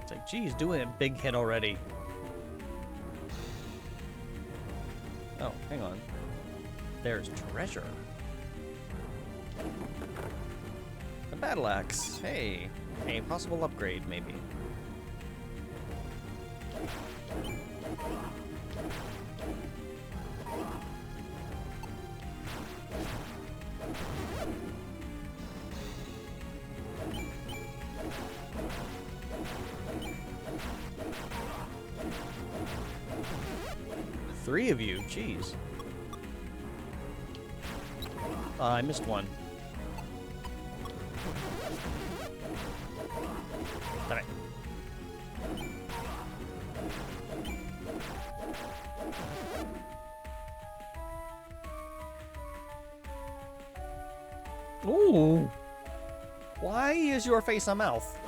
It's like, geez, doing a big hit already. Oh, hang on. There's treasure. A battle axe. Hey, a possible upgrade, maybe. Three of you, jeez. I missed one. Damn it. Ooh. Why is your face a mouth?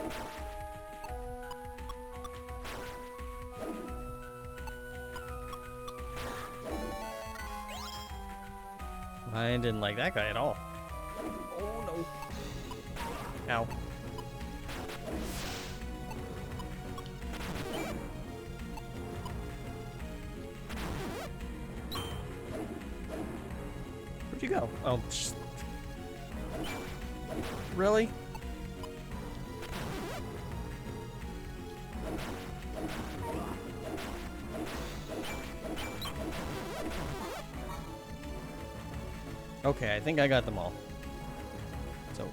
I didn't like that guy at all. Oh no. Ow. Where'd you go? Oh, really? Okay, I think I got them all. So,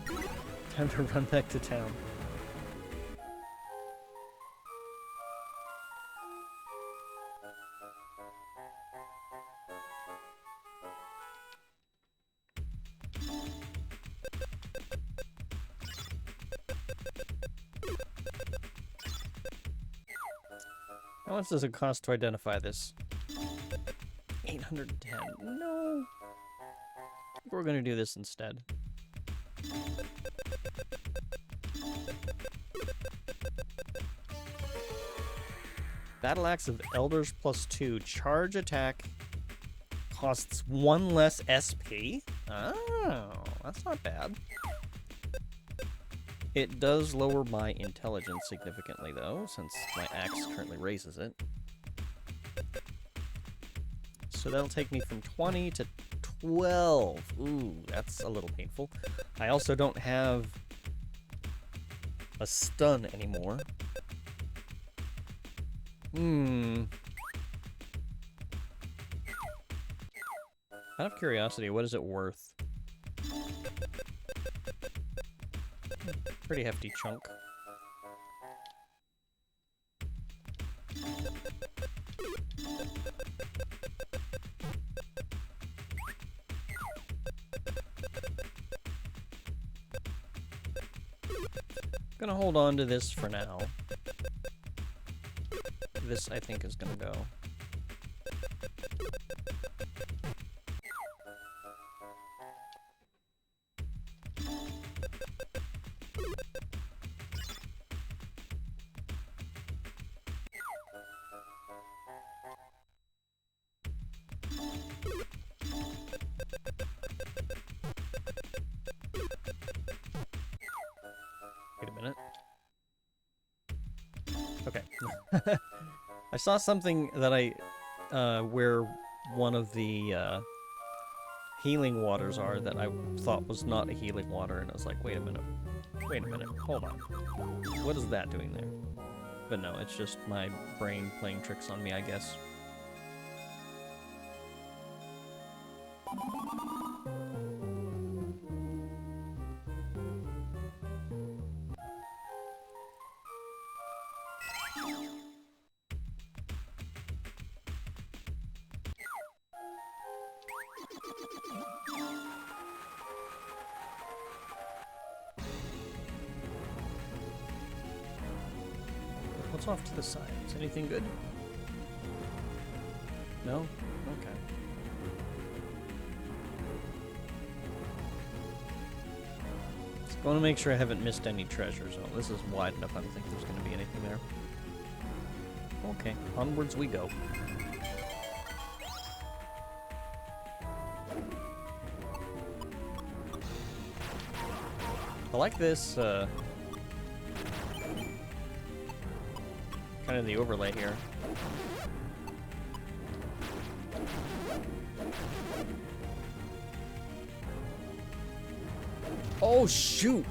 time to run back to town. How much does it cost to identify this? 810. No. I think we're gonna do this instead. Battle Axe of Elders +2. Charge attack costs 1 less SP. Oh, that's not bad. It does lower my intelligence significantly, though, since my axe currently raises it. So that'll take me from 20 to 12. Ooh, that's a little painful. I also don't have a stun anymore. Out of curiosity, what is it worth? Pretty hefty chunk. Gonna hold on to this for now. This, I think, is gonna go. Wait a minute. Okay. I saw something that where one of the healing waters are that I thought was not a healing water, and I was like, wait a minute, hold on. What is that doing there? But no, it's just my brain playing tricks on me, I guess. What's off to the side? Is anything good? No? Okay. Just want to make sure I haven't missed any treasures. Oh, this is wide enough. I don't think there's going to be anything there. Okay, onwards we go. I like this, kind of the overlay here. Oh, shoot!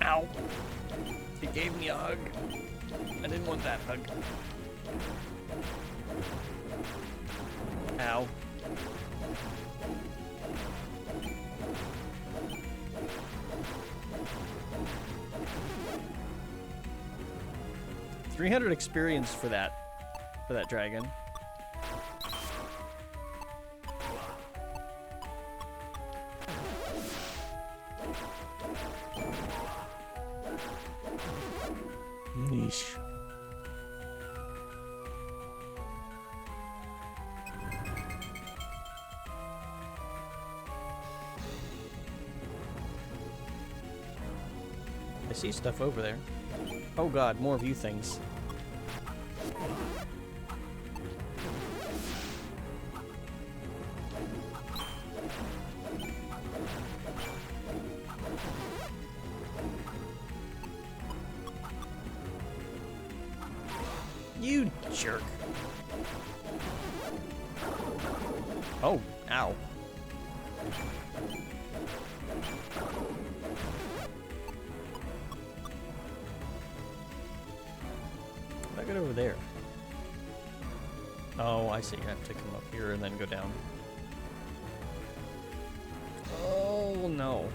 Ow! He gave me a hug. I didn't want that hug. Ow. $300 experience for that dragon. Niche. I see stuff over there. Oh god, more view things. You jerk. Oh, ow. How do I get over there? Oh, I see. I have to come up here and then go down. Oh, no.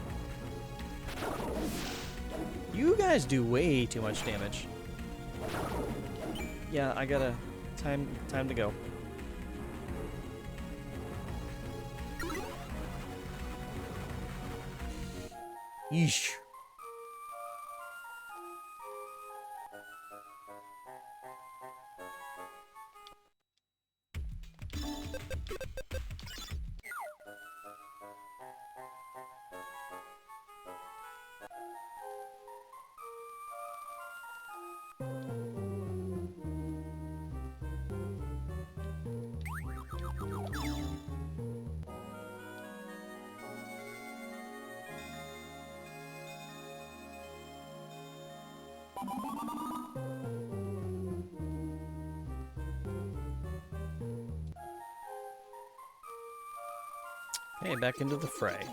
You guys do way too much damage. Yeah, I gotta... Time to go. Yeesh. Okay, back into the fray.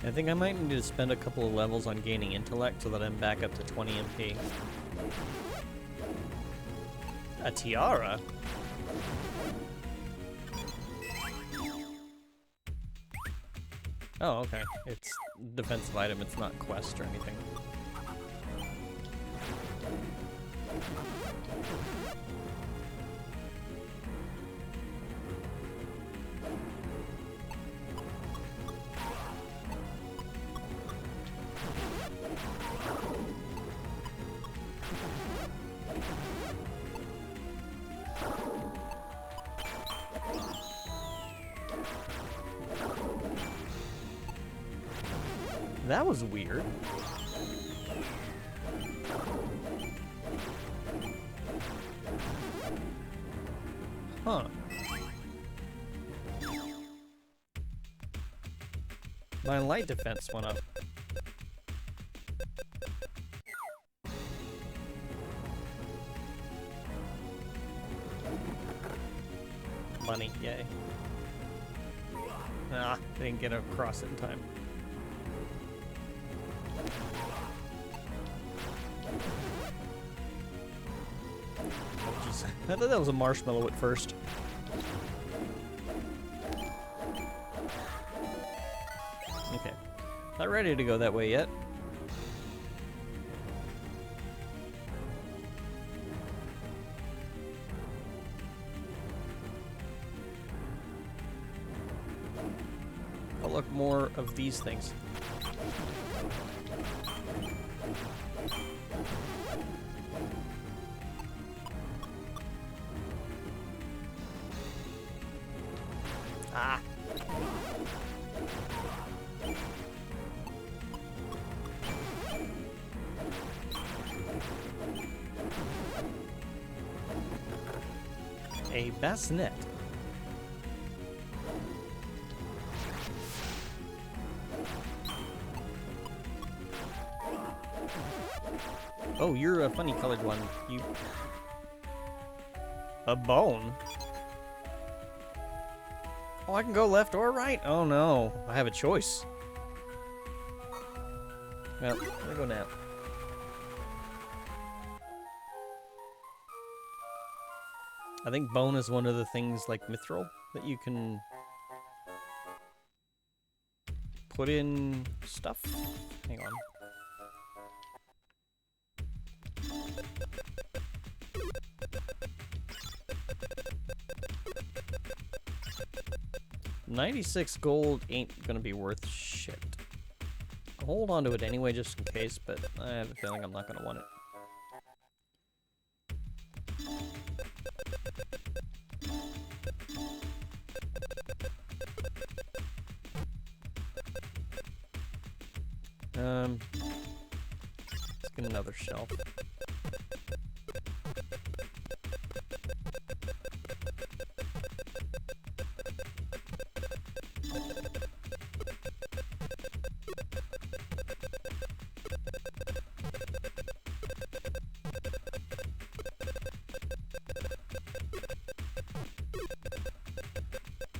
I think I might need to spend a couple of levels on gaining intellect so that I'm back up to 20 MP. A tiara? Oh, okay. It's defensive item, it's not quest or anything. That was weird. Huh. My light defense went up. Money, yay. Ah, didn't get across it in time. I thought that was a marshmallow at first. Okay. Not ready to go that way yet. look more of these things. Ah. A bassinet. Oh, you're a funny colored one. You... A bone? Oh, I can go left or right? Oh no, I have a choice. Well, I'm gonna go now. I think bone is one of the things like mithril that you can put in stuff. Hang on. $96 gold ain't gonna be worth shit. I'll hold on to it anyway just in case, but I have a feeling I'm not gonna want it. Let's get another shelf.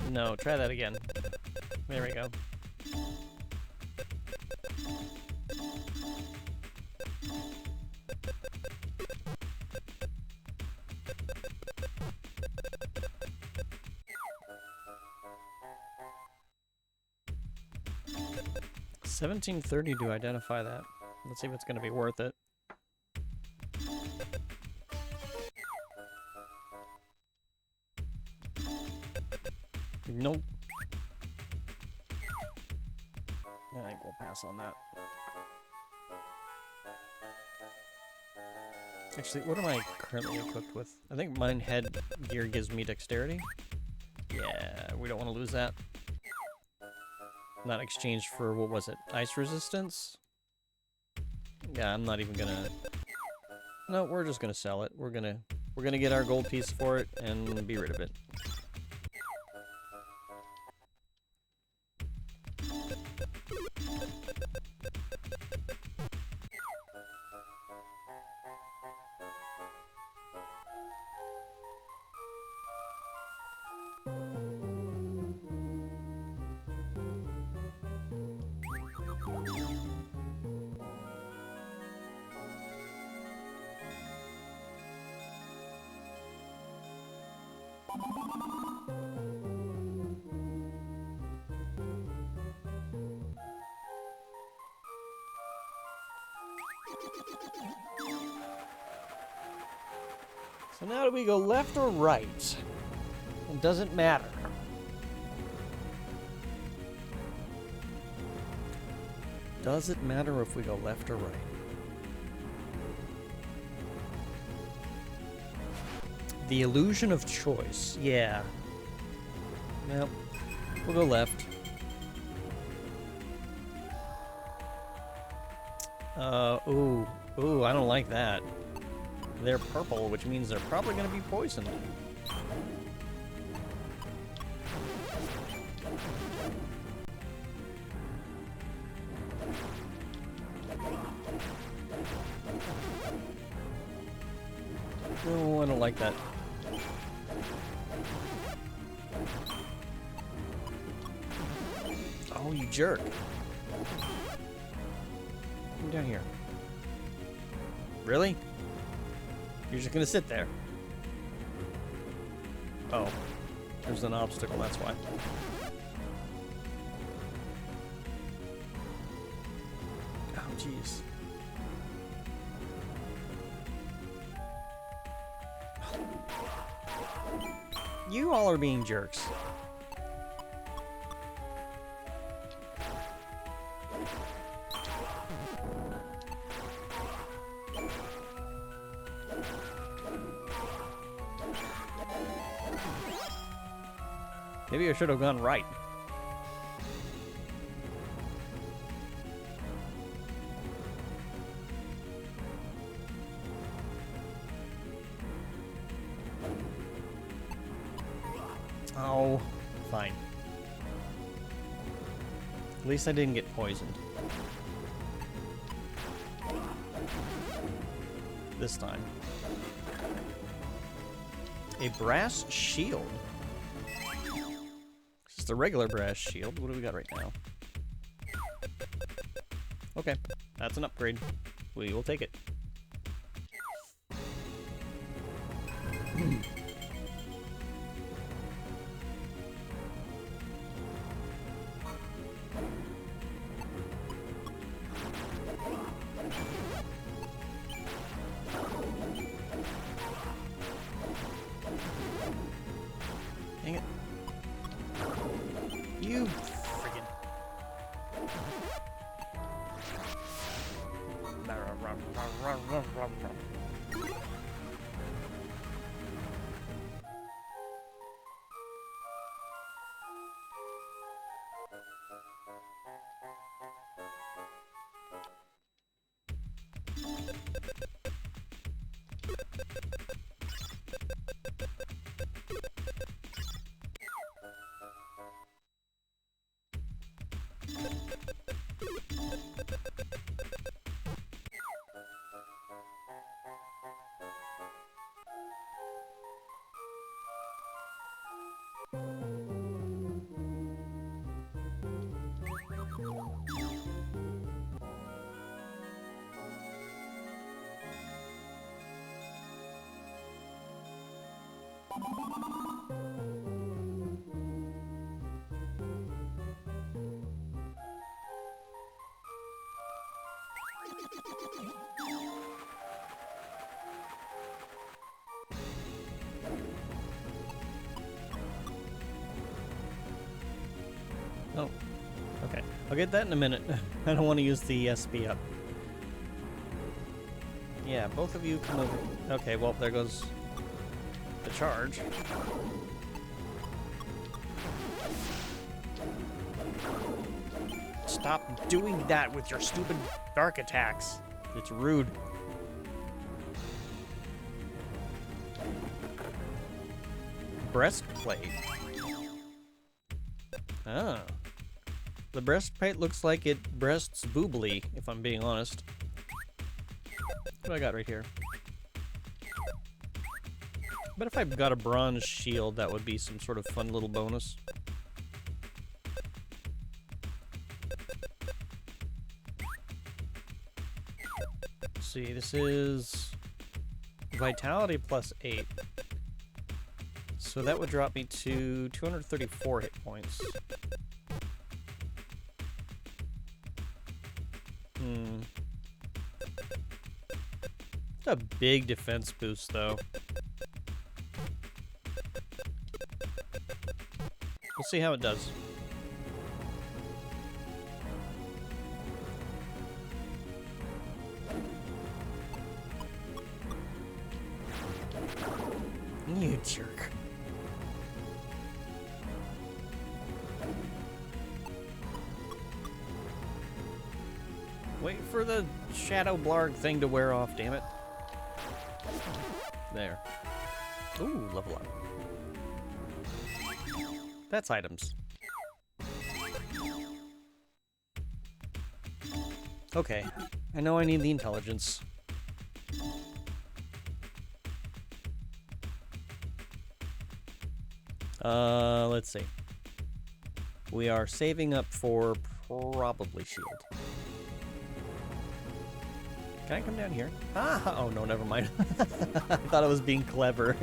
No, try that again. There we go. $17.30 to identify that. Let's see if it's going to be worth it. Nope. I think we'll pass on that. Actually, what am I currently equipped with? I think mine head gear gives me dexterity. Yeah, we don't want to lose that. Not exchanged for, what was it? Ice resistance? Yeah, I'm not even gonna... No, we're just gonna sell it. We're gonna get our gold piece for it and be rid of it. So now do we go left or right? It doesn't matter. Does it matter if we go left or right? The illusion of choice. Yeah. Nope. We'll go left. Ooh. Ooh, I don't like that. They're purple, which means they're probably going to be poisoned. Oh, I don't like that. Oh, you jerk. Come down here. Really? You're just gonna sit there. Oh. There's an obstacle, that's why. Oh, jeez. You all are being jerks. Maybe I should have gone right. Oh, fine. At least I didn't get poisoned. This time. A brass shield. Just a regular brass shield. What do we got right now? Okay, that's an upgrade. We will take it. Dang it. You friggin'. Oh, okay. I'll get that in a minute. I don't want to use the SP up. Yeah, both of you come over. Okay, well, there goes the charge. Stop doing that with your stupid dark attacks. It's rude. Breastplate. Ah. The breastplate looks like it breasts boobly, if I'm being honest. What do I got right here? But if I got a bronze shield, that would be some sort of fun little bonus. Let's see, this is Vitality plus 8. So that would drop me to 234 hit points. It's a big defense boost, though. We'll see how it does. You jerk. Wait for the Shadow Blarg thing to wear off, damn it. There. Ooh, level up. That's items. Okay, I know I need the intelligence. Let's see. We are saving up for probably shield. Can I come down here? Ah! Oh no, never mind. I thought I was being clever.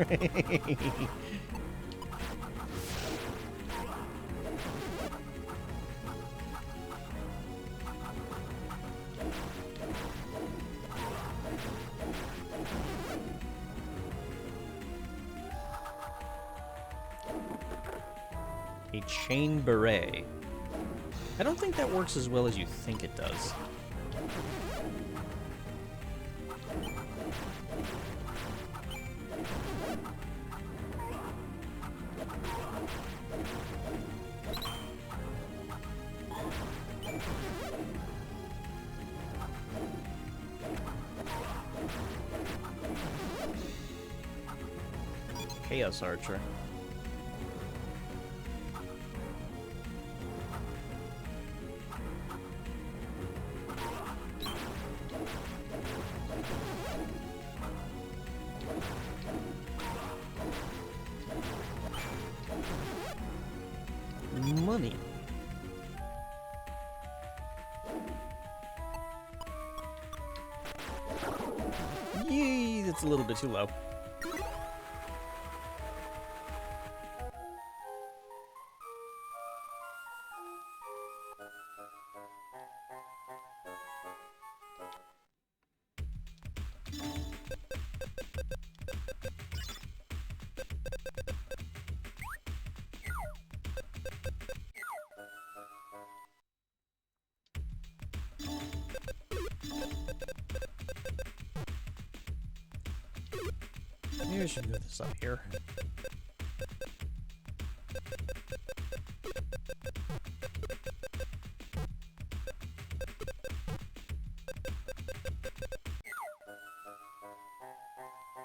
A chain beret. I don't think that works as well as you think it does. Chaos Archer. Money. Yee, that's a little bit too low. Maybe I should move this up here.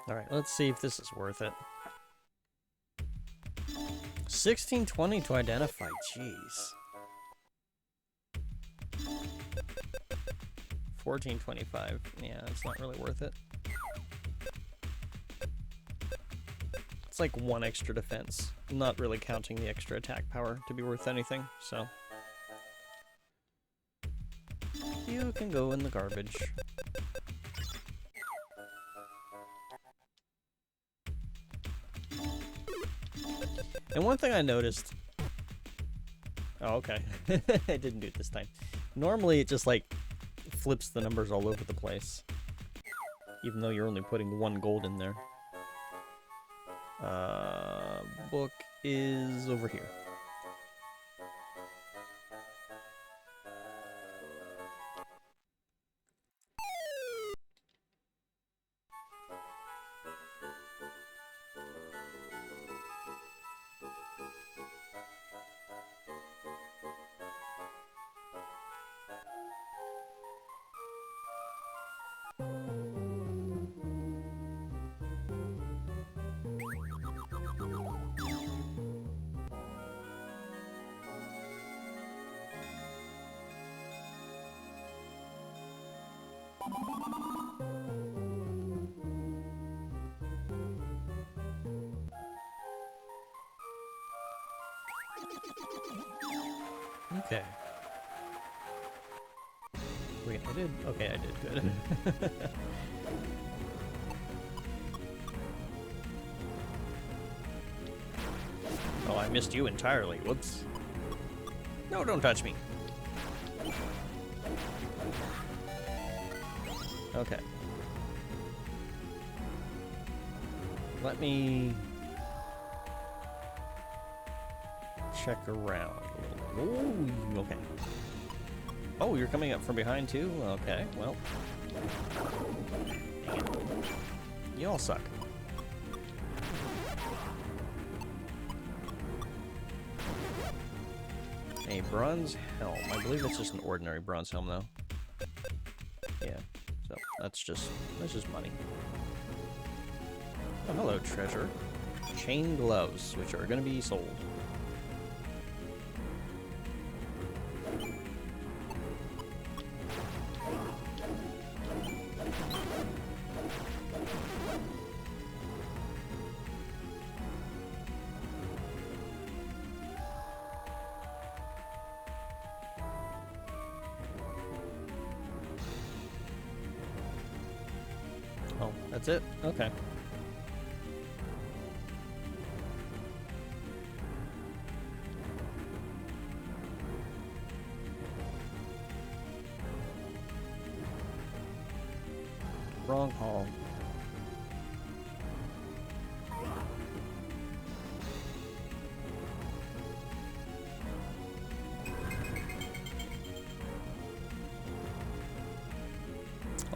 Alright, let's see if this is worth it. 1620 to identify, jeez. 1425, yeah, it's not really worth it. It's like one extra defense, not really counting the extra attack power to be worth anything, so. You can go in the garbage. And one thing I noticed... Oh, okay. I didn't do it this time. Normally it just like flips the numbers all over the place, even though you're only putting 1 gold in there. Book is over here. Okay. Wait, I did? Okay, I did. Good. Oh, I missed you entirely. Whoops. No, don't touch me. Okay. Let me check around a little. Ooh, okay. Oh, you're coming up from behind too? Okay, well. You all suck. A bronze helm. I believe it's just an ordinary bronze helm though. Yeah, so that's just money. Oh, hello, treasure. Chain gloves, which are going to be sold. Oh, that's it? Okay. Wrong hall.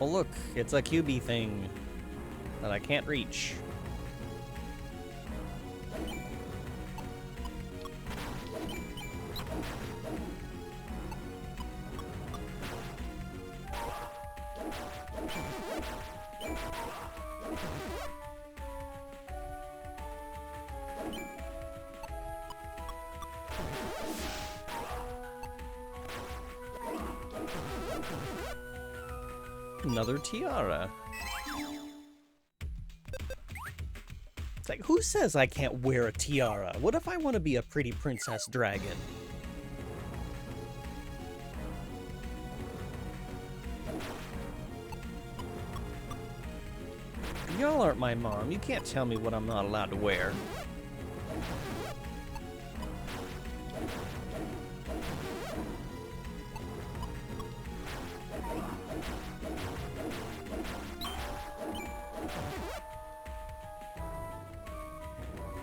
Oh look, it's a QB thing that I can't reach. Another tiara. It's like, who says I can't wear a tiara? What if I want to be a pretty princess dragon? Y'all aren't my mom. You can't tell me what I'm not allowed to wear.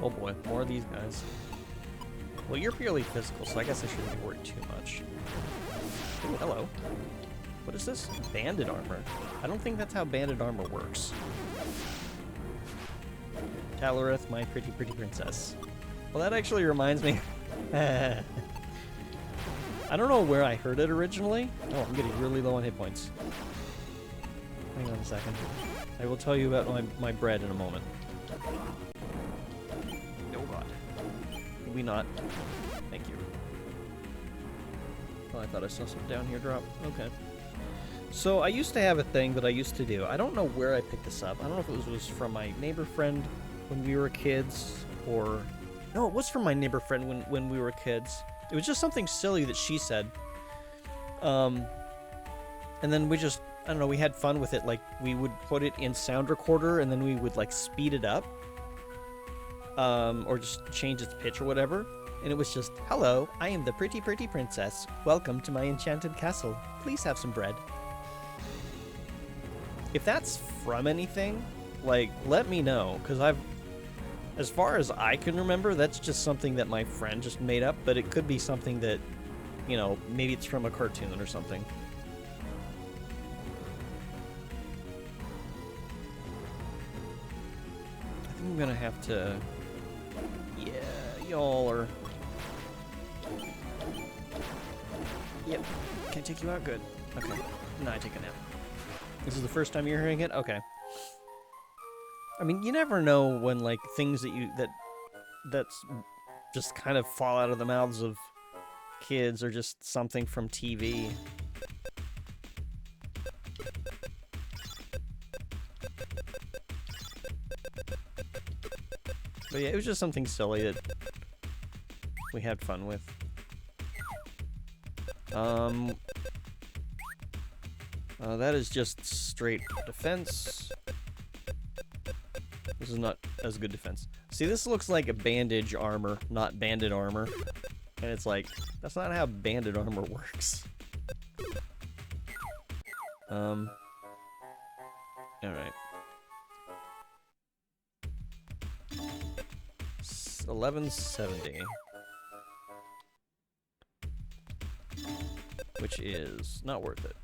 Oh boy, more of these guys. Well, you're purely physical, so I guess I shouldn't be worried too much. Ooh, hello. What is this? Banded armor. I don't think that's how banded armor works. Talorith, my pretty princess. Well, that actually reminds me. I don't know where I heard it originally. Oh, I'm getting really low on hit points. Hang on a second. I will tell you about my bread in a moment. Oh god. Maybe not. Thank you. Oh, I thought I saw something down here drop. Okay. So I used to have a thing that I used to do. I don't know where I picked this up. I don't know if it was from my neighbor friend when we were kids, or... No, it was from my neighbor friend when we were kids. It was just something silly that she said. And then we just, I don't know, we had fun with it. Like, we would put it in sound recorder, and then we would, like, speed it up. Or just change its pitch or whatever. And it was just, hello, I am the pretty princess. Welcome to my enchanted castle. Please have some bread. If that's from anything, like, let me know, because as far as I can remember, that's just something that my friend just made up, but it could be something that, you know, maybe it's from a cartoon or something. I think I'm gonna have to... Yeah, y'all are... Yep. Can I take you out? Good. Okay. No, I take a nap. This is the first time you're hearing it? Okay. I mean, you never know when, like, things that's just kind of fall out of the mouths of kids or just something from TV. But yeah, it was just something silly that we had fun with. That is just straight defense. This is not as good defense. See, this looks like a bandage armor, not banded armor. And it's like, that's not how banded armor works. Alright. 1170. Which is not worth it.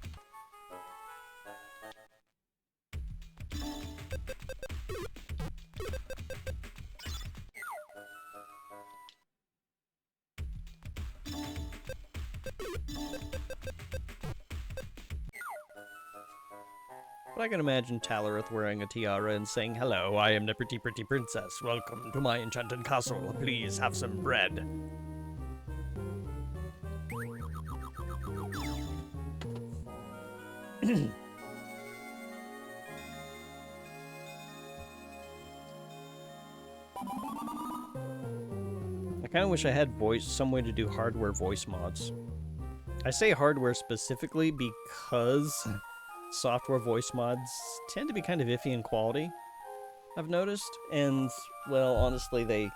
But I can imagine Talorith wearing a tiara and saying, hello, I am the pretty princess. Welcome to my enchanted castle. Please have some bread. I kind of wish I had some way to do hardware voice mods. I say hardware specifically because software voice mods tend to be kind of iffy in quality, I've noticed. And, well, honestly, I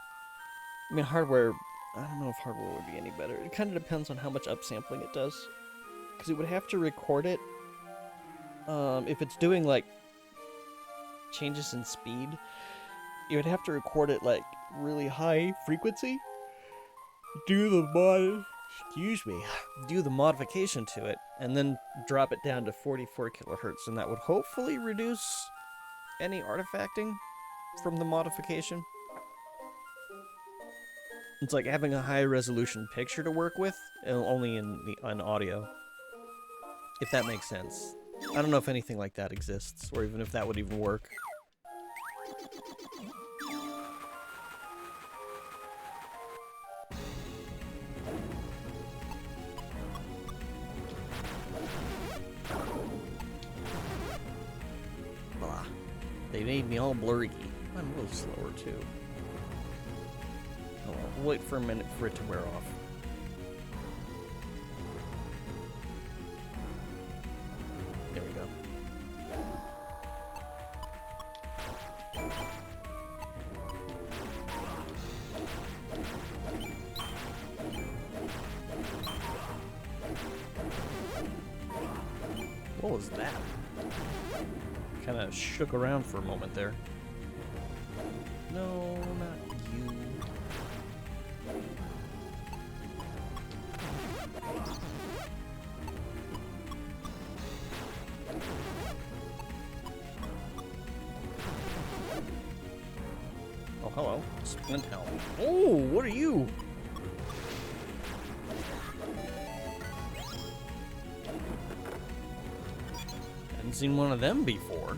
mean, hardware, I don't know if hardware would be any better. It kind of depends on how much upsampling it does. Because it would have to record it. If it's doing, like, changes in speed, you would have to record it, like, really high frequency. Do the modification to it, and then drop it down to 44 kilohertz, and that would hopefully reduce any artifacting from the modification. It's like having a high-resolution picture to work with, only in audio. If that makes sense. I don't know if anything like that exists, or even if that would even work. They made me all blurry. I'm a little slower too. Oh, well, we'll wait for a minute for it to wear off. There we go. What was that? Kind of shook around for a moment there. No, not you. Oh, hello. Splint helm. Oh, what are you? Hadn't seen one of them before.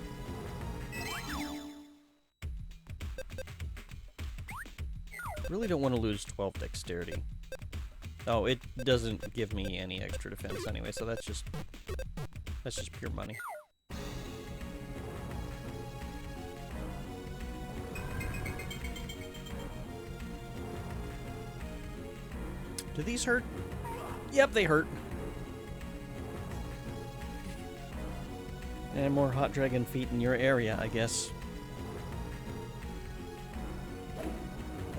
Really don't want to lose 12 dexterity. Oh, it doesn't give me any extra defense anyway, so that's just pure money. Do these hurt? Yep, they hurt. And more hot dragon feet in your area, I guess.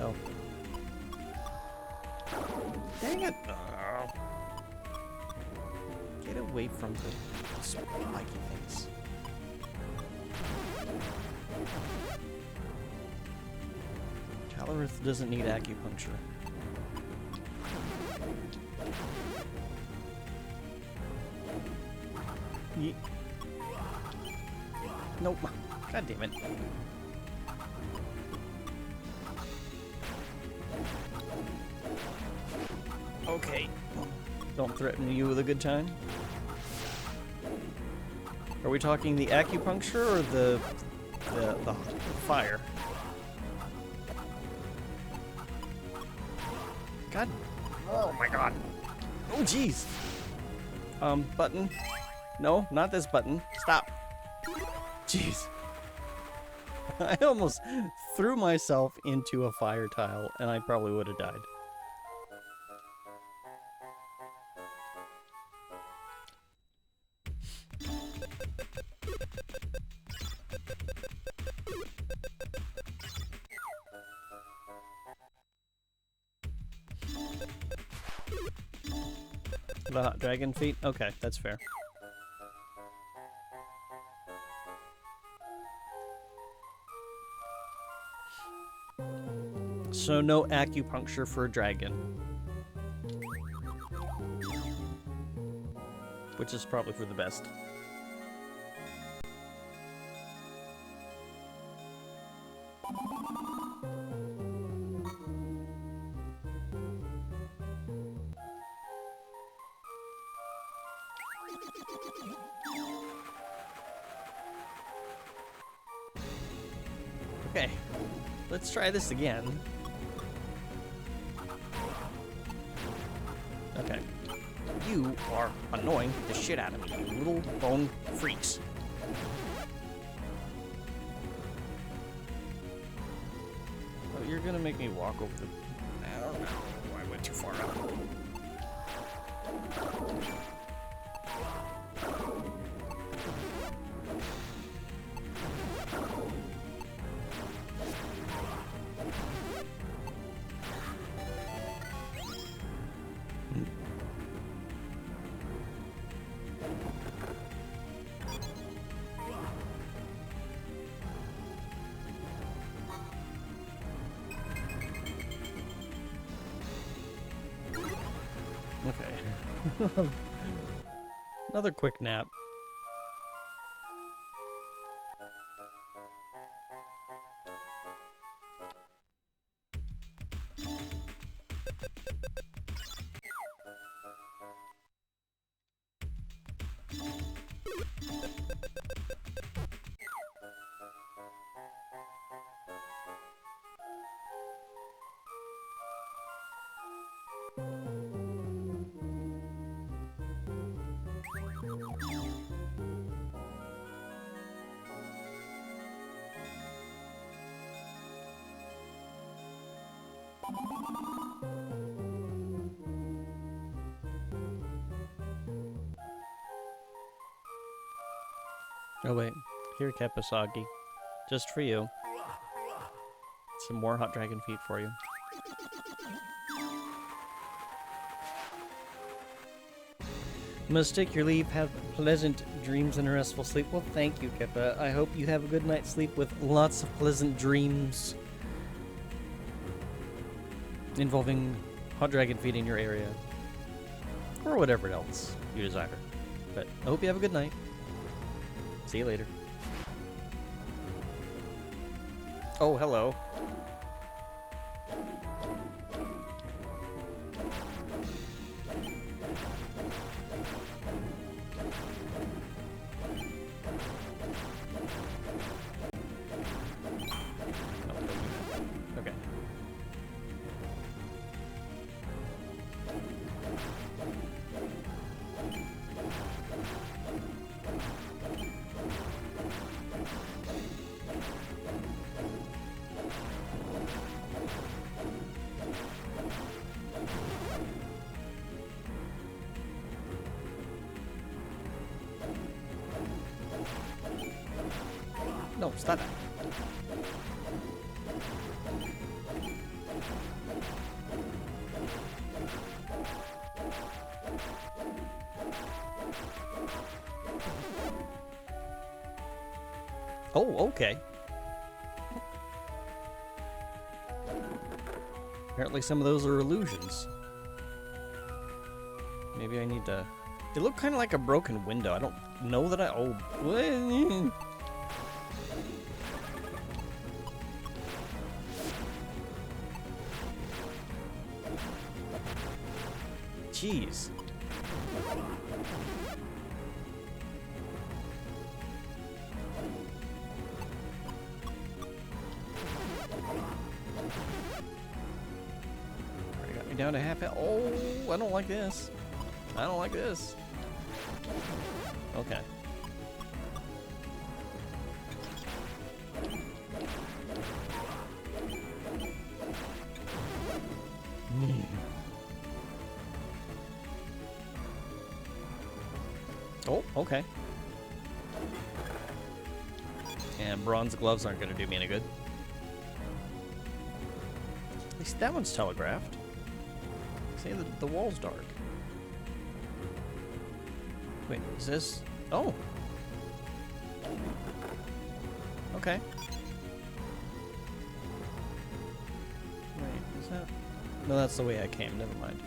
Oh. Dang it! Oh. Get away from the spiky things. Calorith doesn't need acupuncture. Nope. God damn it. Okay. Don't threaten you with a good time. Are we talking the acupuncture or the fire? God. Oh my god. Oh jeez. Button. No, not this button. Stop. Jeez. I almost threw myself into a fire tile and I probably would have died. The hot dragon feet? Okay, that's fair. So no acupuncture for a dragon. Which is probably for the best. Okay, let's try this again. Okay. You are annoying the shit out of me, you little bone freaks. Oh, you're gonna make me walk over the... I don't know. I went too far out. Okay. Another quick nap. Oh wait, here, Kepasagi. Just for you. Some more hot dragon feet for you. Must take your leave. Have pleasant dreams and a restful sleep. Well, thank you, Keppa. I hope you have a good night's sleep with lots of pleasant dreams involving hot dragon feet in your area. Or whatever else you desire. But I hope you have a good night. See you later. Oh, hello. Okay. No, stop that. Oh, okay. Apparently some of those are illusions. Maybe I need to... They look kind of like a broken window. I don't know that I... Oh, what? Jeez. Already got me down to half health. Oh, I don't like this. I don't like this. Okay. Oh, okay. And bronze gloves aren't going to do me any good. At least that one's telegraphed. Say the wall's dark. Wait, is this... Oh! Okay. Wait, is that... No, that's the way I came. Never mind.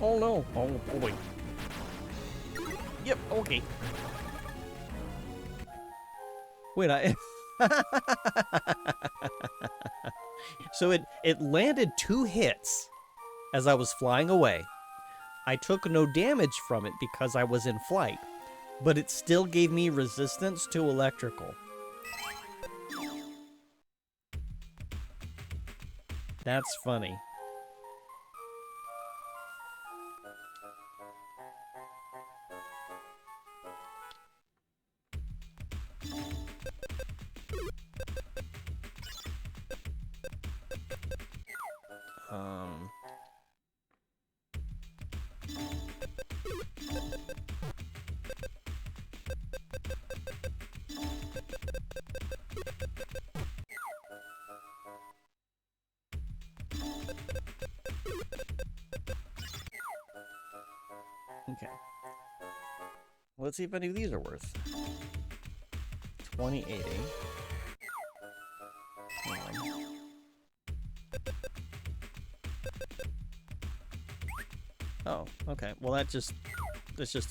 Oh no! Oh boy. Yep, okay. Wait, So it landed 2 hits as I was flying away. I took no damage from it because I was in flight, but it still gave me resistance to electrical. That's funny. Okay. Let's see if any of these are worth. 2080. Oh, okay. Well, that's just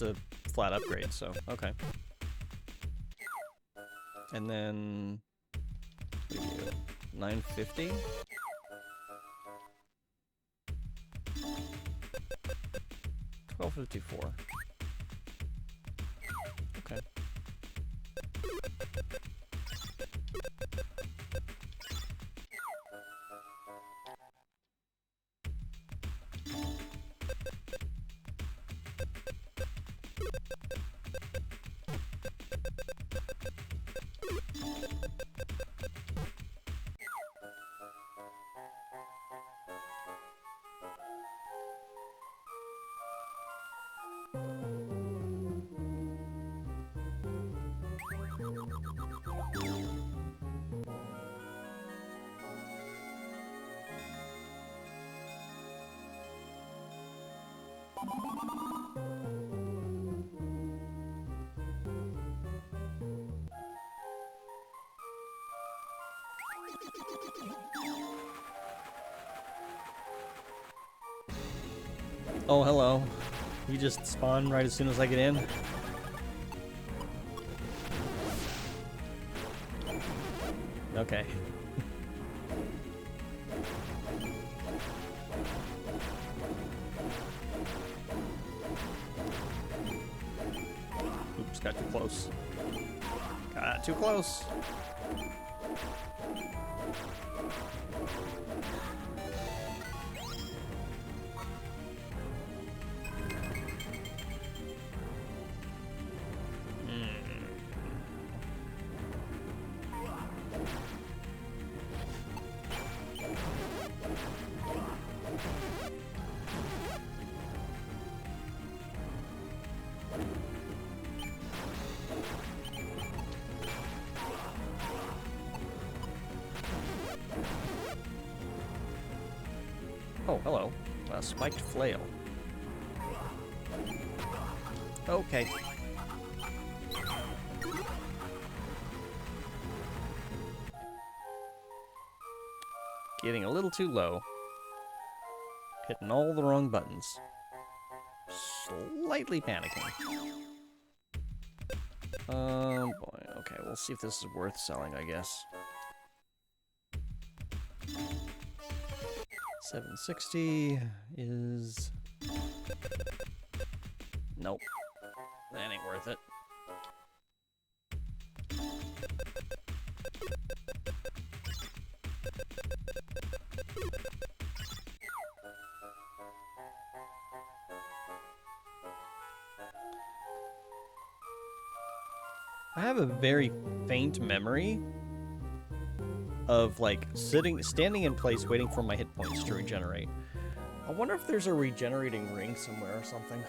a flat upgrade, so okay. And then what do you do? 950. $12.54. Okay. Oh, hello. You just spawn right as soon as I get in? Okay. Oops, got too close. Got too close. Oh, hello. A spiked flail. Okay. Getting a little too low. Hitting all the wrong buttons. Slightly panicking. Boy. Okay, we'll see if this is worth selling, I guess. 760 is... Nope. That ain't worth it. I have a very faint memory of, like, standing in place waiting for my hit points to regenerate. I wonder if there's a regenerating ring somewhere or something.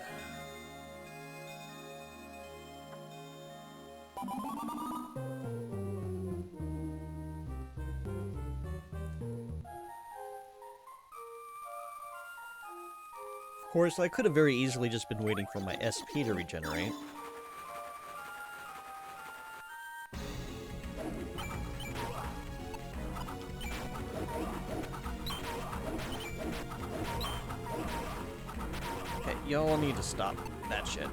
Of course, I could have very easily just been waiting for my SP to regenerate. Okay, y'all need to stop that shit.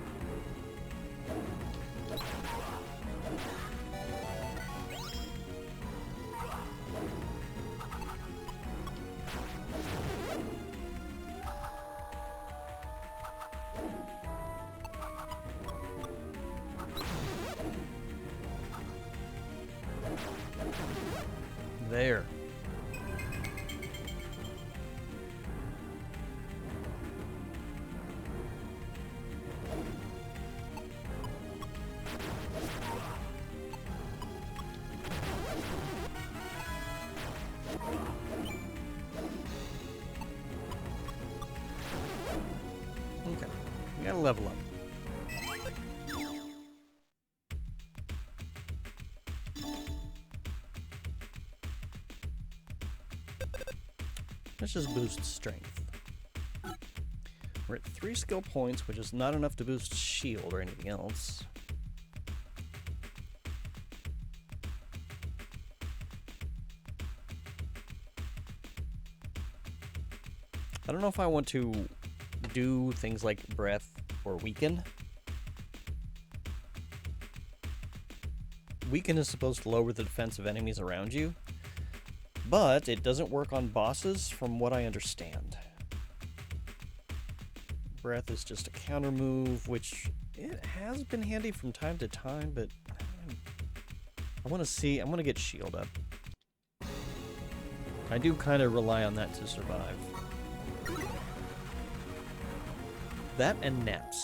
There. Okay, we gotta level up. Let's just boost strength. We're at 3 skill points, which is not enough to boost shield or anything else. I don't know if I want to do things like breath or weaken. Weaken is supposed to lower the defense of enemies around you, but it doesn't work on bosses from what I understand. Breath is just a counter move, which it has been handy from time to time, but I want to get shield up. I do kind of rely on that to survive. That and naps.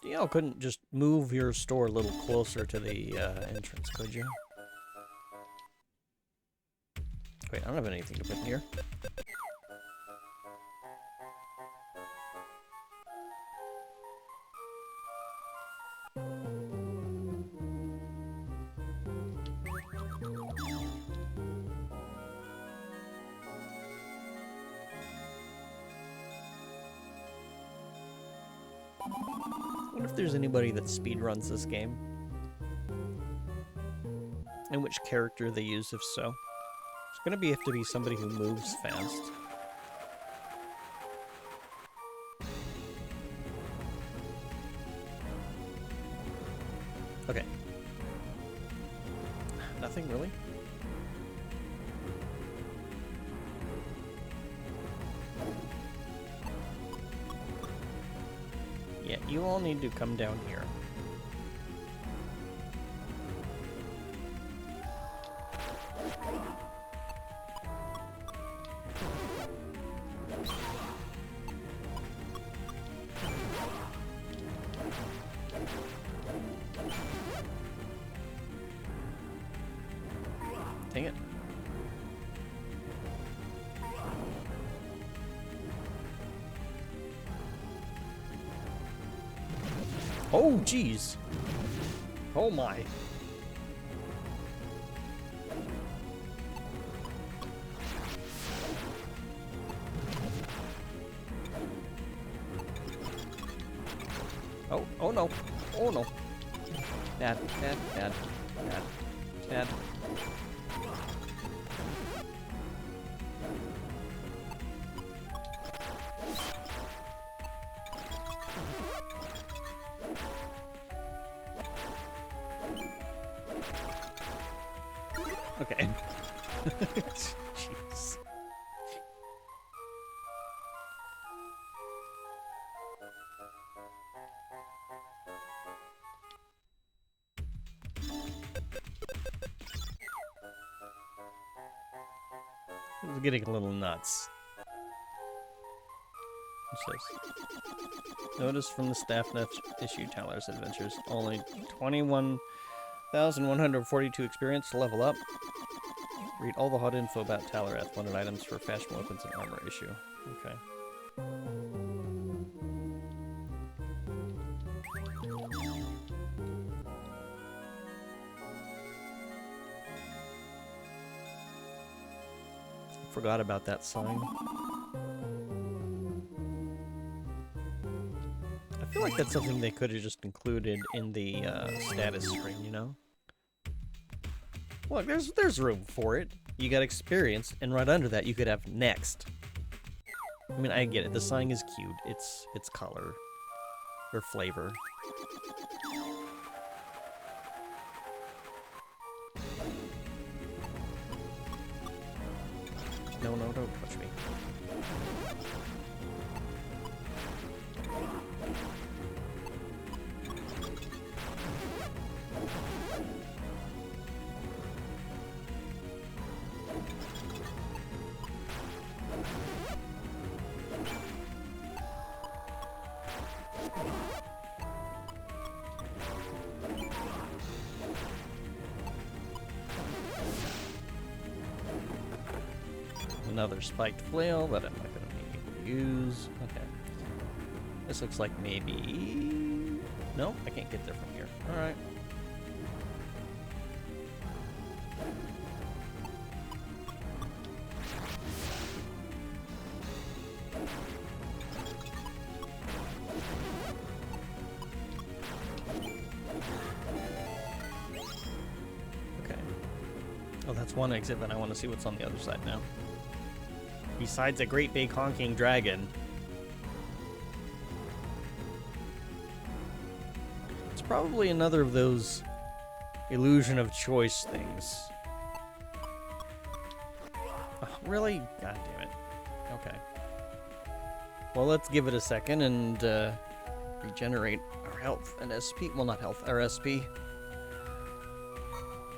You know, couldn't just move your store a little closer to the entrance, could you? Wait, I don't have anything to put in here. I wonder if there's anybody that speedruns this game. And which character they use, if so. It's gonna have to be somebody who moves fast. Okay. Nothing really? Yeah, you all need to come down here. Dang it. Oh, jeez. Oh, my. Oh, oh no. Oh no. Bad, bad, bad, bad, bad. Okay. Jeez. It's getting a little nuts. What's this? Notice from the staff issue Tyler's Adventures. Only 21,142 experience to level up. Read all the hot info about Talarath. Wanted items for fashion weapons and armor issue. Okay. Forgot about that sign. I feel like that's something they could have just included in the status screen, you know? Look, there's room for it. You got experience, and right under that you could have next. I mean, I get it. The sign is cute. It's color or flavor. No, no, don't touch me. Another spiked flail that I'm not going to be able to use. Okay. This looks like maybe... No, I can't get there from here. Alright. Okay. Oh, that's one exit, but I want to see what's on the other side now. Besides a great big honking dragon. It's probably another of those illusion of choice things. Oh, really? God damn it. Okay. Well, let's give it a second and regenerate our health and SP. Well, not health, our SP.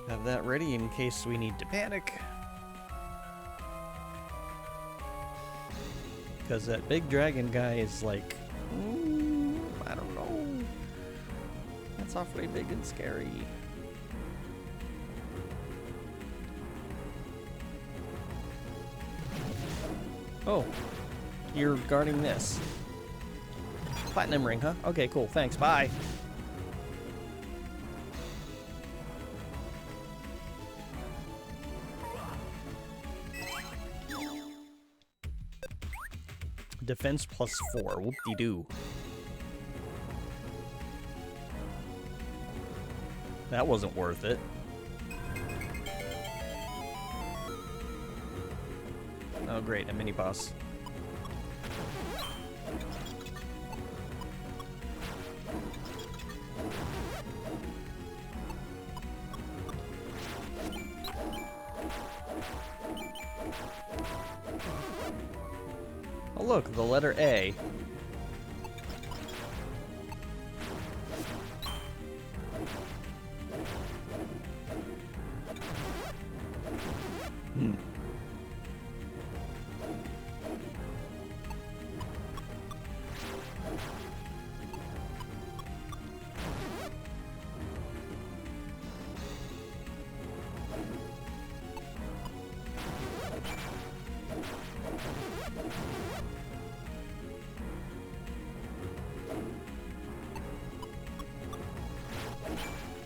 Have that ready in case we need to panic. Because that big dragon guy is like, I don't know. That's awfully big and scary. Oh, you're guarding this. Platinum ring, huh? Okay, cool. Thanks. Bye. Defense +4. Whoop-de-doo. That wasn't worth it. Oh great, a mini boss. Oh look, the letter A.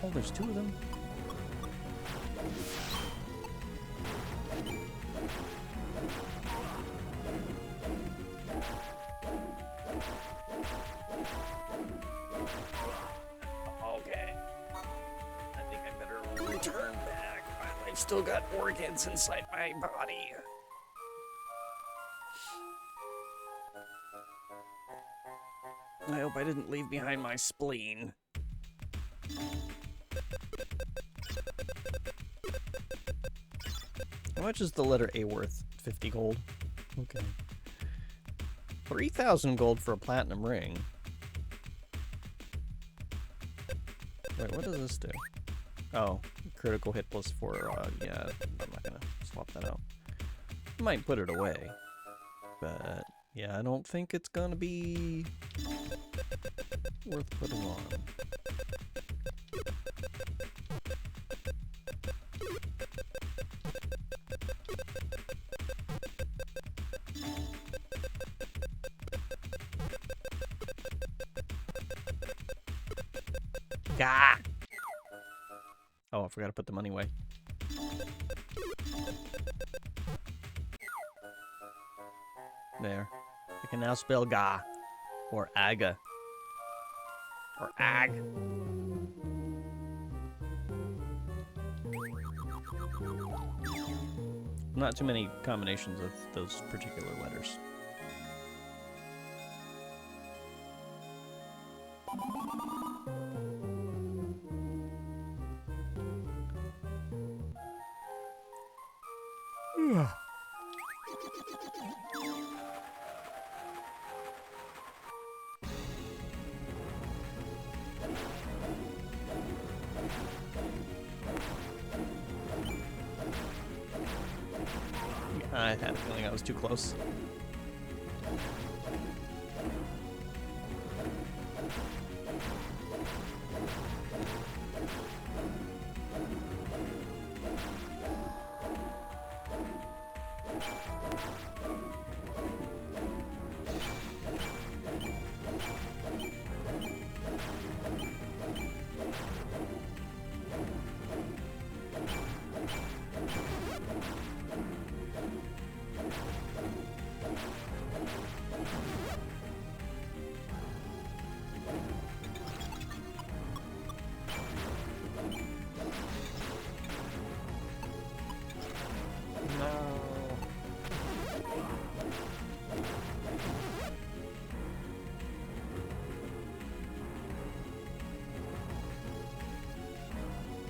Oh, there's two of them. Okay. I think I better return back. I've still got organs inside my body. I hope I didn't leave behind my spleen. How much is the letter A worth? 50 gold? Okay. 3,000 gold for a platinum ring. Wait, what does this do? Oh, critical hit plus 4. Yeah, I'm not gonna swap that out. Might put it away. But, yeah, I don't think it's gonna be worth putting on. Gah! Oh, I forgot to put the money away. There. I can now spell Ga. Or Aga. Or Ag. Not too many combinations of those particular letters. I had a feeling I was too close.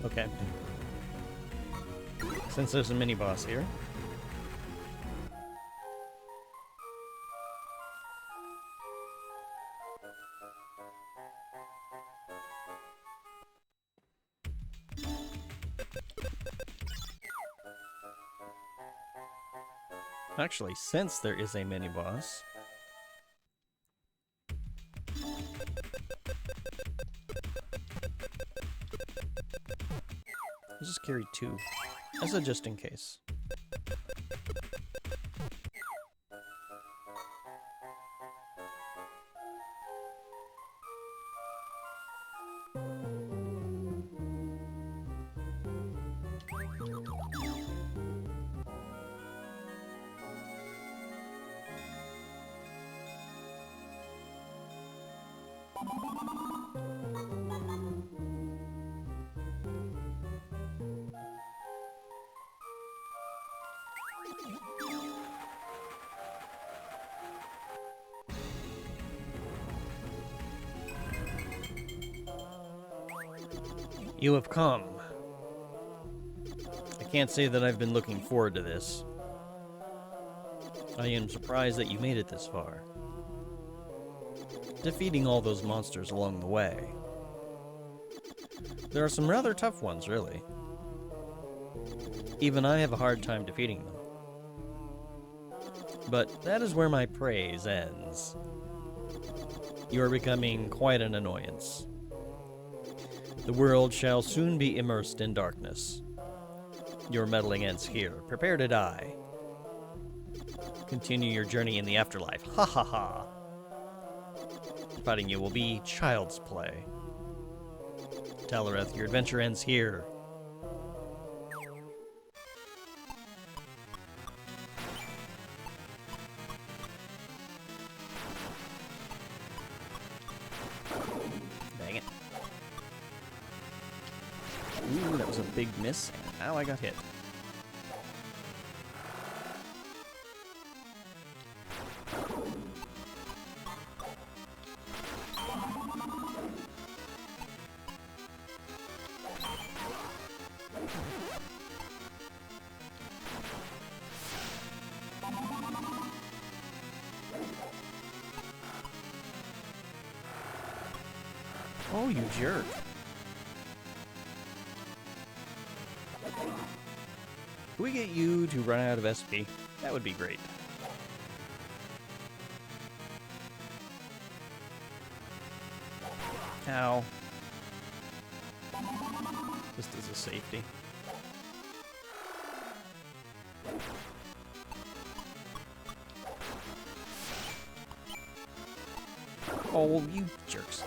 Okay. Since there's a mini boss here. Actually, since there is a mini boss, I'll just carry 2 as a just in case. You have come. I can't say that I've been looking forward to this. I am surprised that you made it this far. Defeating all those monsters along the way. There are some rather tough ones, really. Even I have a hard time defeating them. But that is where my praise ends. You are becoming quite an annoyance. The world shall soon be immersed in darkness. Your meddling ends here. Prepare to die. Continue your journey in the afterlife. Ha ha ha. Fighting you will be child's play. Talareth, your adventure ends here. Dang it. Ooh, that was a big miss, and now I got hit. Oh, you jerk. Can we get you to run out of SP? That would be great. Ow. Just as a safety. Oh, you jerks.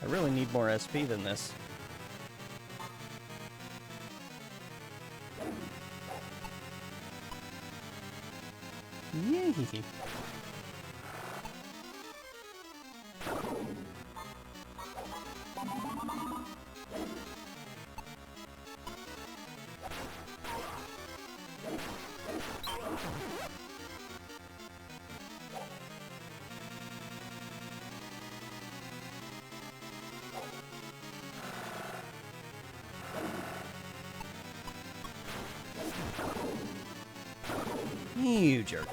I really need more SP than this. Yay! You jerk.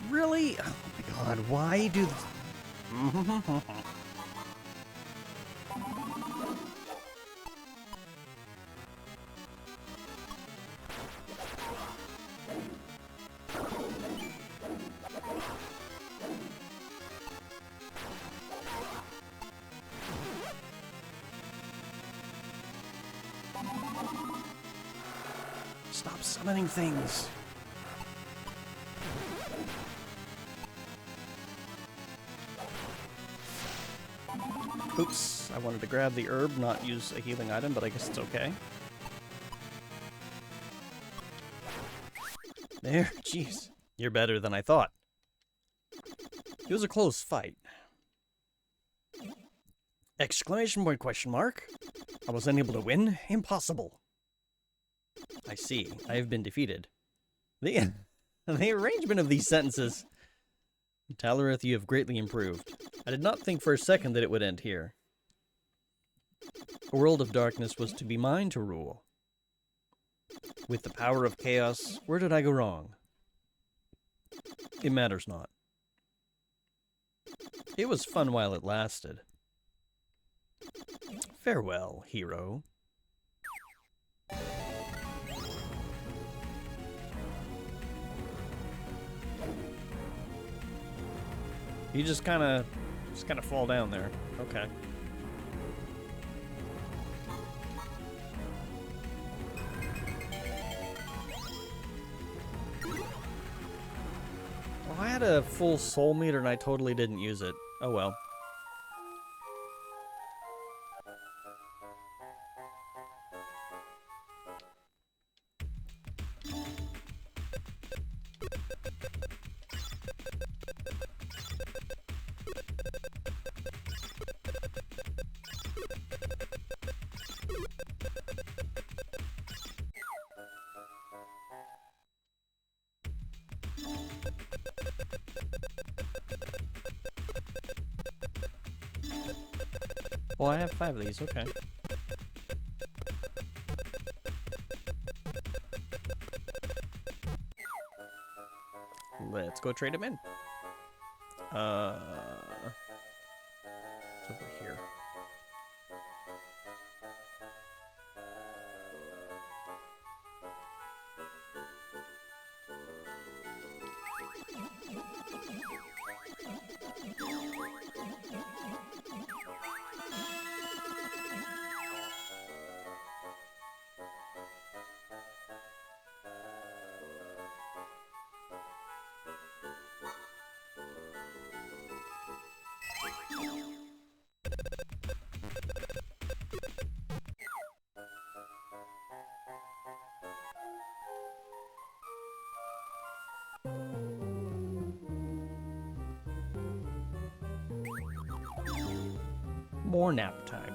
Really? Oh my god, why do this? Stop summoning things. Oops, I wanted to grab the herb, not use a healing item, but I guess it's okay. There, jeez. You're better than I thought. It was a close fight. Exclamation point, question mark. I was unable to win? Impossible. I see. I have been defeated. The arrangement of these sentences. Talareth, you have greatly improved. I did not think for a second that it would end here. A world of darkness was to be mine to rule. With the power of chaos, where did I go wrong? It matters not. It was fun while it lasted. Farewell, hero. You just kind of fall down there. Okay. Well, I had a full soul meter and I totally didn't use it. Oh well. Well, I have 5 of these, okay. Let's go trade them in. It's over here. More nap time.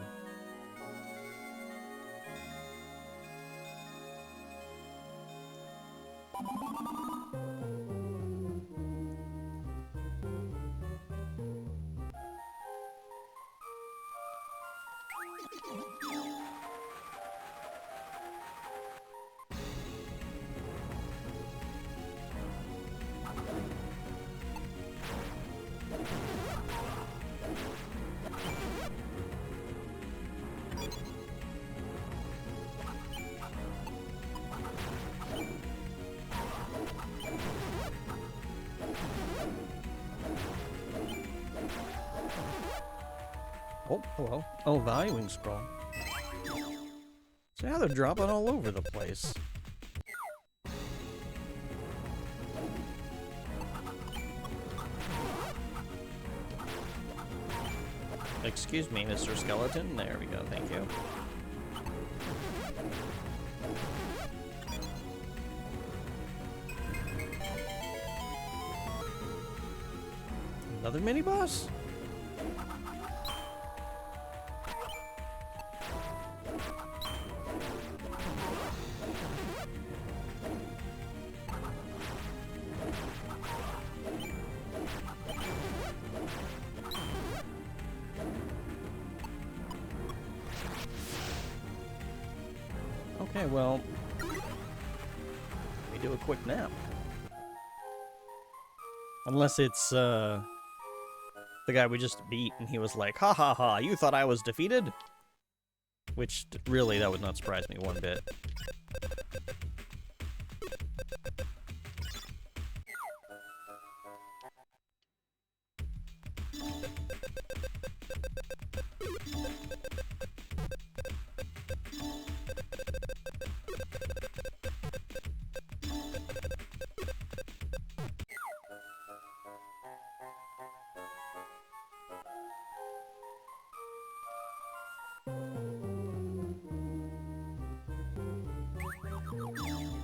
Oh, hello. Oh, valuing scroll. So now they're dropping all over the place. Excuse me, Mr. Skeleton. There we go, thank you. Another mini-boss? Okay, well, we do a quick nap. Unless it's, the guy we just beat, and he was like, ha ha ha, you thought I was defeated? Which, really, that would not surprise me one bit.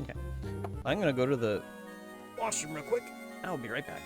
Okay. I'm gonna go to the washroom real quick. I'll be right back.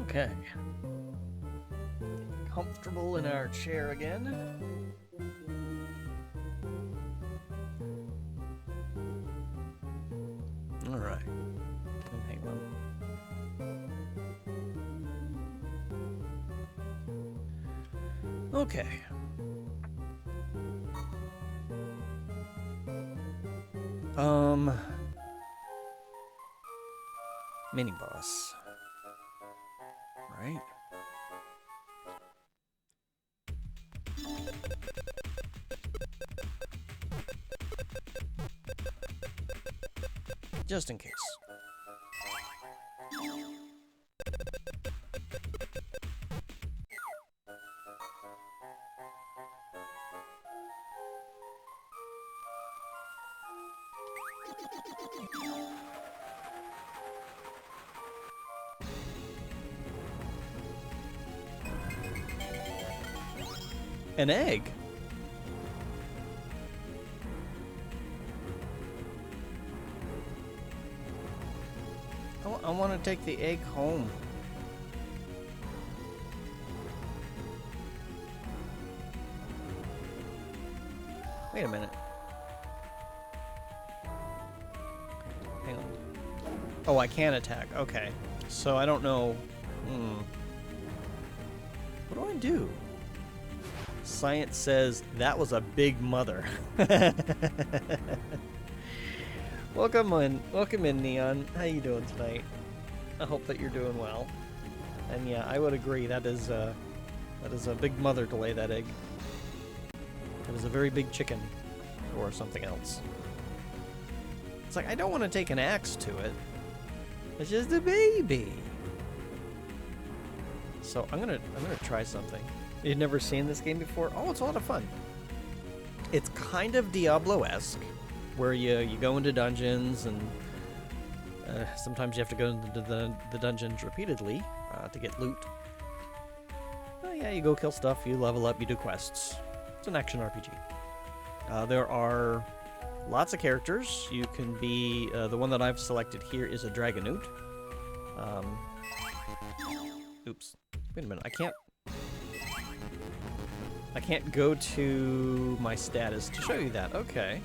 Okay. Comfortable in our chair again. All right. Hang on. Okay. Mini boss. Right? Just in case. An egg? I want to take the egg home. Wait a minute. Hang on. Oh, I can attack. Okay. So I don't know. What do I do? Science says that was a big mother. Welcome in, Neon. How you doing tonight? I hope that you're doing well. And yeah, I would agree. That is a big mother to lay that egg. It was a very big chicken, or something else. It's like I don't want to take an axe to it. It's just a baby. So I'm gonna try something. You've never seen this game before? Oh, it's a lot of fun. It's kind of Diablo-esque, where you go into dungeons, and sometimes you have to go into the dungeons repeatedly to get loot. Oh yeah, you go kill stuff, you level up, you do quests. It's an action RPG. There are lots of characters. You can be... the one that I've selected here is a Dragonoot. Oops. Wait a minute, I can't go to my status to show you that. Okay.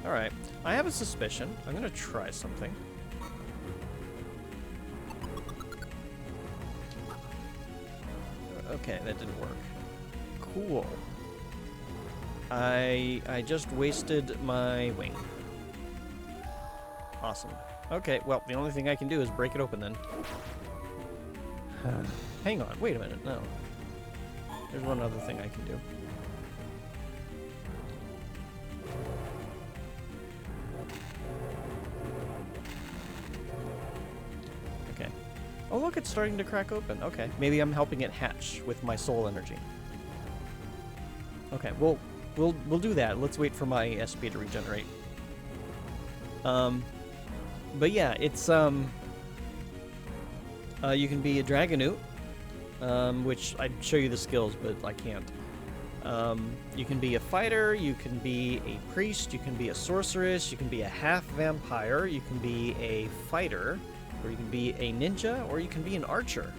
Alright. I have a suspicion. I'm gonna try something. Okay, that didn't work. Cool. I just wasted my wing. Awesome. Okay, well, the only thing I can do is break it open then. Hang on, wait a minute, no. There's one other thing I can do. Okay. Oh look, it's starting to crack open. Okay, maybe I'm helping it hatch with my soul energy. Okay, we'll do that. Let's wait for my SP to regenerate. But yeah, it's you can be a Dragonoot, which I'd show you the skills, but I can't. You can be a fighter, you can be a priest, you can be a sorceress, you can be a half vampire, you can be a fighter, or you can be a ninja, or you can be an archer.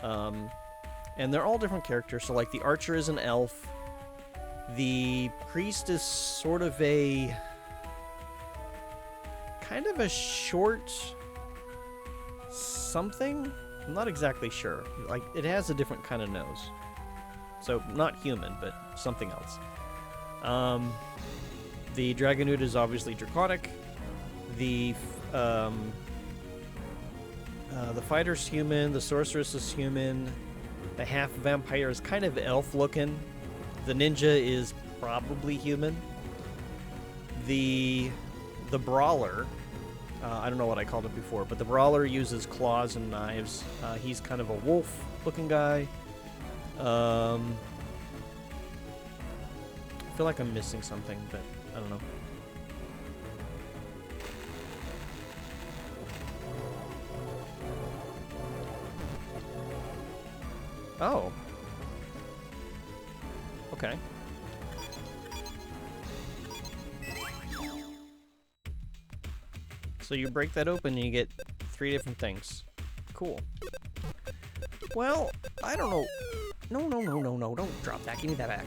And they're all different characters. So like the archer is an elf. The priest is sort of a kind of a short something. I'm not exactly sure. Like it has a different kind of nose. So not human, but something else. The Dragonoot is obviously draconic. The fighter's human. The sorceress is human. The half vampire is kind of elf looking. The ninja is probably human. The brawler, I don't know what I called it before, but the brawler uses claws and knives. He's kind of a wolf looking guy. I feel like I'm missing something, but I don't know. Oh. Okay. So you break that open and you get 3 different things. Cool. Well, I don't know. No, no, no, no, no. Don't drop that. Give me that back.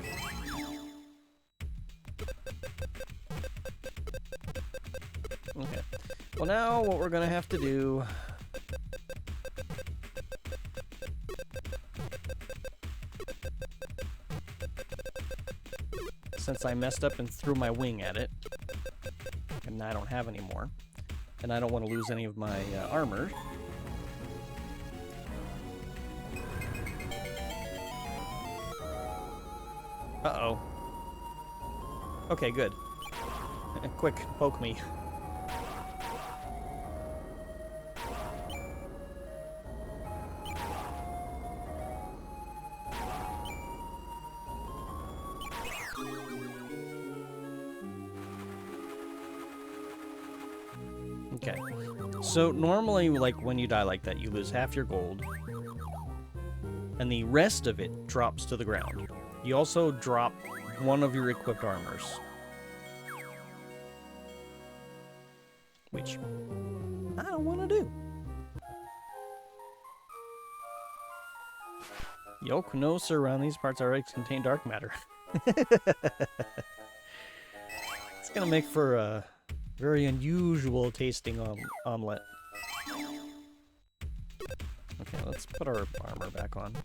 Okay. Well, now what we're going to have to do... Since I messed up and threw my wing at it, and I don't have any more, and I don't want to lose any of my armor. Uh-oh. Okay, good. Quick, poke me. Okay. So normally, like, when you die like that, you lose half your gold, and the rest of it drops to the ground. You also drop one of your equipped armors, which I don't want to do. Yoke, no sir, around these parts already contain dark matter. It's gonna make for a very unusual tasting omelet. Okay, let's put our armor back on.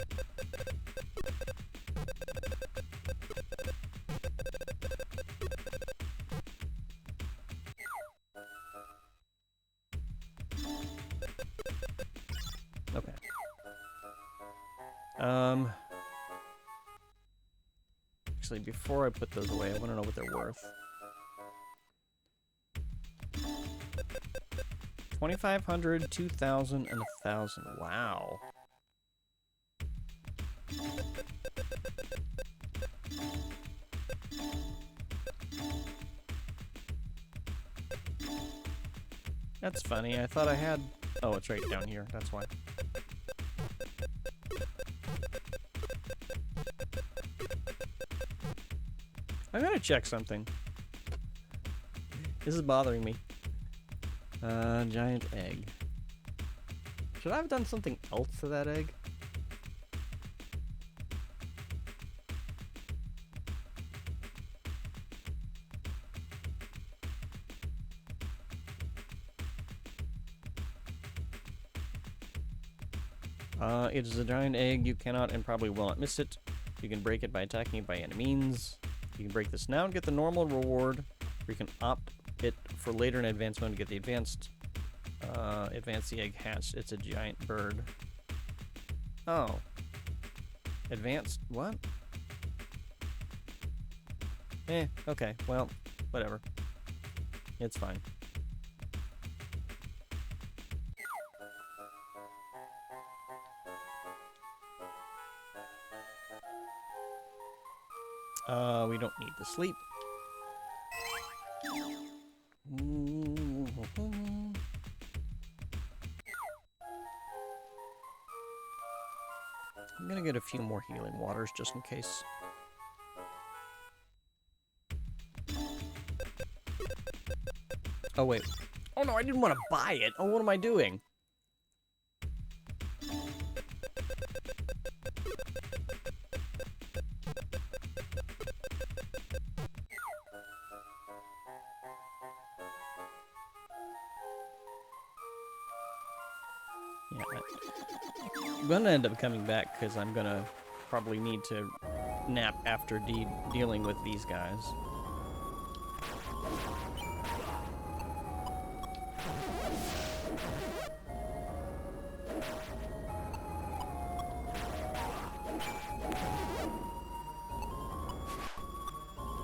Okay. Actually, before I put those away, I want to know what they're worth. 2,500, 2,000, and 1,000. Wow. That's funny. I thought I had... Oh, it's right down here. That's why. I gotta check something. This is bothering me. Giant egg. Should I have done something else to that egg? It is a giant egg. You cannot and probably will not miss it. You can break it by attacking it by any means. You can break this now and get the normal reward, or you can opt it for later in advanced mode to get the advanced the egg hatched. It's a giant bird. Oh. Advanced what? Okay, well, whatever. It's fine. We don't need to sleep. I'm gonna get a few more healing waters just in case. Oh, wait. Oh, no, I didn't want to buy it. Oh, what am I doing? Yeah, I'm gonna end up coming back because I'm gonna probably need to nap after dealing with these guys.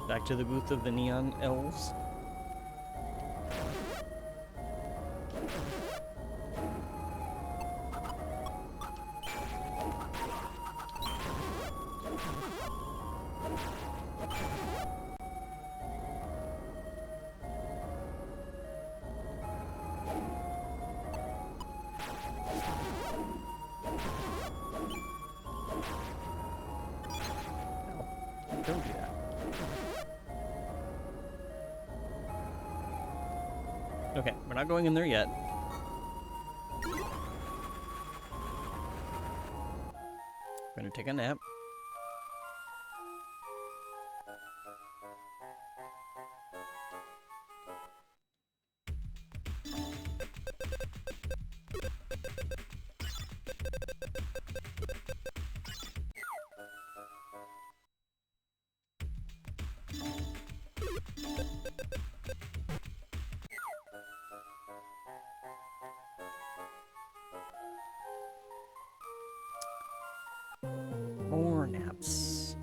Back to the booth of the neon elves. Don't do that. Okay, we're not going in there yet. gonna take a nap. More naps.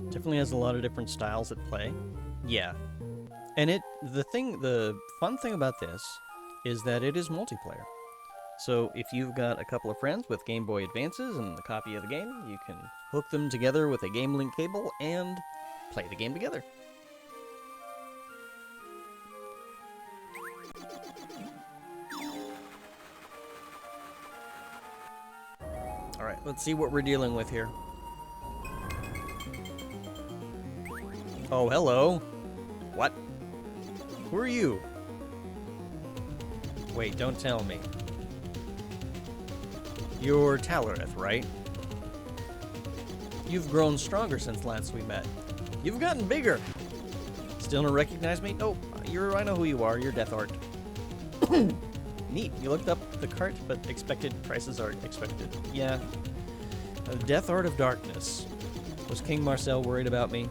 Definitely has a lot of different styles at play. Yeah. And the fun thing about this is that it is multiplayer. So if you've got a couple of friends with Game Boy Advances and a copy of the game, you can hook them together with a Game Link cable and play the game together. Alright, let's see what we're dealing with here. Oh, hello. What? Who are you? Wait, don't tell me. You're Talareth, right? You've grown stronger since last we met. You've gotten bigger. Still don't recognize me? Oh, I know who you are. You're Death Art. Neat. You looked up the cart, but expected prices aren't expected. Yeah. Death Art of Darkness. Was King Marcel worried about me?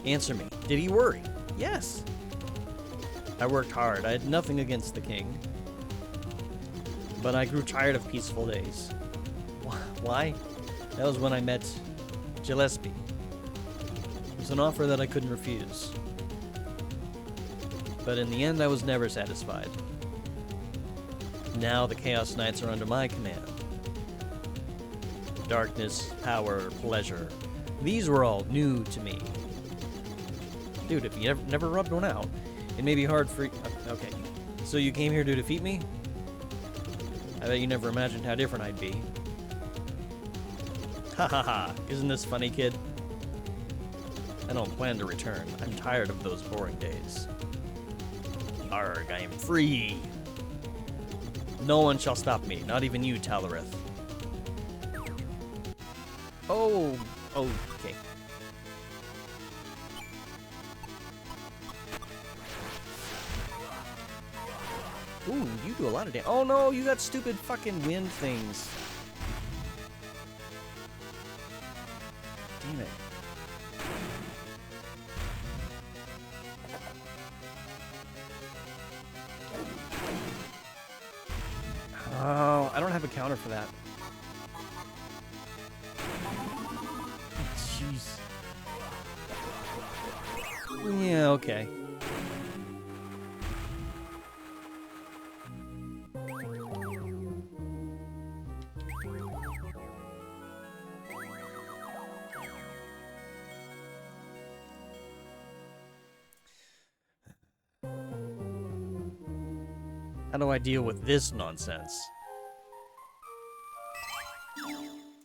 Answer me. Did he worry? Yes. I worked hard. I had nothing against the king. But I grew tired of peaceful days. Why? That was when I met Gillespie. It was an offer that I couldn't refuse. But in the end, I was never satisfied. Now the Chaos Knights are under my command. Darkness, power, pleasure. These were all new to me. Dude, if you never rubbed one out, it may be hard for you. Okay. So you came here to defeat me? I bet you never imagined how different I'd be. Ha ha ha. Isn't this funny, kid? I don't plan to return. I'm tired of those boring days. Arrgh, I am free. No one shall stop me, not even you, Talareth. Oh, okay. Ooh, you do a lot of damage. Oh no, you got stupid fucking wind things. Damn it. Oh, I don't have a counter for that. Jeez. Yeah, okay. How do I deal with this nonsense?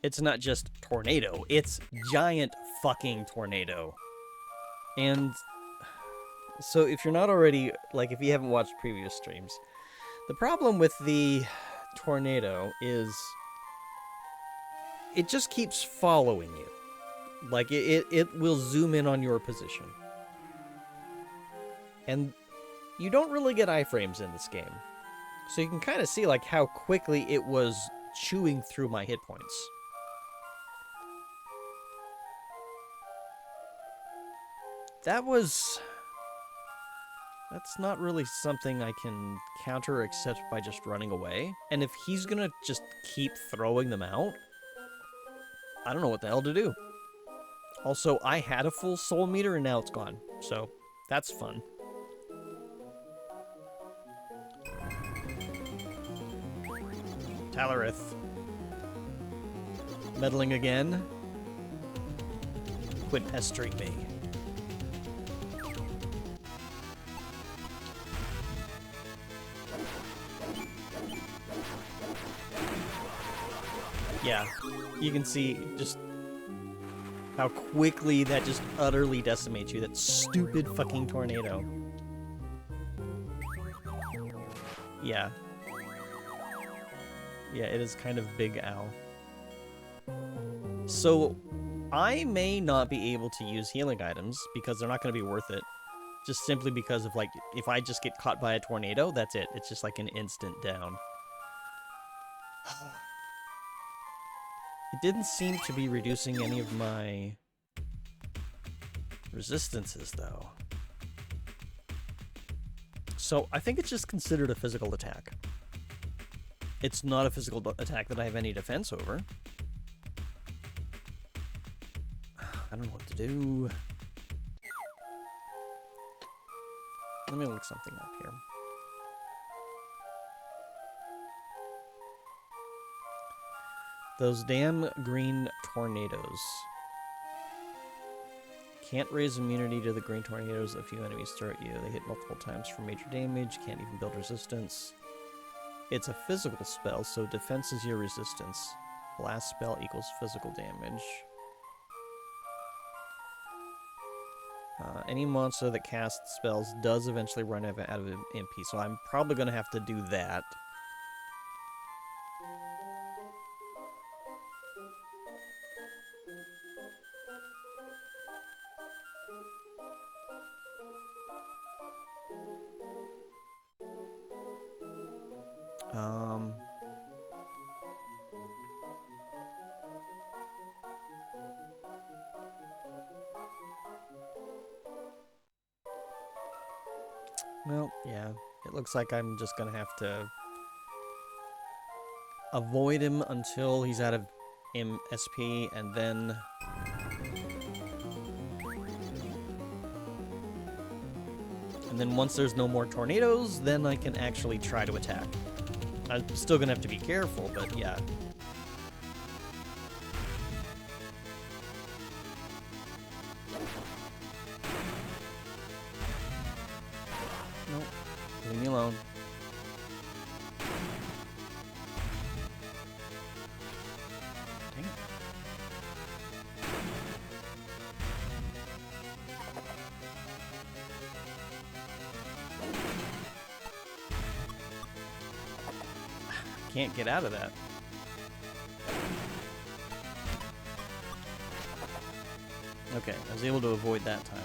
It's not just tornado, it's giant fucking tornado. And so if you're not already, like if you haven't watched previous streams, the problem with the tornado is it just keeps following you. Like it will zoom in on your position. And you don't really get iframes in this game. So you can kind of see like how quickly it was chewing through my hit points. That's not really something I can counter except by just running away. And if he's gonna just keep throwing them out, I don't know what the hell to do. Also, I had a full soul meter and now it's gone. So, that's fun. Talareth. Meddling again. Quit pestering me. Yeah, you can see just How quickly that just utterly decimates you. That stupid fucking tornado. Yeah. Yeah, it is kind of big ow. So, I may not be able to use healing items because they're not going to be worth it. Just simply because of, like, if I just get caught by a tornado, that's it. It's just like an instant down. It didn't seem to be reducing any of my resistances, though. So, I think it's just considered a physical attack. It's not a physical attack that I have any defense over. I don't know what to do. Let me look something up here. Those damn green tornadoes. Can't raise immunity to the green tornadoes. A few enemies throw at you. They hit multiple times for major damage. Can't even build resistance. It's a physical spell, so defense is your resistance. Blast spell equals physical damage. Any monster that casts spells does eventually run out of MP, so I'm probably going to have to do that. Well, yeah. It looks like I'm just gonna have to avoid him until he's out of SP, and then... And then once there's no more tornadoes, then I can actually try to attack. I'm still gonna have to be careful, but yeah. Nope. Leave me alone. Dang it. Can't get out of that. Okay, I was able to avoid that time.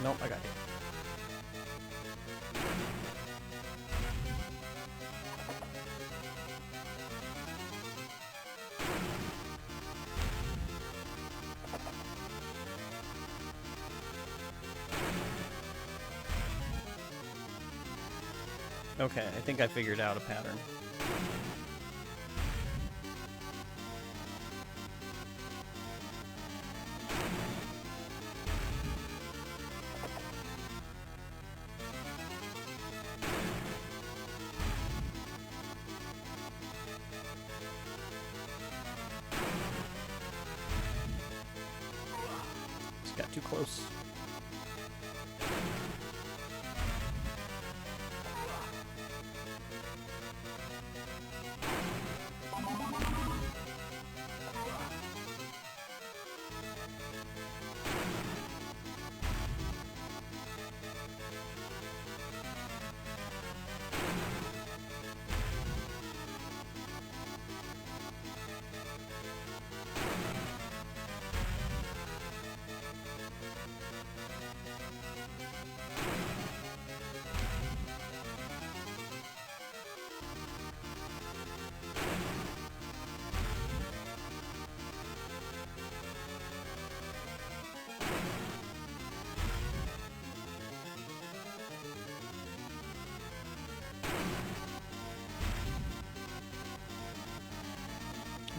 Nope, I got you. Okay, I think I figured out a pattern. Just got too close.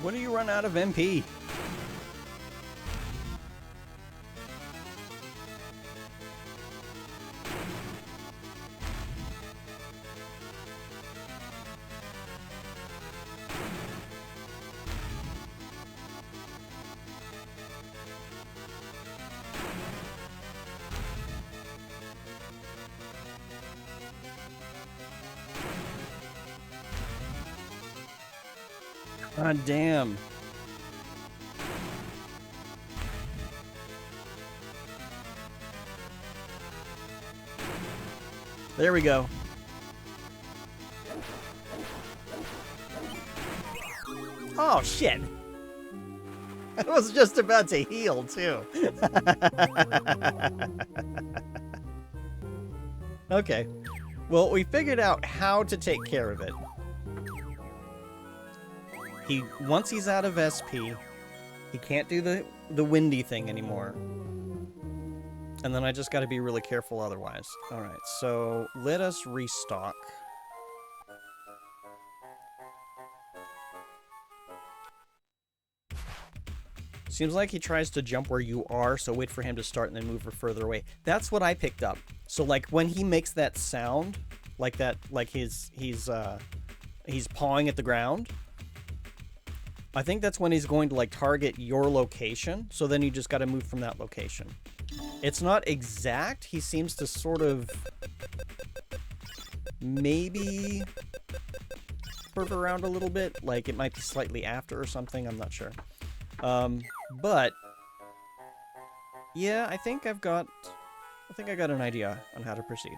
When do you run out of MP? Ah, damn. There we go. Oh, shit. I was just about to heal, too. Okay. Well, we figured out how to take care of it. Once he's out of SP, he can't do the windy thing anymore. And then I just got to be really careful otherwise. Alright, so let us restock. Seems like he tries to jump where you are, so wait for him to start and then move further away. That's what I picked up. So like when he makes that sound, like that, like he's pawing at the ground, I think that's when he's going to like target your location. So then you just got to move from that location. It's not exact. He seems to sort of maybe curve around a little bit. Like it might be slightly after or something. I'm not sure. But yeah, I think I got an idea on how to proceed.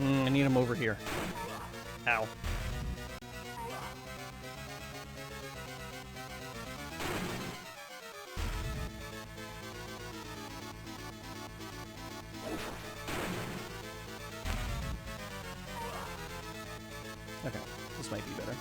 I need him over here. Ow. Okay, this might be better.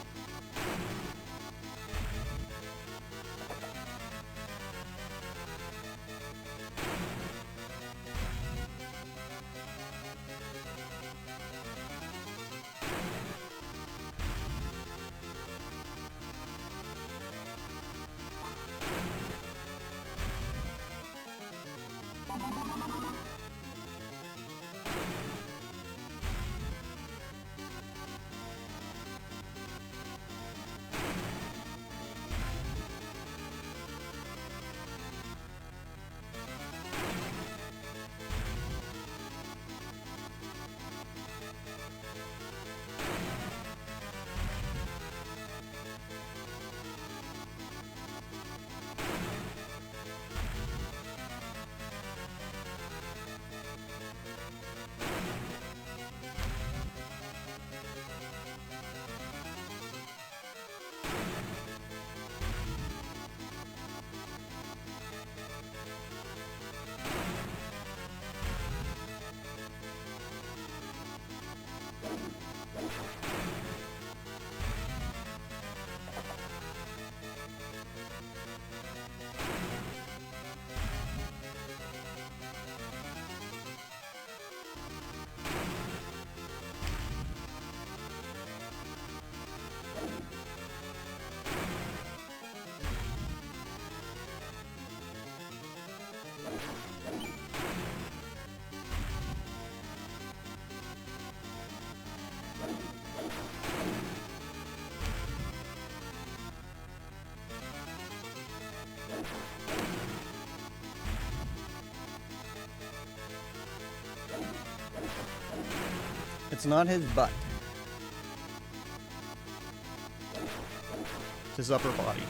It's not his butt. It's his upper body.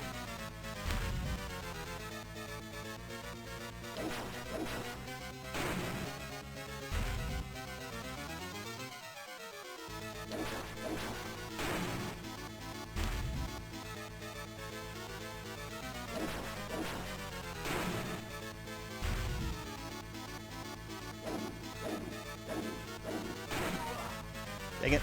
Dang it.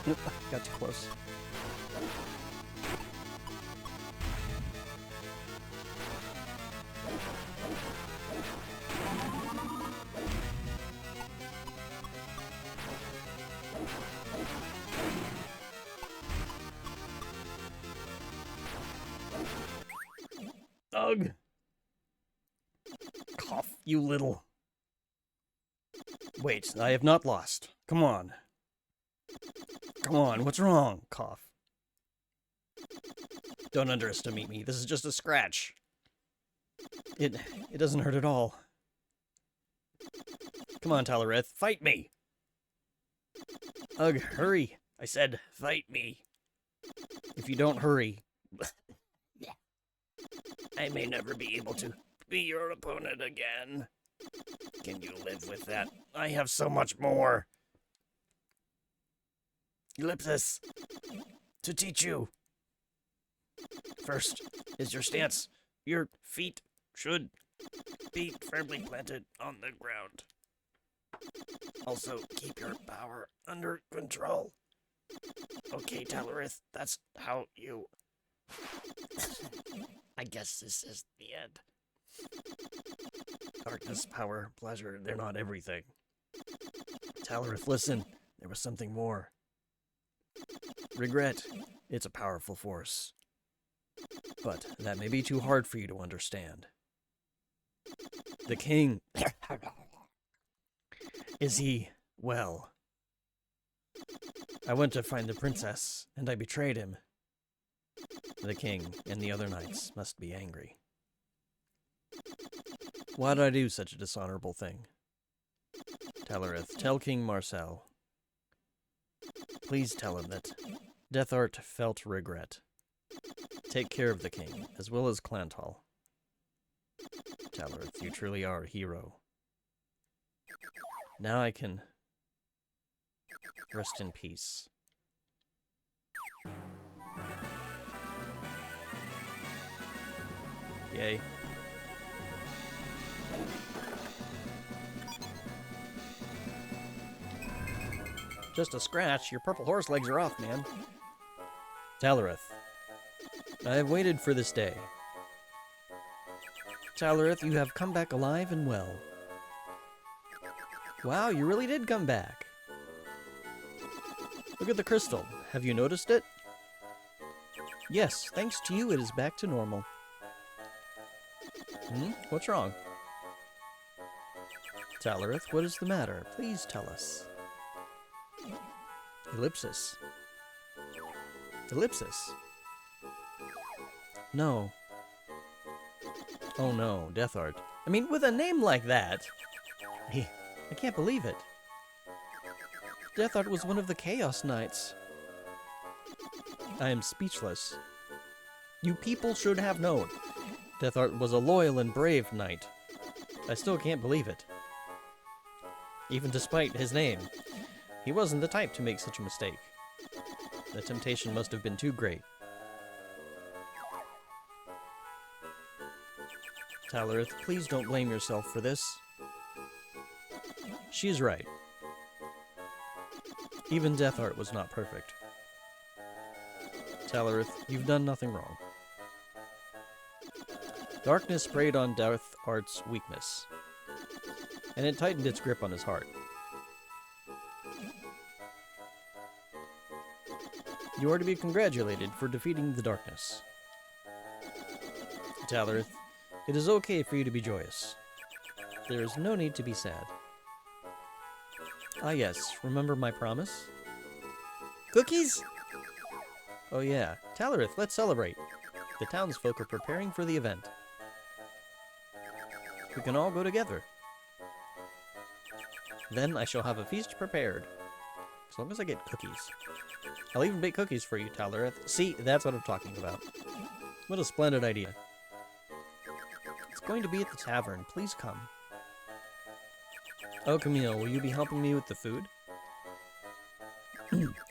Nope, got too close. Ugh! Cough, you little... Wait, I have not lost. Come on. Come on, what's wrong? Cough. Don't underestimate me. This is just a scratch. It doesn't hurt at all. Come on, Talareth, fight me! Ugh, hurry! I said, fight me. If you don't hurry, I may never be able to be your opponent again. Can you live with that? I have so much more. Ellipsis, to teach you. First is your stance. Your feet should be firmly planted on the ground. Also, keep your power under control. Okay, Talarith, that's how you... I guess this is the end. Darkness, power, pleasure, they're not everything. Talarith, listen, there was something more. Regret, it's a powerful force. But that may be too hard for you to understand. The king... Is he well? I went to find the princess, and I betrayed him. The king and the other knights must be angry. Why did I do such a dishonorable thing? Talarith, tell King Marcel. Please tell him that Deathart felt regret. Take care of the king, as well as Clantal. Talarith, you truly are a hero. Now I can rest in peace. Yay. Just a scratch. Your purple horse legs are off, man. Talarith, I have waited for this day. Talarith, you have come back alive and well. Wow, you really did come back. Look at the crystal. Have you noticed it? Yes, thanks to you, it is back to normal. What's wrong? Talarith, what is the matter? Please tell us. Ellipsis. Ellipsis? No. Oh no, Deathart. I mean, with a name like that... I can't believe it. Deathart was one of the Chaos Knights. I am speechless. You people should have known. Deathart was a loyal and brave knight. I still can't believe it. Even despite his name, he wasn't the type to make such a mistake. The temptation must have been too great. Talarith, please don't blame yourself for this. She's right. Even Deathart was not perfect. Talarith, you've done nothing wrong. Darkness preyed on Deathart's weakness, and it tightened its grip on his heart. You are to be congratulated for defeating the darkness. Talarith, it is okay for you to be joyous. There is no need to be sad. Ah yes, remember my promise? Cookies? Oh yeah, Talarith, let's celebrate. The townsfolk are preparing for the event. We can all go together. Then I shall have a feast prepared. As long as I get cookies. I'll even bake cookies for you, Talarith. See, that's what I'm talking about. What a splendid idea. It's going to be at the tavern. Please come. Oh, Camille, will you be helping me with the food?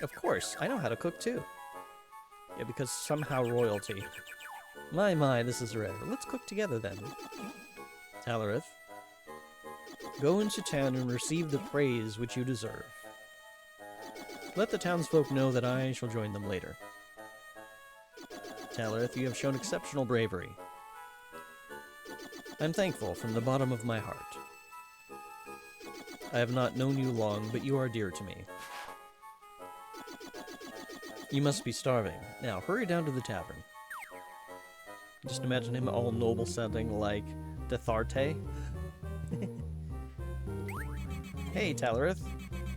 Of course, I know how to cook too. Yeah, because somehow royalty. My, this is rare. Let's cook together then. Talarith, go into town and receive the praise which you deserve. Let the townsfolk know that I shall join them later. Talarith, you have shown exceptional bravery. I'm thankful from the bottom of my heart. I have not known you long, but you are dear to me. You must be starving. Now, hurry down to the tavern. Just imagine him all noble sounding like Detharte. Hey, Talarith.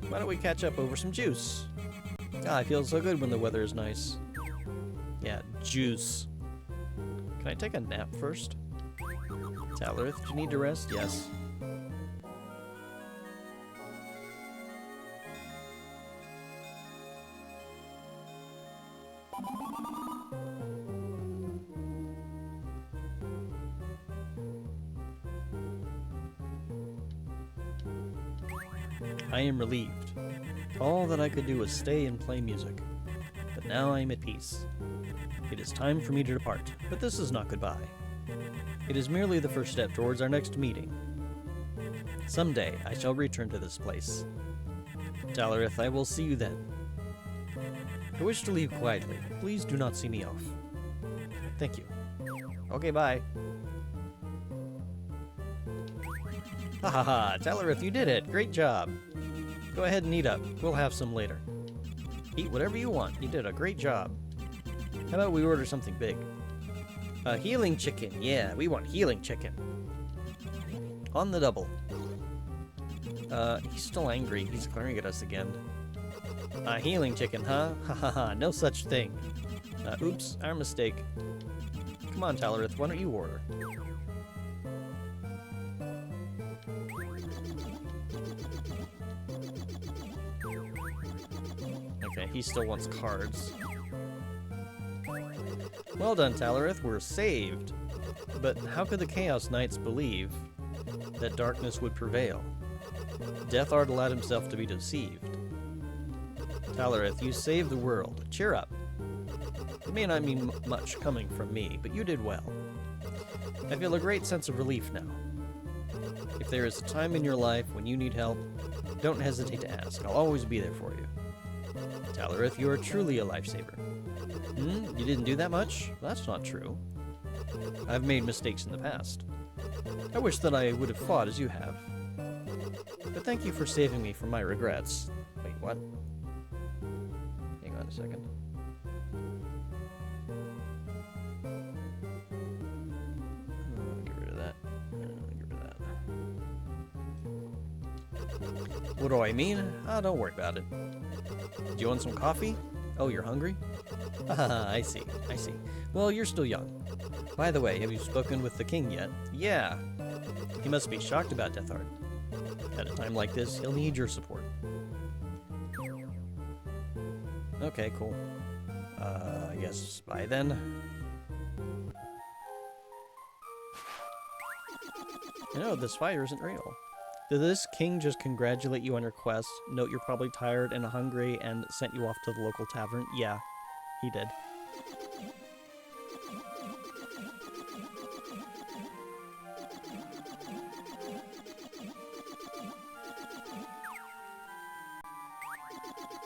Why don't we catch up over some juice? Ah, I feel so good when the weather is nice. Yeah, juice. Can I take a nap first? Talarith, do you need to rest? Yes. I am relieved. All that I could do was stay and play music. But now I am at peace. It is time for me to depart, but this is not goodbye. It is merely the first step towards our next meeting. Someday I shall return to this place. Talarith, I will see you then. I wish to leave quietly. Please do not see me off. Thank you. Okay, bye. Ha ha ha, Talarith, you did it. Great job. Go ahead and eat up. We'll have some later. Eat whatever you want. You did a great job. How about we order something big? Healing chicken. Yeah, we want healing chicken. On the double. He's still angry. He's glaring at us again. Healing chicken, huh? Ha ha ha, no such thing. Oops, our mistake. Come on, Talarith, why don't you order? Okay, he still wants cards. Well done, Talarith, we're saved. But how could the Chaos Knights believe that darkness would prevail? Deathard allowed himself to be deceived. Talarith, you saved the world. Cheer up. It may not mean much coming from me, but you did well. I feel a great sense of relief now. If there is a time in your life when you need help, don't hesitate to ask. I'll always be there for you. Talarith, you are truly a lifesaver. You didn't do that much? That's not true. I've made mistakes in the past. I wish that I would have fought as you have. But thank you for saving me from my regrets. Wait, what? Hang on a second. Get rid of that. Get rid of that. What do I mean? Don't worry about it. Do you want some coffee? Oh, you're hungry? I see, I see. Well, you're still young. By the way, have you spoken with the king yet? Yeah. He must be shocked about Deathard. At a time like this, he'll need your support. Okay, cool. I guess bye then. You know, this fire isn't real. Did this king just congratulate you on your quest, note you're probably tired and hungry, and sent you off to the local tavern? Yeah, he did.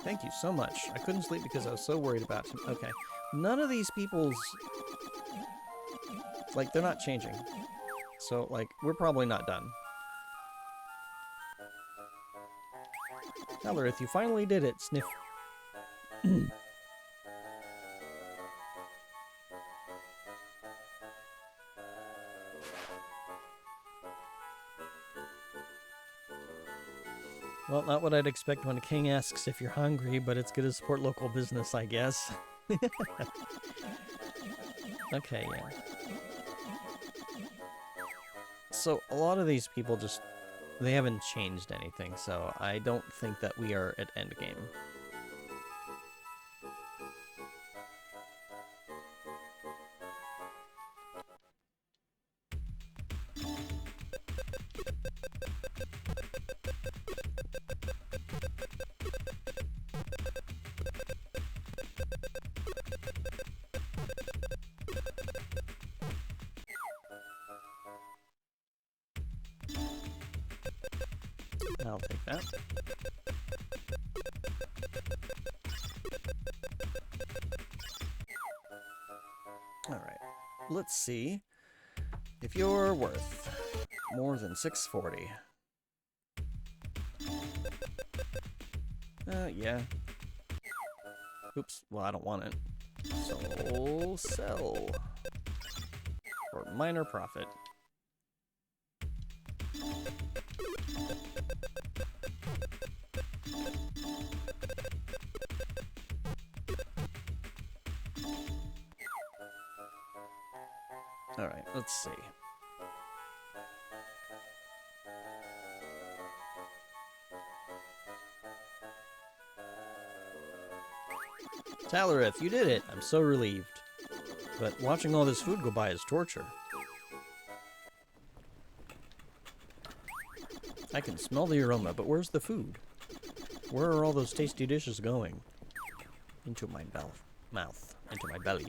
Thank you so much. I couldn't sleep because I was so worried about him. Okay. None of these people's... like, they're not changing. So, like, we're probably not done. Talarith, you finally did it. Sniff. Well, not what I'd expect when a king asks if you're hungry, but it's good to support local business, I guess. Okay, yeah. So, a lot of these people just... they haven't changed anything, so I don't think that we are at endgame. I'll take that. Alright, let's see if you're worth more than 640. Yeah. Oops, well, I don't want it. So, sell. For minor profit. Alright, let's see. Talarith, you did it! I'm so relieved. But watching all this food go by is torture. I can smell the aroma, but where's the food? Where are all those tasty dishes going? Into my mouth. Into my belly.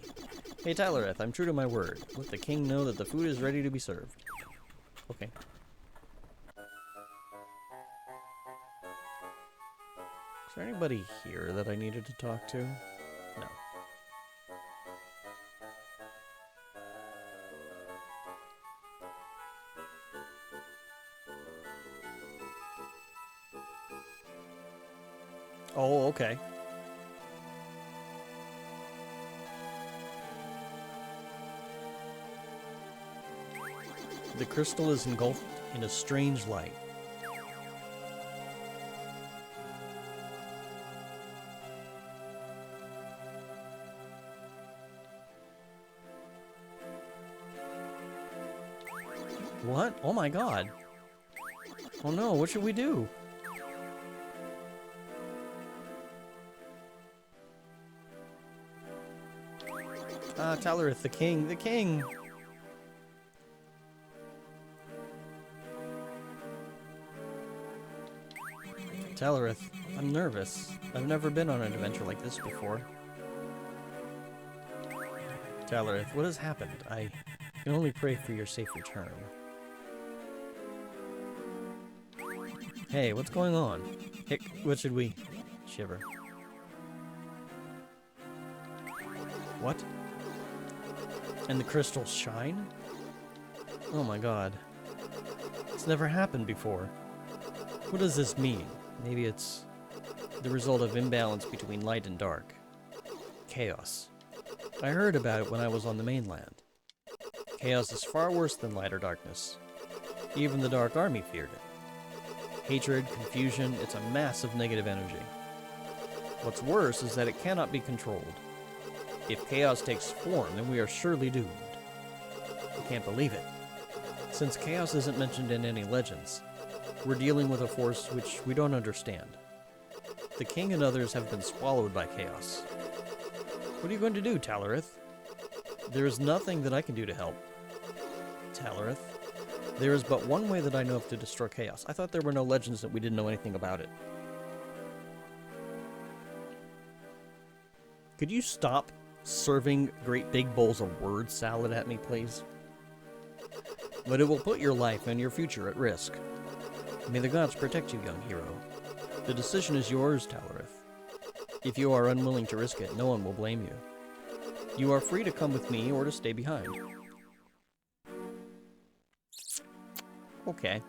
Hey Talarith, I'm true to my word. Let the king know that the food is ready to be served. Okay. Is there anybody here that I needed to talk to? No. Oh, okay. The crystal is engulfed in a strange light. What? Oh my god. Oh no, what should we do? Ah, Talarith, the king, the king! Talarith, I'm nervous. I've never been on an adventure like this before. Talarith, what has happened? I can only pray for your safe return. Hey, what's going on? Hick, what should we... Shiver. What? And the crystals shine? Oh my god. It's never happened before. What does this mean? Maybe it's the result of imbalance between light and dark. Chaos. I heard about it when I was on the mainland. Chaos is far worse than light or darkness. Even the Dark Army feared it. Hatred, confusion, it's a mass of negative energy. What's worse is that it cannot be controlled. If chaos takes form, then we are surely doomed. I can't believe it. Since chaos isn't mentioned in any legends, we're dealing with a force which we don't understand. The king and others have been swallowed by chaos. What are you going to do, Talarith? There is nothing that I can do to help. Talarith, there is but one way that I know of to destroy chaos. I thought there were no legends that we didn't know anything about it. Could you stop serving great big bowls of word salad at me, please? But it will put your life and your future at risk. May the gods protect you, young hero. The decision is yours, Talarith. If you are unwilling to risk it, no one will blame you. You are free to come with me or to stay behind. Okay.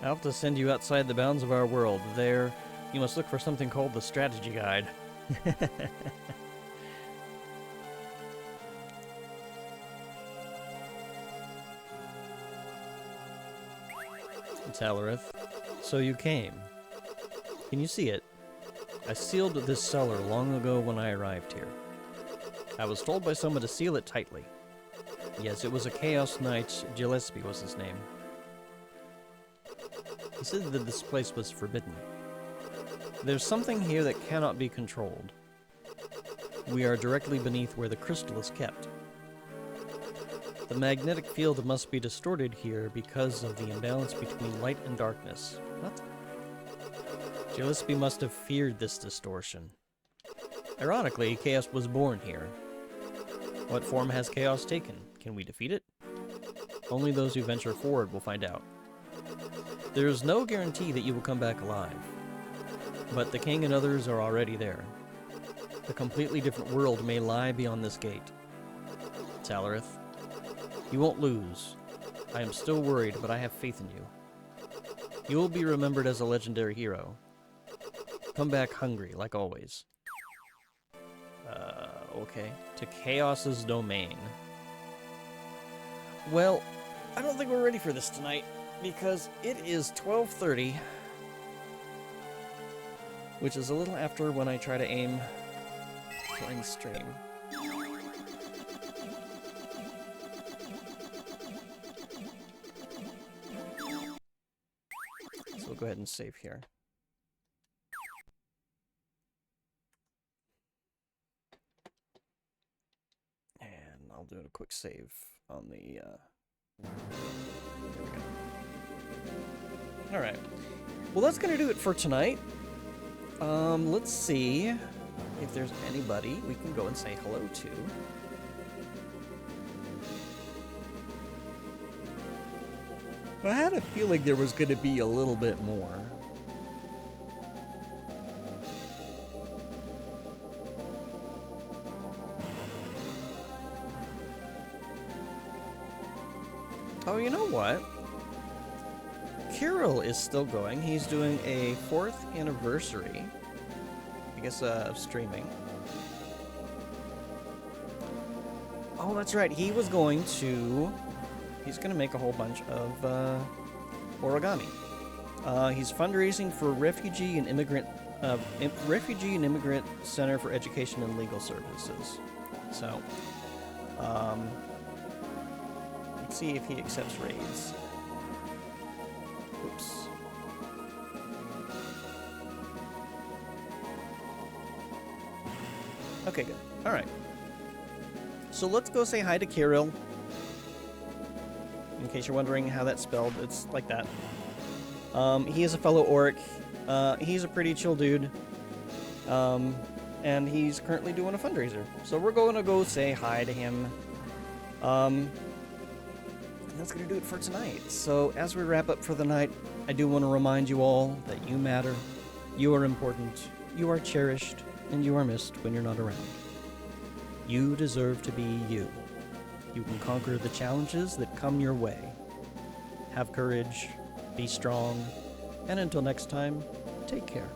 I'll have to send you outside the bounds of our world. There, you must look for something called the Strategy Guide. Talarith, so you came. Can you see it? I sealed this cellar long ago when I arrived here. I was told by someone to seal it tightly. Yes, it was a Chaos Knight. Gillespie was his name. He said that this place was forbidden. There's something here that cannot be controlled. We are directly beneath where the crystal is kept. The magnetic field must be distorted here because of the imbalance between light and darkness. What? Gillespie must have feared this distortion. Ironically, Chaos was born here. What form has Chaos taken? Can we defeat it? Only those who venture forward will find out. There is no guarantee that you will come back alive, but the king and others are already there. A completely different world may lie beyond this gate. Talarith, you won't lose. I am still worried, but I have faith in you. You will be remembered as a legendary hero. Come back hungry, like always. Okay. To Chaos's domain. Well, I don't think we're ready for this tonight, because it is 12:30, which is a little after when I try to aim to end stream. So we'll go ahead and save here. And I'll do a quick save on the, there we go. Alright. Well, that's gonna do it for tonight. Let's see if there's anybody we can go and say hello to. I had a feeling there was gonna be a little bit more. Oh, you know what? Kirill is still going. He's doing a 4th anniversary, I guess, of streaming. Oh, that's right. He's going to make a whole bunch of origami. He's fundraising for Refugee and Immigrant Center for Education and Legal Services. So, let's see if he accepts raids. Oops. Okay, good. Alright. So let's go say hi to Kirill. In case you're wondering how that's spelled, it's like that. He is a fellow orc. He's a pretty chill dude. And he's currently doing a fundraiser. So we're going to go say hi to him. And that's going to do it for tonight. So as we wrap up for the night, I do want to remind you all that you matter, you are important, you are cherished, and you are missed when you're not around. You deserve to be you. You can conquer the challenges that come your way. Have courage, be strong, and until next time, take care.